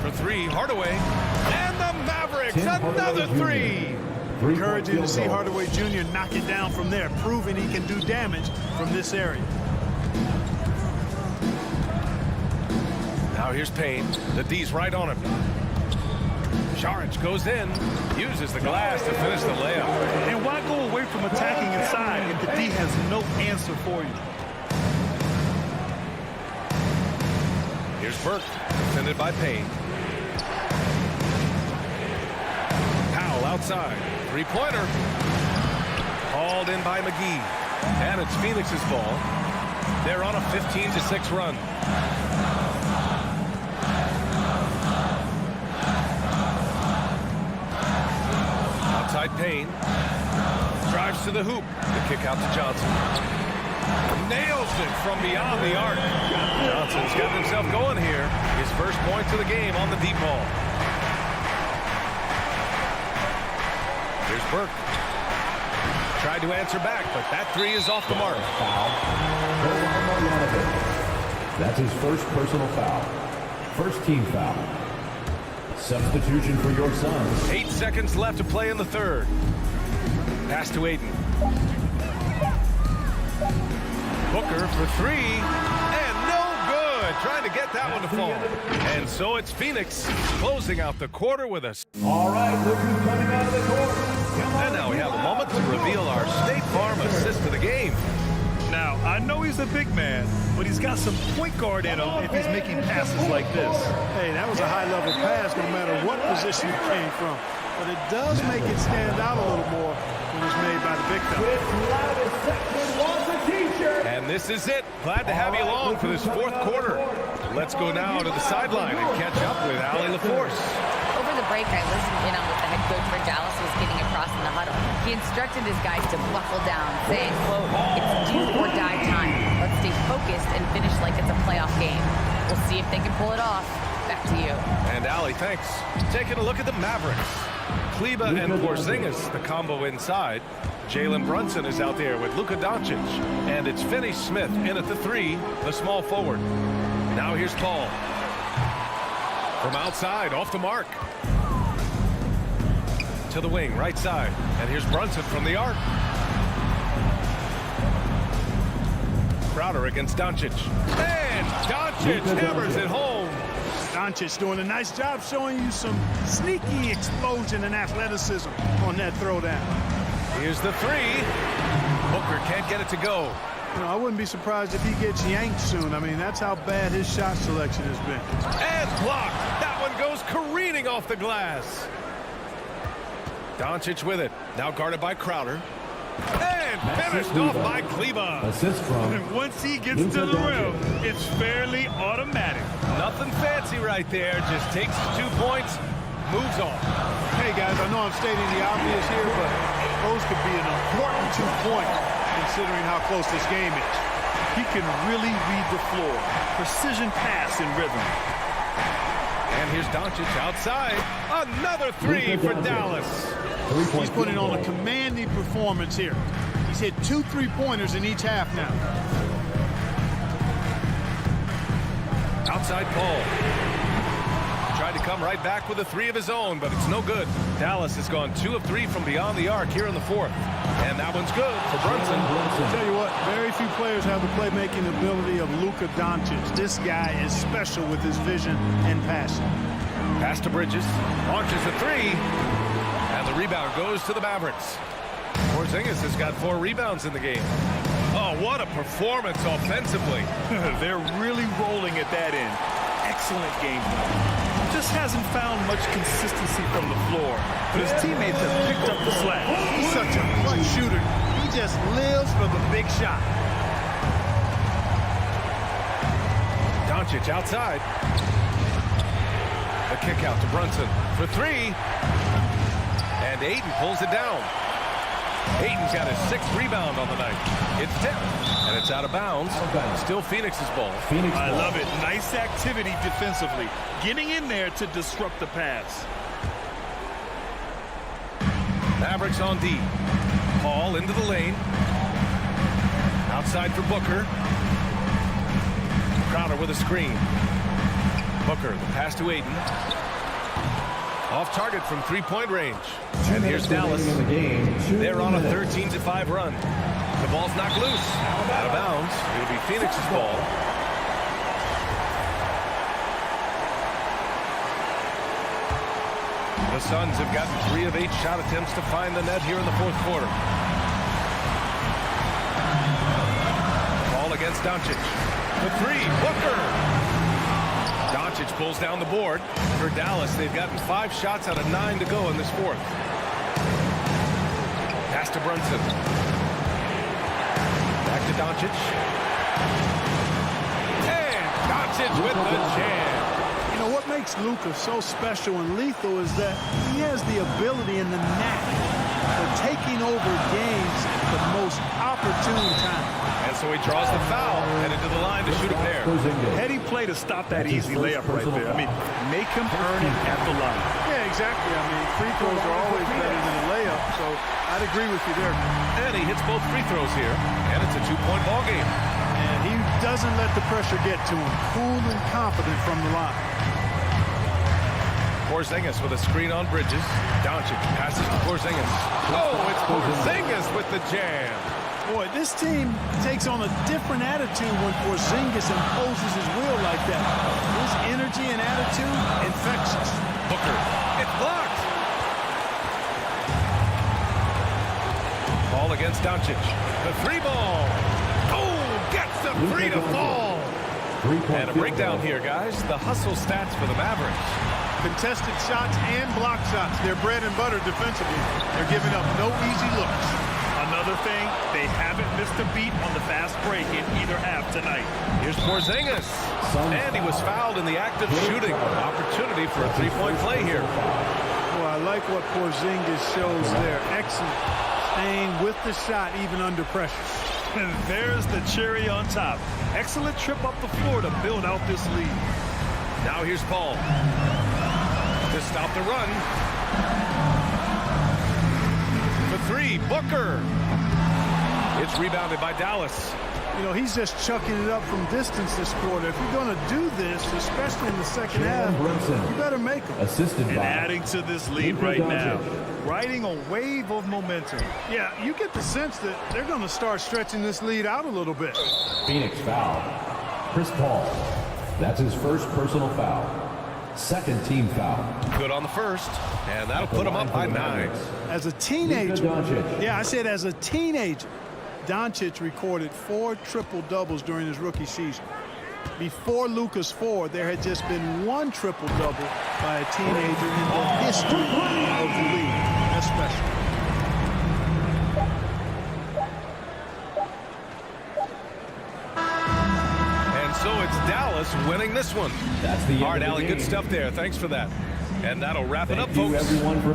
For three, Hardaway. And the Mavericks, another three. Encouraging to see Hardaway Jr. knock it down from there, proving he can do damage from this area. Now here's Payne. The D's right on him. Saric goes in, uses the glass to finish the layup. And why go away from attacking inside if the D has no answer for you? Here's Burke, defended by Payne. Powell outside. Three-pointer. Hauled in by McGee. And it's Phoenix's ball. They're on a 15-6 run. Outside Payne. Drives to the hoop. The kick out to Johnson. Nails it from beyond the arc. Johnson's got himself going here. His first points of the game on the deep ball. Here's Burke. Tried to answer back, but that three is off the mark. That's his first personal foul. First team foul. Substitution for your Suns. 8 seconds left to play in the third. Pass to Ayton. Booker for three, and no good. Trying to get that one to fall. And so it's Phoenix closing out the quarter with us. All right, look who's coming out of the court. And now we have a moment to reveal our State Farm assist of the game. Now, I know he's a big man, but he's got some point guard in him if he's making passes like this. Hey, that was a high-level pass no matter what position it came from. But it does make it stand out a little more when it's made by the big fella. And this is it. Glad to have you along for this fourth quarter. Let's go now to the sideline and catch up with Allie LaForce. Over the break, I listened in on what the head coach for Dallas was getting across in the huddle. He instructed his guys to buckle down, saying, quote, "It's do or die time. Let's stay focused and finish like it's a playoff game. We'll see if they can pull it off." Back to you. And Allie, thanks. Taking a look at the Mavericks. Kleba and Porzingis, the combo inside. Jalen Brunson is out there with Luka Doncic. And it's Finney-Smith in at the three, the small forward. Now here's Paul. From outside, off the mark. To the wing, right side. And here's Brunson from the arc. Crowder against Doncic. And Doncic hammers it home. Doncic doing a nice job showing you some sneaky explosion and athleticism on that throwdown. Here's the three. Booker can't get it to go. You know, I wouldn't be surprised if he gets yanked soon. I mean, that's how bad his shot selection has been. And blocked. That one goes careening off the glass. Doncic with it. Now guarded by Crowder. And finished off by Kleba. Assist from. And once he gets to the rim, it's fairly automatic. Nothing fancy right there. Just takes the 2 points, moves on. Hey, guys, I know I'm stating the obvious here, but those could be an important 2 points considering how close this game is. He can really read the floor. Precision pass in rhythm. And here's Doncic outside. Another three for Dallas. He's putting on a commanding performance here. He's hit 2 3-pointers in each half now. Outside Paul. Tried to come right back with a three of his own, but it's no good. Dallas has gone 2 of 3 from beyond the arc here in the fourth. And that one's good for Brunson. I'll tell you what, very few players have the playmaking ability of Luka Doncic. This guy is special with his vision and passion. Pass to Bridges. Launches a three. And the rebound goes to the Mavericks. Porzingis has got 4 rebounds in the game. Oh, what a performance offensively. They're really rolling at that end. Excellent game plan. Just hasn't found much consistency from the floor, but his teammates have picked up the slack. He's such a clutch shooter. He just lives for the big shot. Doncic outside. The kick out to Brunson for 3. And Ayton pulls it down. Ayton's got his 6th rebound on the night. It's 10, and it's out of bounds. Still Phoenix's ball. I love it. Nice activity defensively. Getting in there to disrupt the pass. Mavericks on D. Paul into the lane. Outside for Booker. Crowder with a screen. Booker, the pass to Ayton. Off target from 3-point range. And here's Dallas. They're on a 13-5 run. The ball's knocked loose. Out of bounds. It'll be Phoenix's ball. The Suns have gotten 3 of 8 shot attempts to find the net here in the fourth quarter. Ball against Doncic. The 3, Booker. Doncic pulls down the board. For Dallas, they've gotten 5 shots out of 9 to go in this fourth. Pass to Brunson. Back to Doncic. And Doncic with the jam. You know, what makes Luka so special and lethal is that he has the ability and the knack for taking over games at the most opportune time. And so he draws the foul, headed to the line to shoot a pair. Heady play to stop that easy layup right there. I mean, make him earn it at the line. Yeah, exactly. I mean, free throws are always better than a layup, so I'd agree with you there. And he hits both free throws here, and it's a 2-point ball game. And he doesn't let the pressure get to him. Cool and confident from the line. Porzingis with a screen on Bridges. Doncic passes to Porzingis. Oh, it's Porzingis with the jam. Boy, this team takes on a different attitude when Porzingis imposes his will like that. His energy and attitude, infectious. Booker, it's blocked. Ball against Doncic. The 3 ball. Oh, gets the 3 to fall. And a breakdown here, guys. The hustle stats for the Mavericks. Contested shots and block shots. They're bread and butter defensively. They're giving up no easy looks. Another thing, they haven't missed a beat on the fast break in either half tonight. Here's Porzingis. And he was fouled in the act of shooting. Opportunity for a 3-point play here. Well, I like what Porzingis shows there. Excellent. Staying with the shot even under pressure. And there's the cherry on top. Excellent trip up the floor to build out this lead. Now here's Paul. To stop the run. The 3, Booker. It's rebounded by Dallas. You know, he's just chucking it up from distance this quarter. If you're going to do this, especially in the second half, you better make them. Assisted and by adding to this lead right now. Riding a wave of momentum. Yeah, you get the sense that they're going to start stretching this lead out a little bit. Phoenix foul. Chris Paul. That's his first personal foul. Second team foul. Good on the first, and that'll put him up by 9. As a teenager, yeah, I said as a teenager, Doncic recorded 4 triple-doubles during his rookie season. Before Luka's 4, there had just been 1 triple-double by a teenager in the history of the league. That's special. So it's Dallas winning this one. That's the end. All right, of the Allie, game. good stuff there. Thanks for that. And that'll wrap it up, Thank you, folks. everyone, for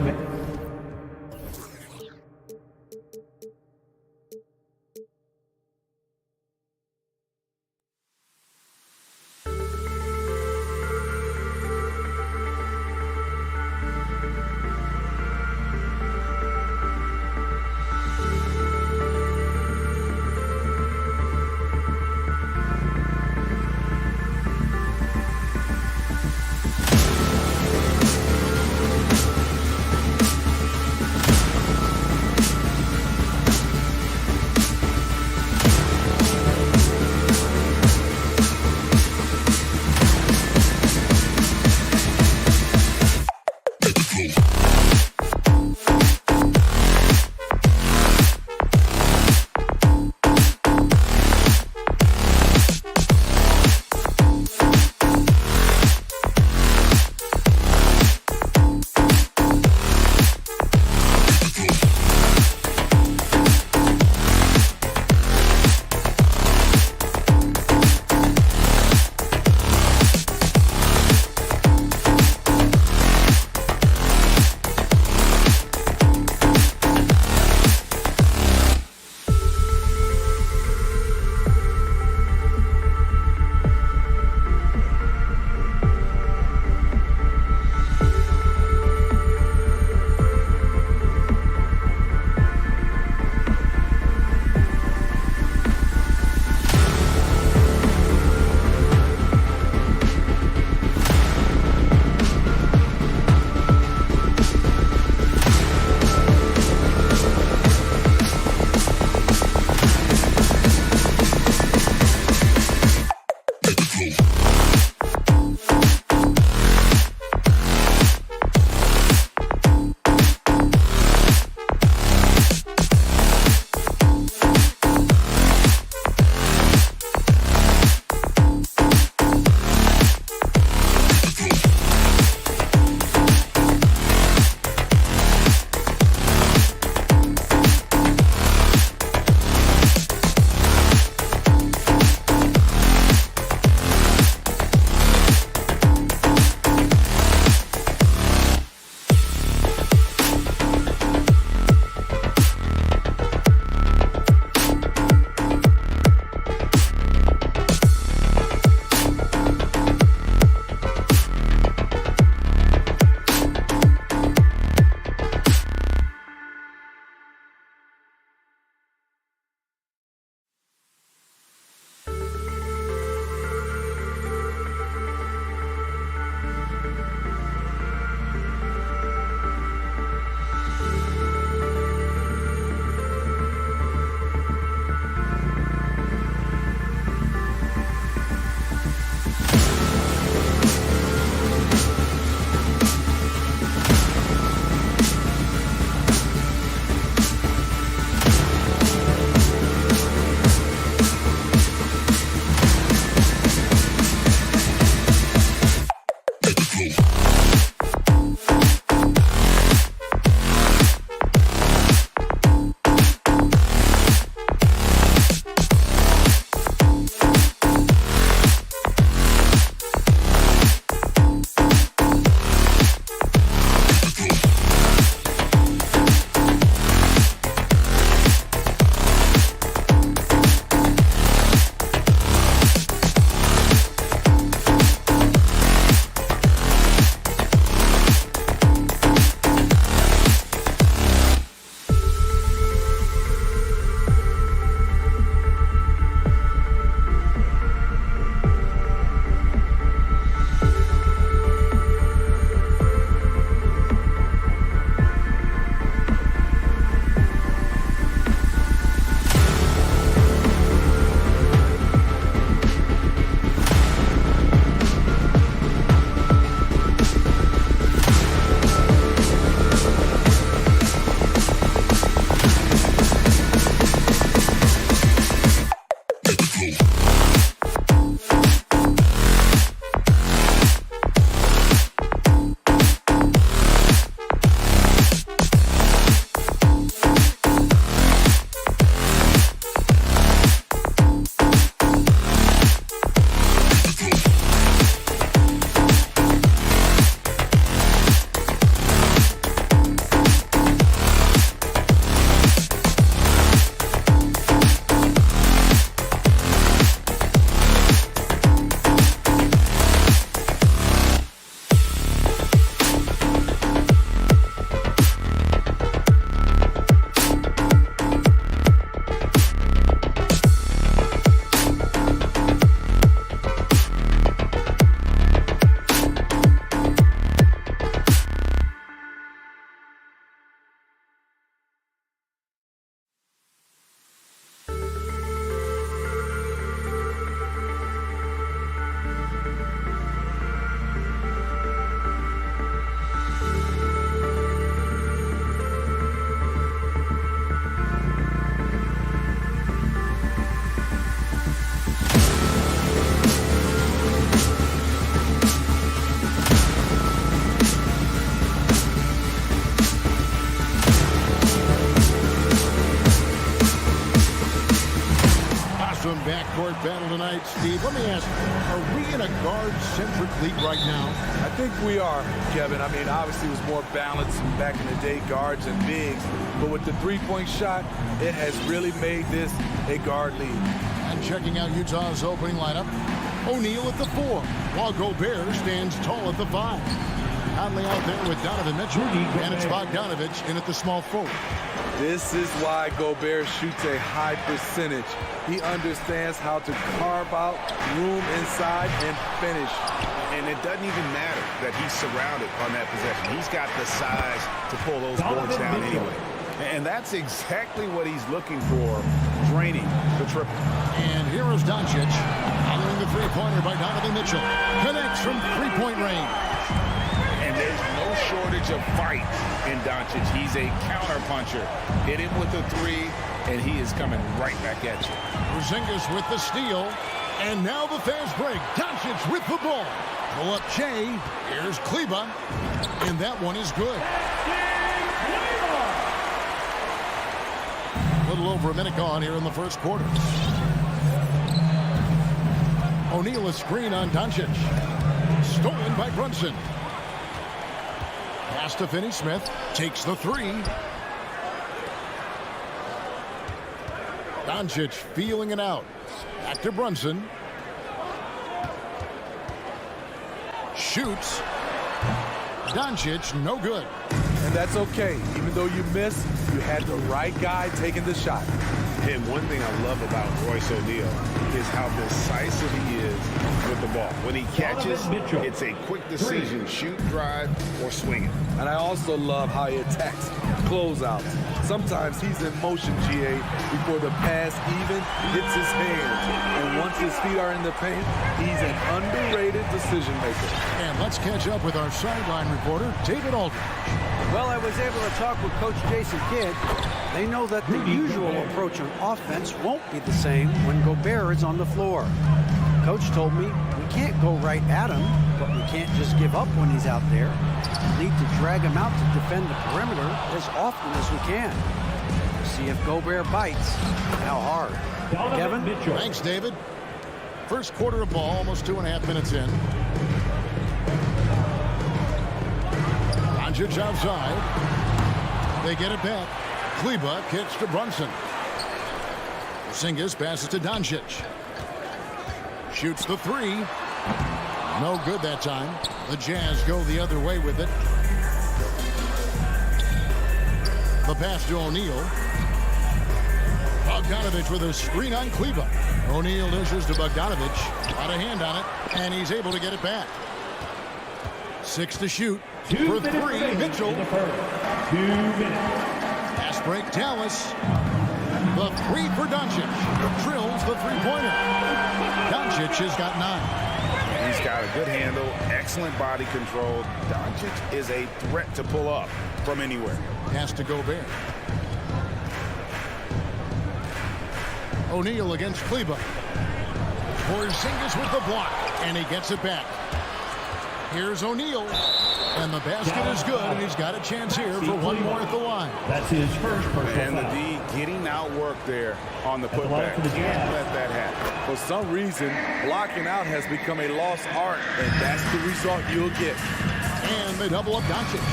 backcourt battle tonight, Steve. Let me ask you, are we in a guard-centric league right now? I think we are, Kevin. I mean, obviously it was more balanced back in the day, guards and bigs. But with the three-point shot, it has really made this a guard league. And checking out Utah's opening lineup, O'Neal at the 4, while Gobert stands tall at the 5. Conley out there with Donovan Mitchell, and it's Bogdanovich in at the small forward. This is why Gobert shoots a high percentage. He understands how to carve out room inside and finish. And it doesn't even matter that he's surrounded on that possession. He's got the size to pull those boards down anyway. And that's exactly what he's looking for, draining the triple. And here is Doncic, following the three-pointer by Donovan Mitchell. Connects from three-point range. And there's no shortage of fight in Doncic. He's a counter-puncher. Hit him with a three, and he is coming right back at you. Porzingis with the steal. And now the fast break. Doncic with the ball. Pull up Shea. Here's Kleber. And that one is good. A little over a minute gone here in the first quarter. O'Neal a screen on Doncic. Stolen by Brunson. Pass to Finney-Smith. Takes the three. Doncic feeling it out. Back to Brunson. Shoots. Doncic, no good. And that's okay. Even though you missed, you had the right guy taking the shot. And one thing I love about Royce O'Neal is how decisive he is with the ball. When he catches, it's a quick decision, shoot, drive, or swing it. And I also love how he attacks closeouts. Sometimes he's in motion, GA, before the pass even hits his hands. And once his feet are in the paint, he's an underrated decision maker. And let's catch up with our sideline reporter, David Aldridge. Well, I was able to talk with Coach Jason Kidd. They know that the usual approach on offense won't be the same when Gobert is on the floor. Coach told me we can't go right at him, but we can't just give up when he's out there. We need to drag him out to defend the perimeter as often as we can. See if Gobert bites. How hard? Kevin? Thanks, David. First quarter of ball, almost 2.5 minutes in. Doncic outside. They get it back. Kleber kicks to Brunson. Porzingis passes to Doncic. Shoots the three. No good that time. The Jazz go the other way with it. The pass to O'Neal. Bogdanovich with a screen on Kleber. O'Neal dishes to Bogdanovich. Got a hand on it, and he's able to get it back. 6 to shoot. For three, Mitchell. 2 minutes. Pass break, Dallas. The three for Doncic. Drills the three-pointer. Doncic has got 9. He's got a good handle, excellent body control. Doncic is a threat to pull up from anywhere. Pass to Gobert. O'Neal against Kleber. Porzingis with the block, and he gets it back. Here's O'Neal, and the basket is good, and he's got a chance here for one more at the line. That's his first personal And the foul. D getting outworked there on the putback. Can't let that happen. For some reason, blocking out has become a lost art, and that's the result you'll get. And they double up Doncic.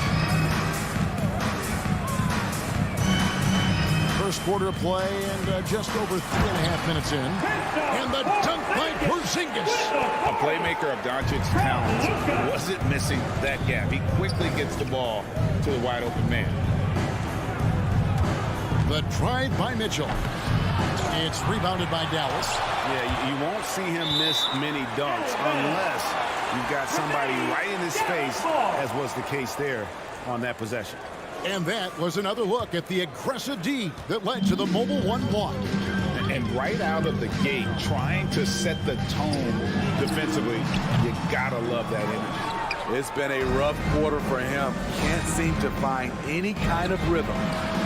First quarter of play, and just over 3.5 minutes in. And the dunk by Porzingis. A playmaker of Doncic's talents wasn't missing that gap. He quickly gets the ball to the wide open man. The drive by Mitchell. It's rebounded by Dallas. Yeah, you won't see him miss many dunks unless you've got somebody right in his face, as was the case there on that possession. And that was another look at the aggressive D that led to the Mobile One block. And right out of the gate, trying to set the tone defensively, you gotta love that energy. It's been a rough quarter for him. Can't seem to find any kind of rhythm.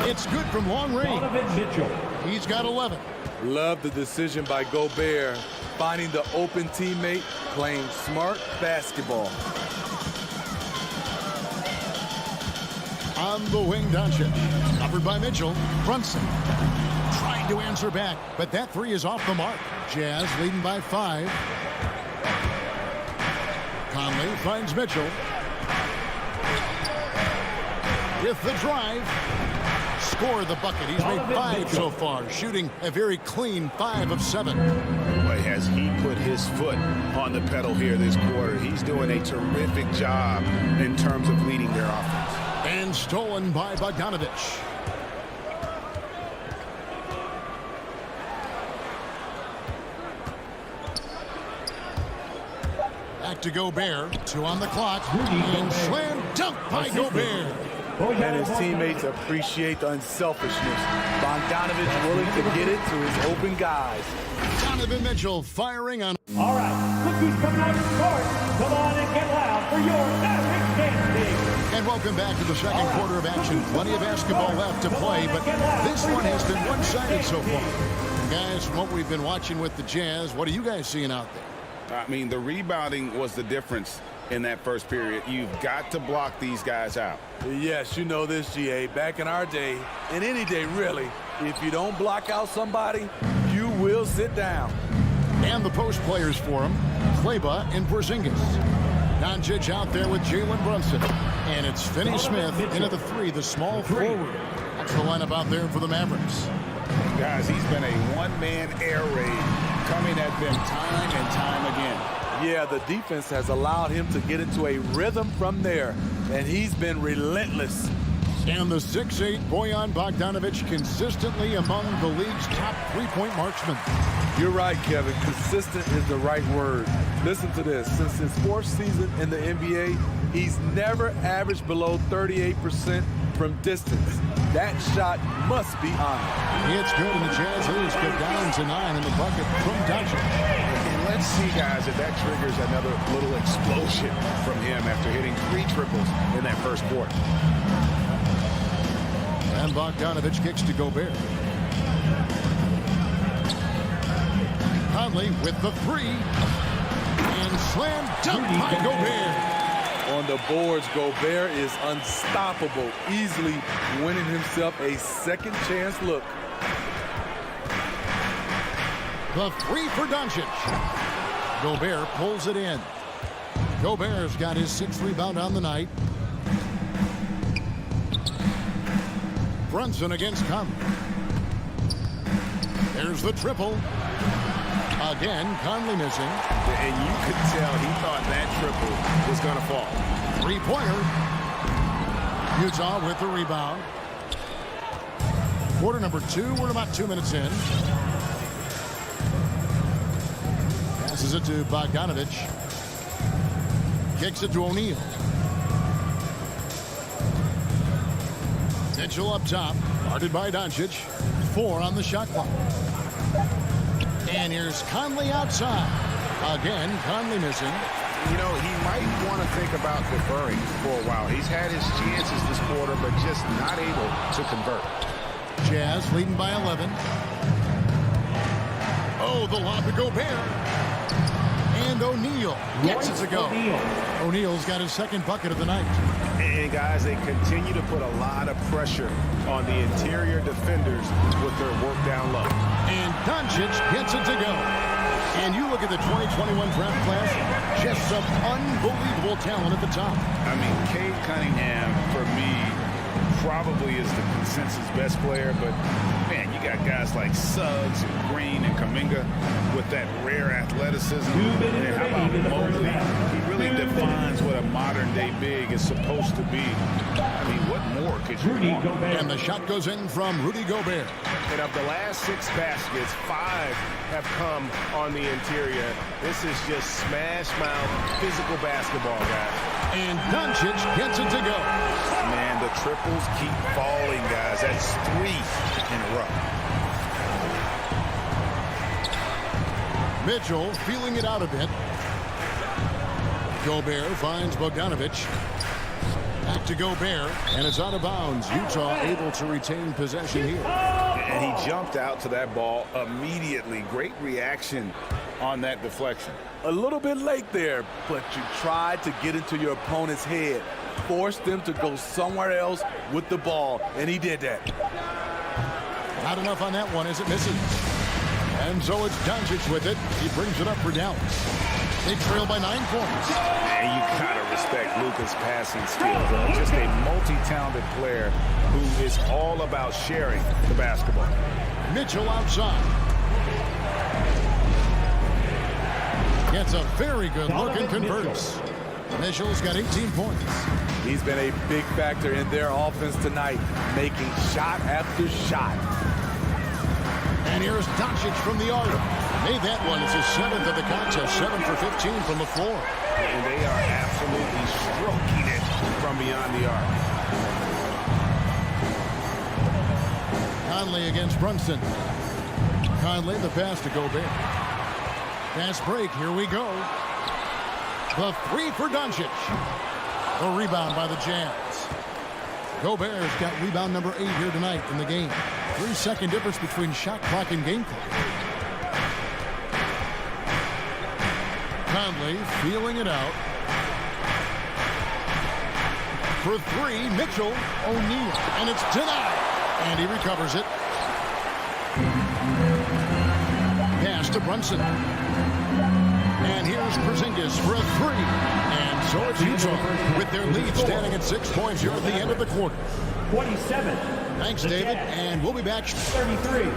It's good from long range. Donovan Mitchell. He's got 11. Love the decision by Gobert, finding the open teammate, playing smart basketball. On the wing, Doncic. Covered by Mitchell. Brunson trying to answer back, but that three is off the mark. Jazz leading by 5. Conley finds Mitchell. With the drive. Score the bucket. He's made 5 so far, shooting a very clean 5 of 7. Boy, has he put his foot on the pedal here this quarter. He's doing a terrific job in terms of leading their offense. And stolen by Bogdanovich. Back to Gobert. 2 on the clock. And slam dunk by Gobert. And his teammates appreciate the unselfishness. Bogdanovich willing to get it to his open guys. Donovan Mitchell firing on. All right, look who's coming out of the court. Come on and get loud for your Mavericks dance team. And welcome back to the second quarter of action. Plenty of basketball left to play, but this one has been one-sided so far. Guys, from what we've been watching with the Jazz, what are you guys seeing out there? I mean, the rebounding was the difference in that first period. You've got to block these guys out. Yes, you know this, GA. Back in our day, and any day really, if you don't block out somebody, you will sit down. And the post players for him, Kleber and Porzingis. Doncic out there with Jalen Brunson. And it's Finney Smith into the 3, the small forward. That's the lineup out there for the Mavericks. Guys, he's been a one-man air raid coming at them time and time again. Yeah, the defense has allowed him to get into a rhythm from there, and he's been relentless. And the 6'8" Bojan Bogdanovich consistently among the league's top three-point marksmen. You're right, Kevin. Consistent is the right word. Listen to this. Since his 4th season in the NBA, he's never averaged below 38% from distance. That shot must be on. It's good, and the Jazz leads go down to 9 in the bucket from Doncic. And let's see, guys, if that triggers another little explosion from him after hitting 3 triples in that first quarter. And Bogdanovich kicks to Gobert. Conley with the 3. And slam dunk by Gobert. On the boards, Gobert is unstoppable, easily winning himself a second chance look. The 3 for Doncic. Gobert pulls it in. Gobert's got his 6th rebound on the night. Brunson against Conley. There's the triple. Again, Conley missing. And you could tell he thought that triple was going to fall. 3-pointer. Utah with the rebound. Quarter number 2. We're about 2 minutes in. Passes it to Bogdanovich. Kicks it to O'Neal. Mitchell up top. Guarded by Doncic. 4 on the shot clock. And here's Conley outside. Again, Conley missing. You know, he might want to think about deferring for a while. He's had his chances this quarter, but just not able to convert. Jazz leading by 11. Oh, the lob to Gobert. And O'Neal gets it to go. O'Neal's got his 2nd bucket of the night. And guys, they continue to put a lot of pressure on the interior defenders with their work down low. And Doncic gets it to go. And you look at the 2021 draft class, just some unbelievable talent at the top. I mean, Cade Cunningham, for me, probably is the consensus best player, but man, you got guys like Suggs and Green and Kuminga with that rare athleticism. And how about Mobley? He really defines what a modern-day big is supposed to be. I mean, what more could you want? And the shot goes in from Rudy Gobert. And of the last 6 baskets, 5 have come on the interior. This is just smash-mouth physical basketball, guys. And Doncic gets it to go. Man, the triples keep falling, guys. That's 3 in a row. Mitchell feeling it out a bit. Gobert finds Bogdanovich. Back to Gobert, and it's out of bounds. Utah able to retain possession here. And he jumped out to that ball immediately. Great reaction on that deflection. A little bit late there, but you tried to get into your opponent's head. Forced them to go somewhere else with the ball, and he did that. Not enough on that one as it misses. And so it's Doncic with it. He brings it up for Dallas. They trail by 9 points. And you gotta respect Luka's passing skills. Just a multi-talented player who is all about sharing the basketball. Mitchell outside. Gets a very good look and converts. Mitchell's got 18 points. He's been a big factor in their offense tonight, making shot after shot. And here's Doncic from the arc. Made that one. It's his 7th of the contest. 7 for 15 from the floor. And they are absolutely stroking it from beyond the arc. Conley against Brunson. Conley, the pass to Gobert. Fast break. Here we go. The 3 for Doncic. The rebound by the Jazz. Gobert's got rebound number 8 here tonight in the game. 3-second difference between shot clock and game clock. Conley feeling it out. For 3, Mitchell, O'Neal, and it's denied. And he recovers it. Pass to Brunson. And here's Porzingis for a 3. And so it's Utah with their lead standing at 6 points here at the end of the quarter. 27. Thanks, David. And we'll be back. 33.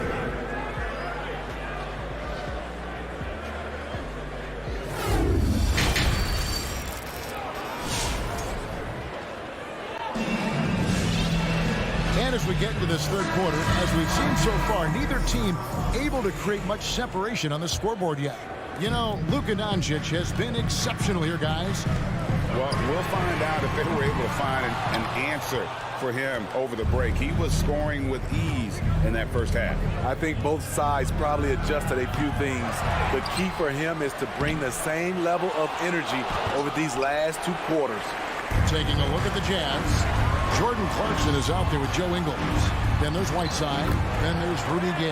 And as we get into this third quarter, as we've seen so far, neither team able to create much separation on the scoreboard yet. You know, Luka Doncic has been exceptional here, guys. Well, we'll find out if they were able to find an answer for him over the break. He was scoring with ease in that first half. I think both sides probably adjusted a few things. The key for him is to bring the same level of energy over these last 2 quarters. Taking a look at the Jazz. Jordan Clarkson is out there with Joe Ingles. Then there's Whiteside. Then there's Rudy Gay.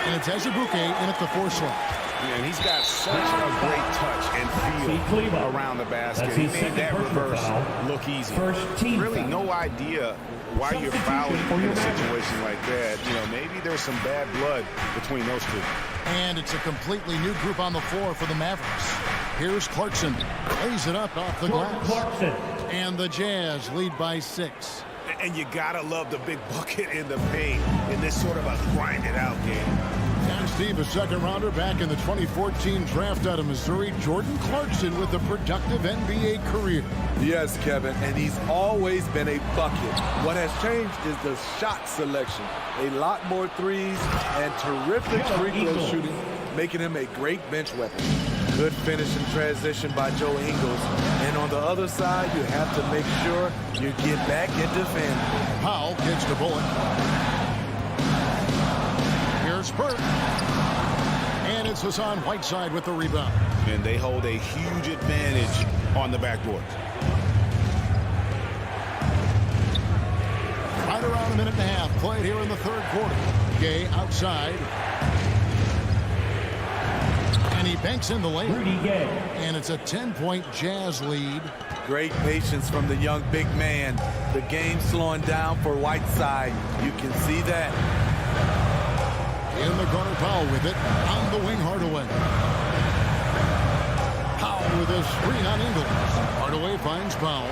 And it's Azubuike in at the 4 slot. Yeah, and he's got such a great touch and feel around the basket. He made that reverse look easy. Really no idea why you're fouling in a situation like that. You know, maybe there's some bad blood between those two. And it's a completely new group on the floor for the Mavericks. Here's Clarkson. Lays it up off the glass. And the Jazz lead by 6. And you gotta love the big bucket in the paint in this sort of a grind-it-out game. And Steve, a second-rounder back in the 2014 draft out of Missouri, Jordan Clarkson with a productive NBA career. Yes, Kevin, and he's always been a bucket. What has changed is the shot selection. A lot more threes and terrific free throw shooting, making him a great bench weapon. Good finish in transition by Joe Ingles. And on the other side, you have to make sure you get back and defend. Powell gets the bullet. Here's Burke. And it's Hassan Whiteside with the rebound. And they hold a huge advantage on the backboard. Right around a minute and a half played here in the third quarter. Gay outside. And he banks in the lane. And it's a 10-point Jazz lead. Great patience from the young big man. The game slowing down for Whiteside. You can see that. In the corner, Powell with it. On the wing, Hardaway. Powell with a screen on Ingles. Hardaway finds Powell.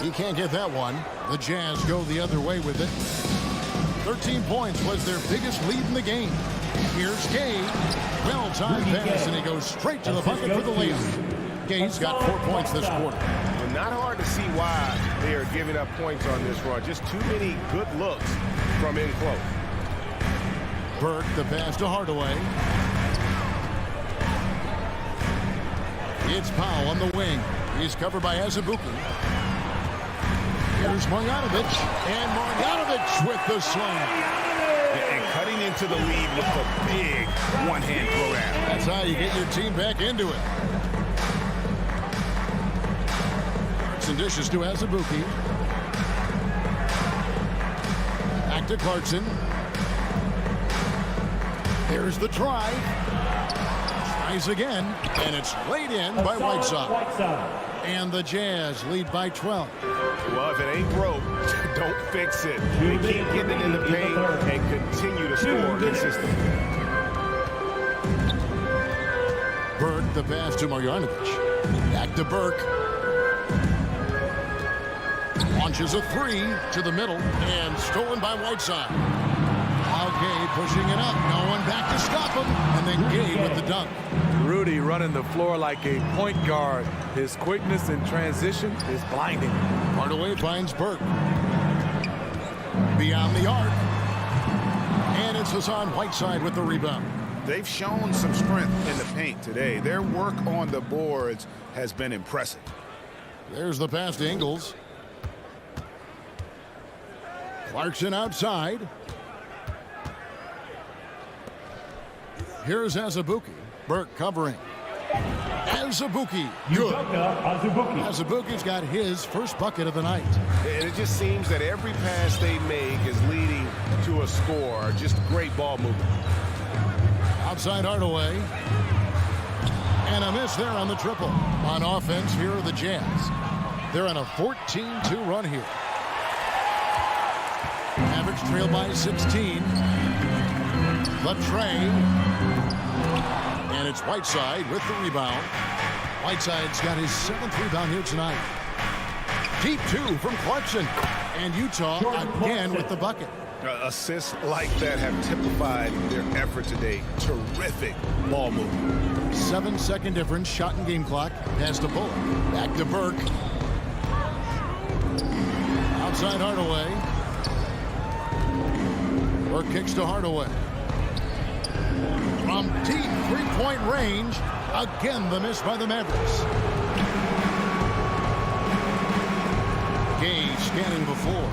He can't get that one. The Jazz go the other way with it. 13 points was their biggest lead in the game. Here's Gay. Well-timed pass, and he goes straight to the bucket for the layup. Gay's got 4 points this quarter. Well, not hard to see why they are giving up points on this run. Just too many good looks from in close. Burke, the pass to Hardaway. It's Powell on the wing. He's covered by Azubuike. Here's Marjanovic. And Marjanovic with the slam. And cutting into the lead with a big one-hand throwdown. That's how you get your team back into it. Clarkson dishes to Azubuike. Back to Clarkson. Here's the drive. Tries again, and it's laid in by Whiteside. And the Jazz lead by 12. Well, if it ain't broke, don't fix it. They keep getting it in the paint and continue to score consistently. Burke, the pass to Marjanovic. Back to Burke. Launches a three to the middle and stolen by Whiteside. Now Gay pushing it up. No one back to stop him. And then Gay with the dunk. Rudy running the floor like a point guard. His quickness in transition is blinding. Hardaway finds Burke. Beyond the arc. And it's Hassan Whiteside with the rebound. They've shown some strength in the paint today. Their work on the boards has been impressive. There's the pass to Ingles. Clarkson outside. Here's Azubuike. Burke covering. Azubuike. Good. Azubuike's got his first bucket of the night. And it just seems that every pass they make is leading to a score. Just great ball movement. Outside Hardaway. And a miss there on the triple. On offense, here are the Jazz. They're on a 14-2 run here. Mavericks trail by 16. Latre. And it's Whiteside with the rebound. Whiteside's got his 7th rebound here tonight. Deep two from Clarkson. And Utah again with the bucket. Assists like that have typified their effort today. Terrific ball movement. 7-second difference, shot and game clock. Pass to Bullock. Back to Burke. Outside Hardaway. Burke kicks to Hardaway. From deep three-point range. Again, the miss by the Mavericks. Gay scanning before.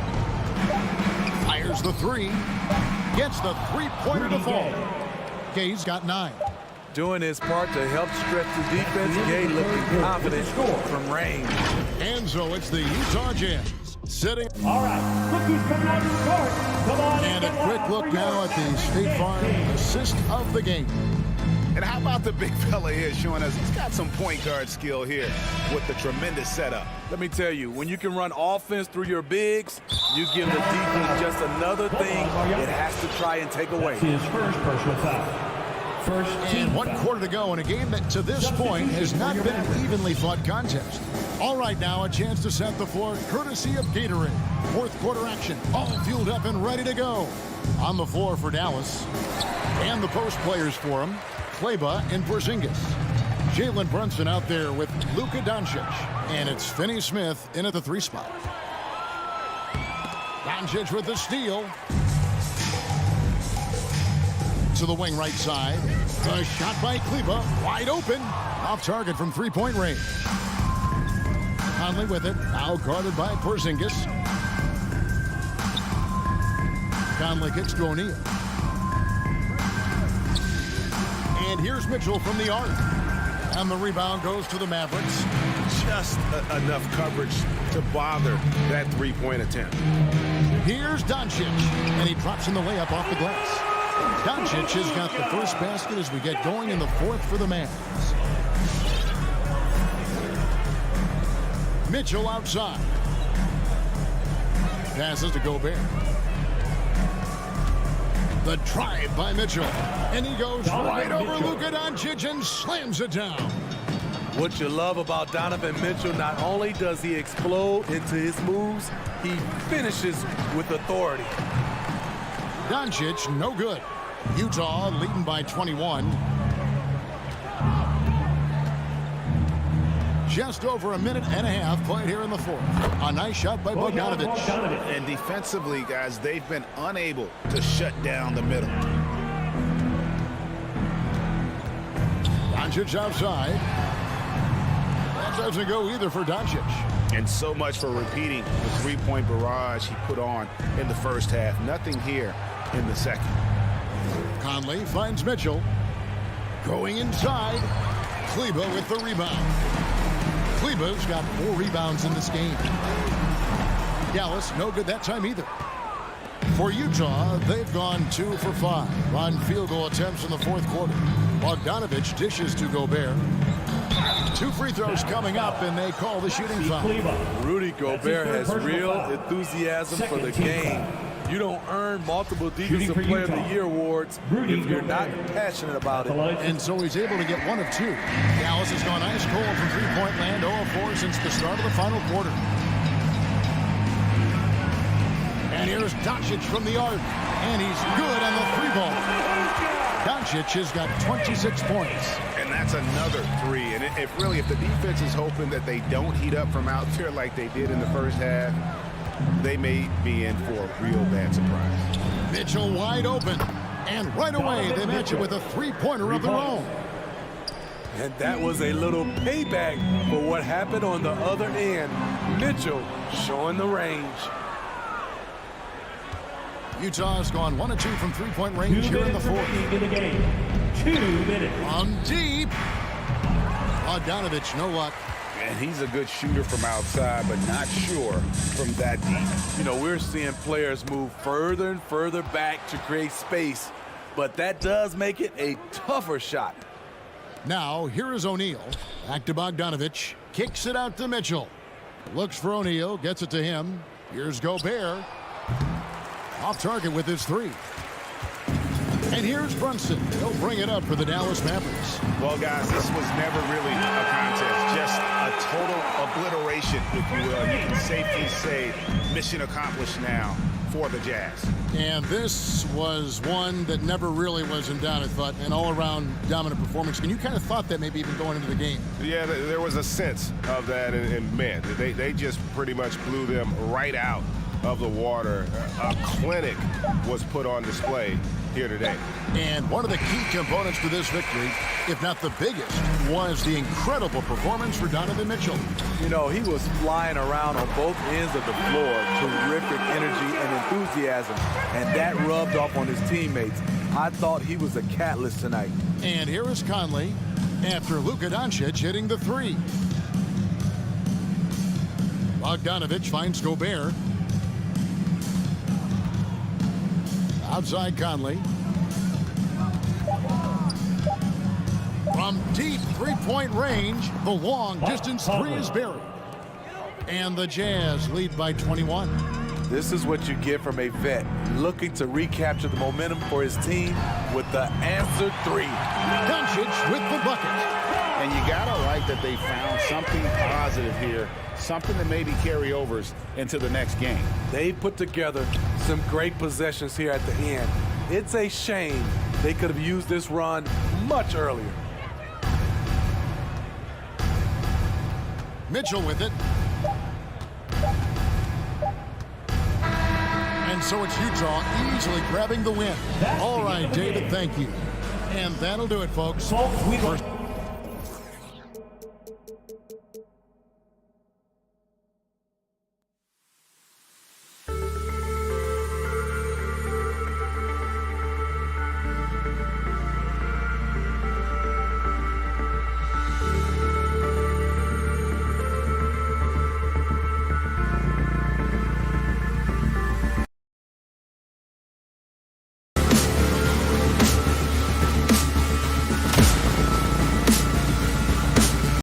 Fires the three. Gets the three-pointer to fall. Gay's got 9. Doing his part to help stretch the defense. Gay looking confident from range. And so it's the Utah Jazz sitting. All right, look who's coming out to score. Come on. And a quick look now at the State Farm assist of the game. And how about the big fella here showing us he's got some point guard skill here with the tremendous setup. Let me tell you, when you can run offense through your bigs, you give the defense just another thing it has to try and take away. His first personal foul. And 1 quarter to go in a game that to this point has not been an evenly fought contest. All right, now a chance to set the floor courtesy of Gatorade. 4th quarter action, all fueled up and ready to go. On the floor for Dallas. And the post players for him, Kleber and Porzingis. Jalen Brunson out there with Luka Doncic. And it's Finney Smith in at the 3 spot. Doncic with the steal. To the wing right side. A shot by Kleber, wide open. Off target from three-point range. Conley with it, now guarded by Porzingis. Conley kicks to O'Neal. And here's Mitchell from the arc. And the rebound goes to the Mavericks. Just enough coverage to bother that three-point attempt. Here's Doncic, and he drops in the layup off the glass. Doncic has got the first basket as we get going in the 4th for the Mavs. Mitchell outside. Passes to Gobert. The drive by Mitchell. And he goes right over Luka Doncic and slams it down. What you love about Donovan Mitchell, not only does he explode into his moves, he finishes with authority. Doncic, no good. Utah leading by 21. Just over a minute and a half played here in the 4th. A nice shot by Bogdanovic. And defensively, guys, they've been unable to shut down the middle. Doncic outside. That doesn't go either for Doncic. And so much for repeating the three-point barrage he put on in the first half. Nothing here in the second. Conley finds Mitchell. Going inside. Kleber with the rebound. Kleber's got 4 rebounds in this game. Dallas, no good that time either. For Utah, they've gone 2 for 5 on field goal attempts in the fourth quarter. Bogdanovich dishes to Gobert. 2 free throws coming up, and they call the shooting foul. Rudy Gobert has real enthusiasm for the game. You don't earn multiple Defensive Player of the Year awards if you're not passionate about it. And so he's able to get 1 of 2. Dallas has gone ice cold from three-point land, 0 of 4 since the start of the final quarter. And here's Doncic from the arc, and he's good on the 3-ball. Doncic has got 26 points. And that's another 3. And if the defense is hoping that they don't heat up from out there like they did in the first half, they may be in for a real bad surprise. Mitchell wide open. And right away, they match it with a 3-pointer of their own. And that was a little payback for what happened on the other end. Mitchell showing the range. Utah has gone 1 of 2 from three-point range here in the fourth. 2 minutes. On deep. Bogdanovich, no luck. And he's a good shooter from outside, but not sure from that deep. You know, we're seeing players move further and further back to create space, but that does make it a tougher shot. Now, here is O'Neal. Back to Bogdanovich. Kicks it out to Mitchell. Looks for O'Neal. Gets it to him. Here's Gobert. Off target with his 3. And here's Brunson. He'll bring it up for the Dallas Mavericks. Well, guys, this was never really a contest. Just a total obliteration, if you will. You can safely say mission accomplished now for the Jazz. And this was one that never really was in doubt, I thought. An all-around dominant performance. And you kind of thought that maybe even going into the game. Yeah, there was a sense of that. And man, they just pretty much blew them right out of the water. A clinic was put on display here today. And one of the key components to this victory, if not the biggest, was the incredible performance for Donovan Mitchell. You know, he was flying around on both ends of the floor. Terrific energy and enthusiasm. And that rubbed off on his teammates. I thought he was a catalyst tonight. And here is Conley after Luka Doncic hitting the 3. Bogdanovich finds Gobert. Outside Conley. From deep three-point range, the long distance 3 is buried. And the Jazz lead by 21. This is what you get from a vet looking to recapture the momentum for his team with the answer 3. Doncic with the bucket. And you gotta like that they found something positive here, something that maybe carry overs into the next game. They put together some great possessions here at the end. It's a shame they could have used this run much earlier. Mitchell with it. And so it's Utah easily grabbing the win. All right, David, thank you. And that'll do it, folks. First